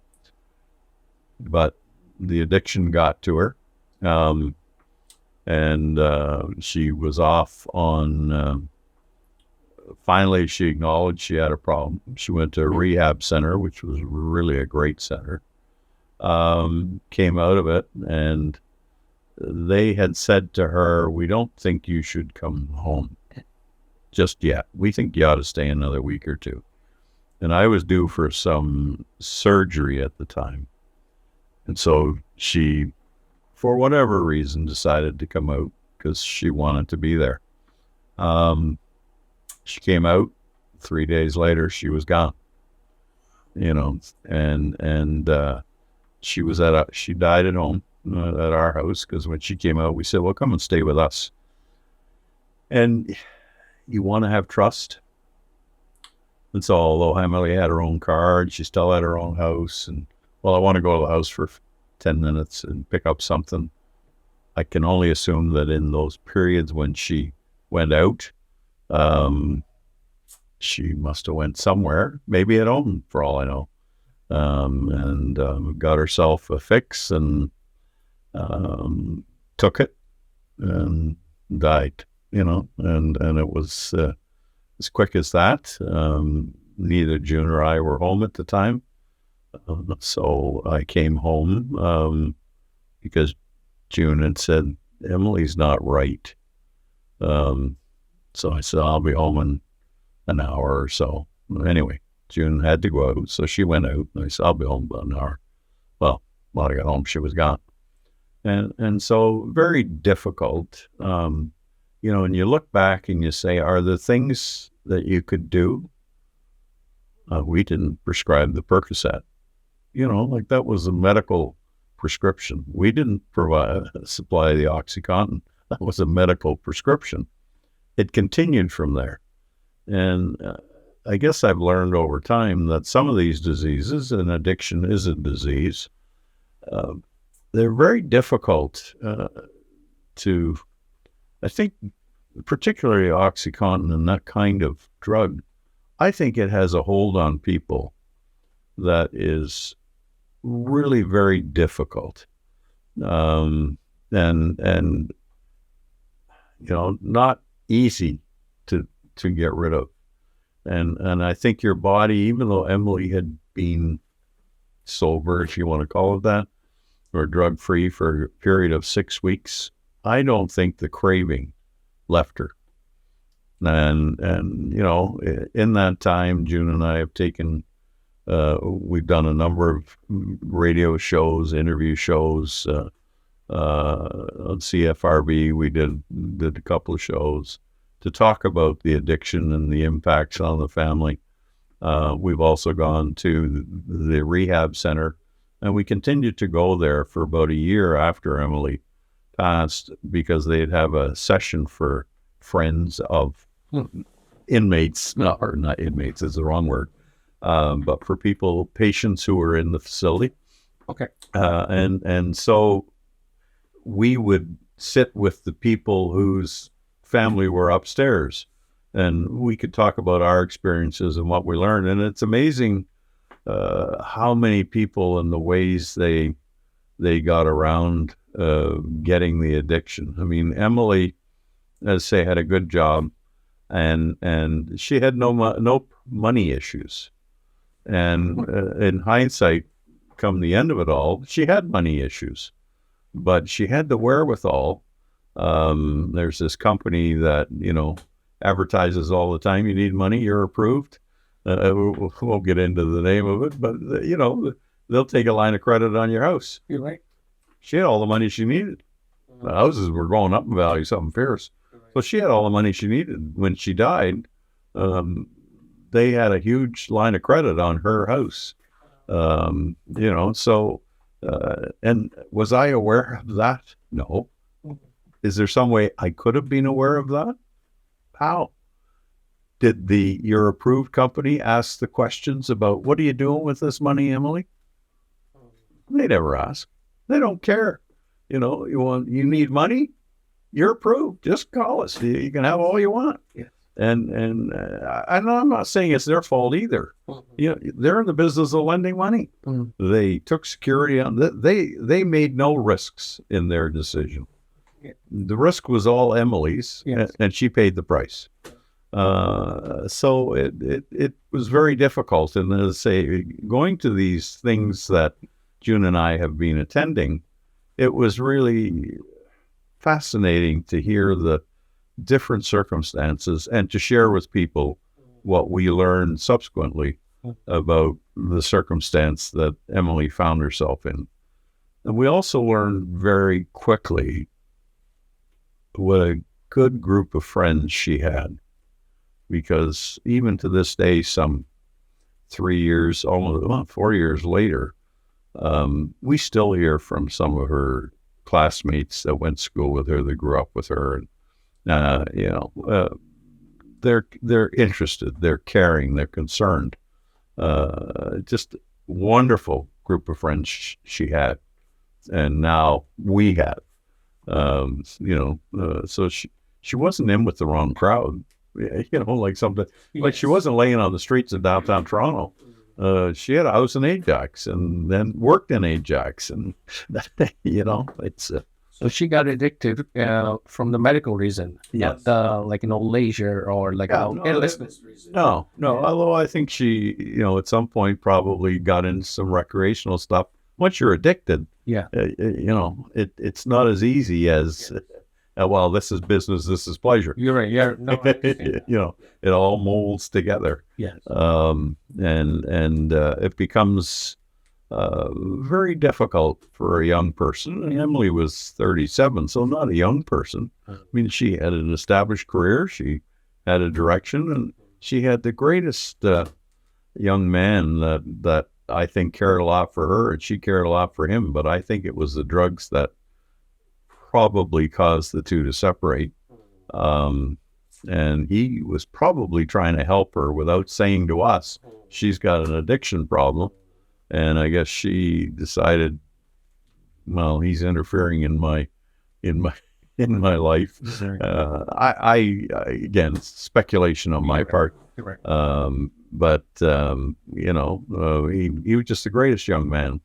But the addiction got to her. And she was off on... finally, she acknowledged she had a problem. She went to a rehab center, which was really a great center. Came out of it, and they had said to her, "We don't think you should come home just yet. We think you ought to stay another week or two." And I was due for some surgery at the time. And so she, for whatever reason, decided to come out because she wanted to be there. She came out. 3 days later, she was gone. And she died at home at our house, because when she came out, we said, "Well, come and stay with us." And you want to have trust. And so, although Emily had her own car, and she still had her own house, and, well, I want to go to the house for 10 minutes and pick up something. I can only assume that in those periods when she went out, she must have went somewhere, maybe at home, for all I know, and got herself a fix and took it and died, and it was as quick as that. Neither June or I were home at the time, so I came home because June had said, "Emily's not right." So I said, "I'll be home in an hour or so." Anyway, June had to go out, so she went out. And I said, "I'll be home about an hour." Well, when I got home, she was gone. And so very difficult. And you look back and you say, are there things that you could do? We didn't prescribe the Percocet. Like that was a medical prescription. We didn't supply the OxyContin. That was a medical prescription. It continued from there. And I guess I've learned over time that some of these diseases, and addiction is a disease, they're very difficult to, I think, particularly OxyContin and that kind of drug, I think it has a hold on people that is really very difficult. And not easy to get rid of. And I think your body, even though Emily had been sober, if you want to call it that, or drug-free for a period of 6 weeks, I don't think the craving left her. And in that time, June and I have taken, we've done a number of radio shows, interview shows, on CFRB. We did a couple of shows to talk about the addiction and the impacts on the family. We've also gone to the rehab center, and we continued to go there for about a year after Emily passed, because they'd have a session for friends of inmates, or not inmates is the wrong word, but for patients who were in the facility. Okay. And so we would sit with the people whose family were upstairs, and we could talk about our experiences and what we learned. And it's amazing how many people and the ways they got around getting the addiction. I mean, Emily, as say, had a good job, and she had no money issues. And in hindsight, come the end of it all, she had money issues, but she had the wherewithal. There's this company that, advertises all the time, "You need money, you're approved." We won't get into the name of it, but, they'll take a line of credit on your house. You're right. She had all the money she needed. The houses were going up in value, something fierce. So she had all the money she needed. When she died, they had a huge line of credit on her house. And was I aware of that? No. Is there some way I could have been aware of that? How? Did your approved company ask the questions about what are you doing with this money, Emily? They never ask. They don't care. You need money? You're approved. Just call us. You can have all you want. Yeah. And I'm not saying it's their fault either. They're in the business of lending money. They took security on they made no risks in their decision. Yeah. The risk was all Emily's, yes. and she paid the price. So it was very difficult. And as I say, going to these things that June and I have been attending, it was really fascinating to hear the different circumstances and to share with people what we learned subsequently about the circumstance that Emily found herself in. And we also learned very quickly what a good group of friends she had, because even to this day, some 3 years, almost 4 years later, we still hear from some of her classmates that went to school with her, that grew up with her, and they're interested, they're caring, they're concerned. Just wonderful group of friends she had, and now we have. So she wasn't in with the wrong crowd. Like something like she wasn't laying on the streets of downtown Toronto. She had a house in Ajax and then worked in Ajax, and it's. So she got addicted from the medical reason, yes. not leisure or illicit reason. No. Although I think she, at some point probably got into some recreational stuff. Once you're addicted, it's not as easy as, well, this is business, this is pleasure. You're right. Yeah. No, it all molds together. Yes. And it becomes very difficult for a young person. And Emily was 37, so not a young person. I mean, she had an established career. She had a direction, and she had the greatest young man that I think cared a lot for her, and she cared a lot for him. But I think it was the drugs that probably caused the two to separate. And he was probably trying to help her without saying to us, she's got an addiction problem. And I guess she decided, well, he's interfering in my life. I again, speculation on my part. But he was just the greatest young man.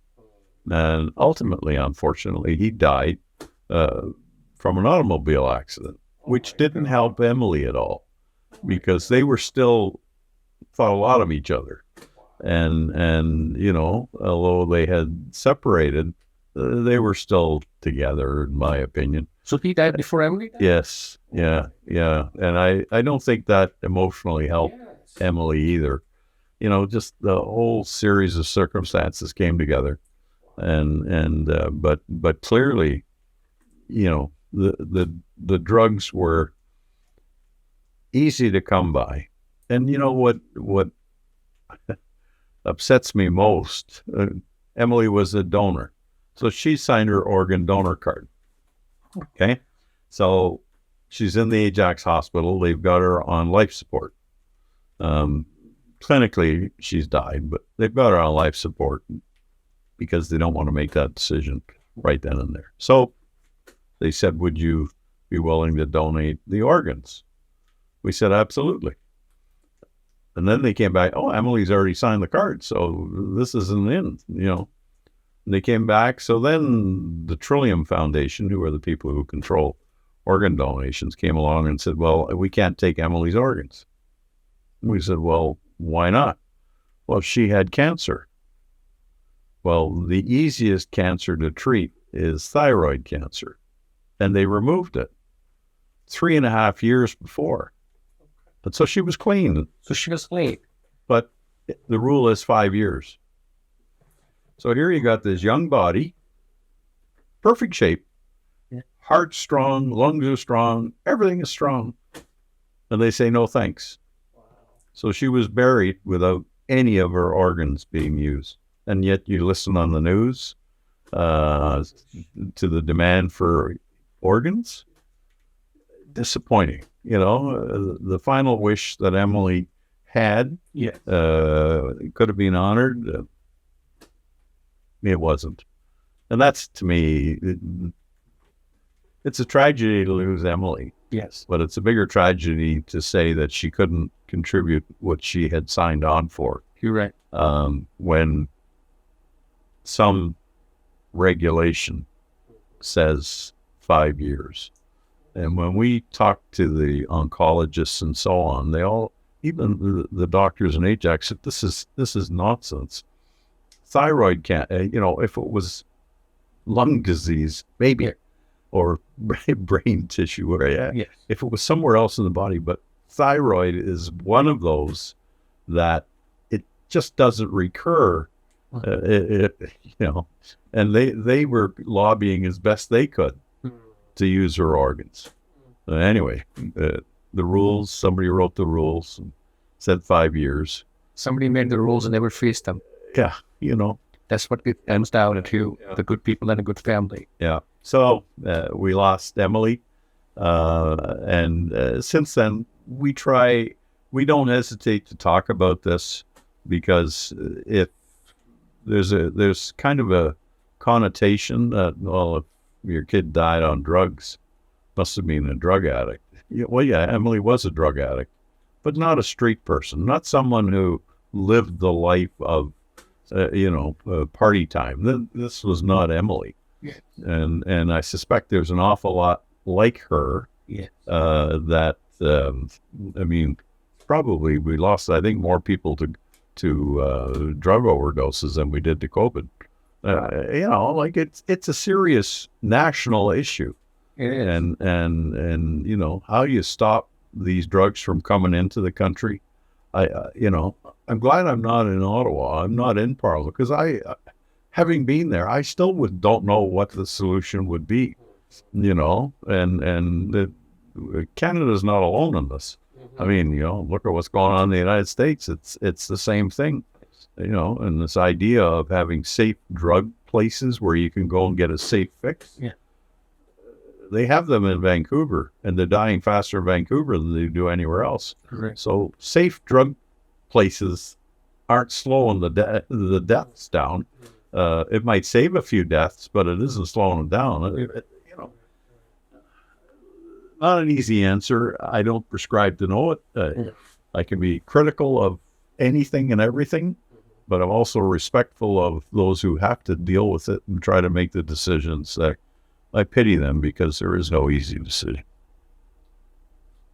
And ultimately, unfortunately, he died from an automobile accident, which didn't help Emily at all, because they were still thought a lot of each other. And although they had separated, they were still together, in my opinion. So he died before Emily died? Yes. Yeah. And I don't think that emotionally helped Emily either. Just the whole series of circumstances came together. But clearly, the drugs were easy to come by. And what upsets me most, Emily was a donor. So she signed her organ donor card. Okay. So she's in the Ajax hospital. They've got her on life support. Clinically, she's died, but they've got her on life support because they don't want to make that decision right then and there. So they said, would you be willing to donate the organs? We said, absolutely. And then they came back, oh, Emily's already signed the card, so this isn't in, And they came back. So then the Trillium Foundation, who are the people who control organ donations, came along and said, well, we can't take Emily's organs. We said, well, why not? Well, she had cancer. Well, the easiest cancer to treat is thyroid cancer. And they removed it 3.5 years before. And so she was clean. So she was clean. But the rule is 5 years. So here you got this young body, perfect shape, heart strong, lungs are strong, everything is strong. And they say, no, thanks. Wow. So she was buried without any of her organs being used. And yet you listen on the news to the demand for organs. disappointing. The final wish that Emily had could have been honored. It wasn't. And that's, to me, it's a tragedy to lose Emily. Yes. But it's a bigger tragedy to say that she couldn't contribute what she had signed on for. You're right. When some regulation says 5 years. And when we talk to the oncologists and so on, they all, even the doctors in Ajax, said this is nonsense. Thyroid can't, if it was lung disease, maybe, or brain tissue, or if it was somewhere else in the body, but thyroid is one of those that it just doesn't recur, and they were lobbying as best they could to use her organs. Anyway, the rules, somebody wrote the rules and said 5 years. Somebody made the rules and never faced them. Yeah, That's what it comes down to, the good people and a good family. Yeah. So we lost Emily. And since then, we don't hesitate to talk about this, because if there's kind of a connotation that, well, if your kid died on drugs, must have been a drug addict. Emily was a drug addict, but not a street person, not someone who lived the life of party time. This was not Emily. Yes. And I suspect there's an awful lot like her. Yes. That probably we lost, I think, more people to drug overdoses than we did to COVID. It's a serious national issue. It is. And how you stop these drugs from coming into the country. I'm glad I'm not in Ottawa. I'm not in Parliament, because having been there, I still don't know what the solution would be. Canada's not alone in this. Look at what's going on in the United States. It's the same thing, and this idea of having safe drug places where you can go and get a safe fix. Yeah. They have them in Vancouver, and they're dying faster in Vancouver than they do anywhere else. Correct. So safe drug places aren't slowing the deaths down. It might save a few deaths, but it isn't slowing them down. Not an easy answer. I don't prescribe to know it. I can be critical of anything and everything, but I'm also respectful of those who have to deal with it and try to make the decisions. I pity them, because there is no easy decision.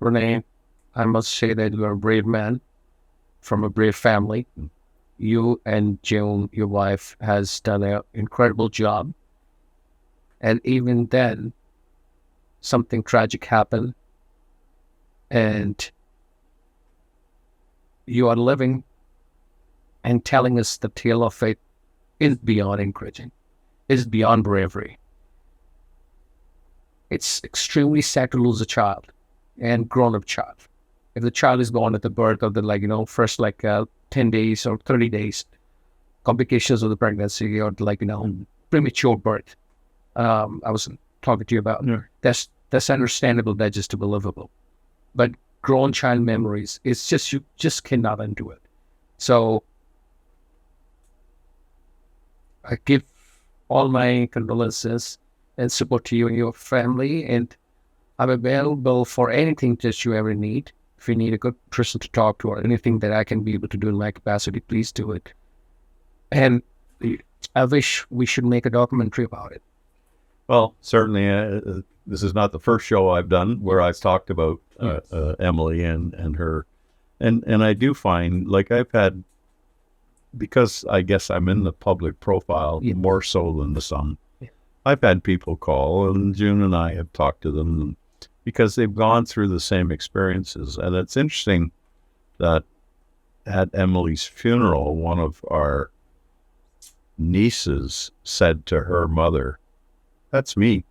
Rene, I must say that you are a brave man from a brave family. You and June, your wife, has done an incredible job. And even then, something tragic happened. And you are living and telling us the tale of it is beyond encouraging. Is beyond bravery. It's extremely sad to lose a child, and grown-up child. If the child is born at the birth of the first 10 days or 30 days, complications of the pregnancy, or premature birth. I was talking to you about. That's understandable, digestible, livable. But grown child memories, it's just, you just cannot undo it. So I give all my condolences and support to you and your family, and I'm available for anything that you ever need. If you need a good person to talk to, or anything that I can be able to do in my capacity, please do it. And I wish we should make a documentary about it. Well, certainly, this is not the first show I've done where I've talked about Emily and her. And I do find, I've had, because I guess I'm in the public profile more so than the son, I've had people call, and June and I have talked to them, because they've gone through the same experiences. And it's interesting that at Emily's funeral, one of our nieces said to her mother, "That's me.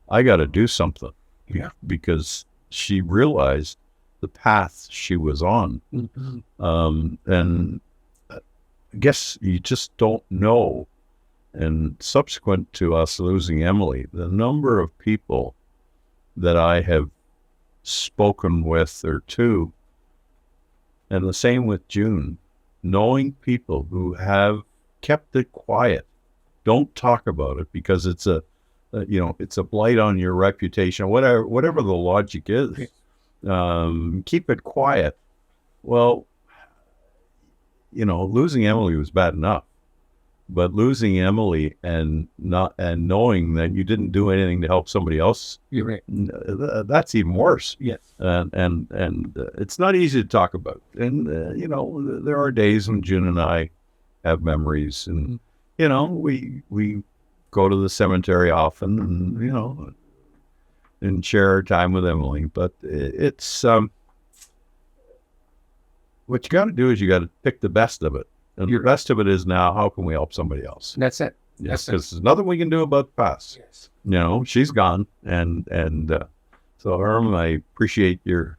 I got to do something." Yeah. Because she realized the path she was on. Mm-hmm. And I guess you just don't know. And subsequent to us losing Emily, the number of people that I have spoken with or two. And the same with June, knowing people who have kept it quiet. Don't talk about it because it's it's a blight on your reputation, whatever the logic is. Keep it quiet. Well, losing Emily was bad enough, but losing Emily and knowing that you didn't do anything to help somebody else, You're right. That's even worse. Yes. And it's not easy to talk about. And there are days when June and I have memories, and we go to the cemetery often, and and share our time with Emily. But it's what you got to do is you got to pick the best of it. And the best of it is now, how can we help somebody else? That's it. Yes, because there's nothing we can do about the past. Yes. She's gone. And so, Khurram, I appreciate your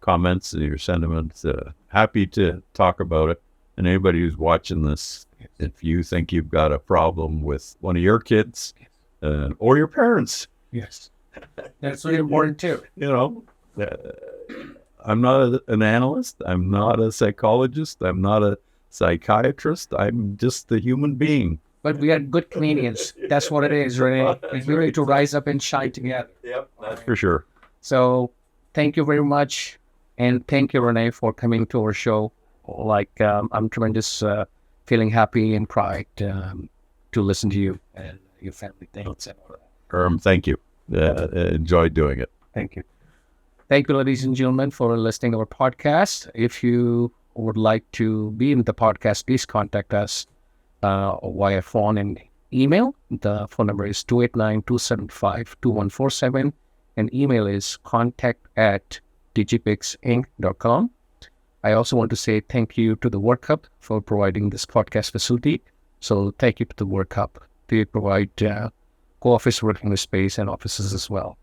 comments and your sentiments. Happy to talk about it. And anybody who's watching this, if you think you've got a problem with one of your kids or your parents. Yes. That's really important too. I'm not an analyst. I'm not a psychologist. I'm not a psychiatrist. I'm just a human being. But we are good Canadians. That's what it is, Rene. We're ready to rise up and shine together. Yep, that's for sure. So thank you very much. And thank you, Rene, for coming to our show. I'm tremendous feeling happy and pride to listen to you and your family. Thanks. Thank you. Enjoyed doing it. Thank you. Thank you, ladies and gentlemen, for listening to our podcast. If you would like to be in the podcast, please contact us via phone and email. The phone number is 289-275-2147, and email is contact@digipixinc.com. I also want to say thank you to the Work Hub for providing this podcast facility. So thank you to the Work Hub. They provide co-office working space and offices as well.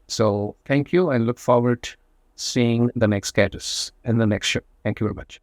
So thank you, and look forward to seeing the next guests in the next show. Thank you very much.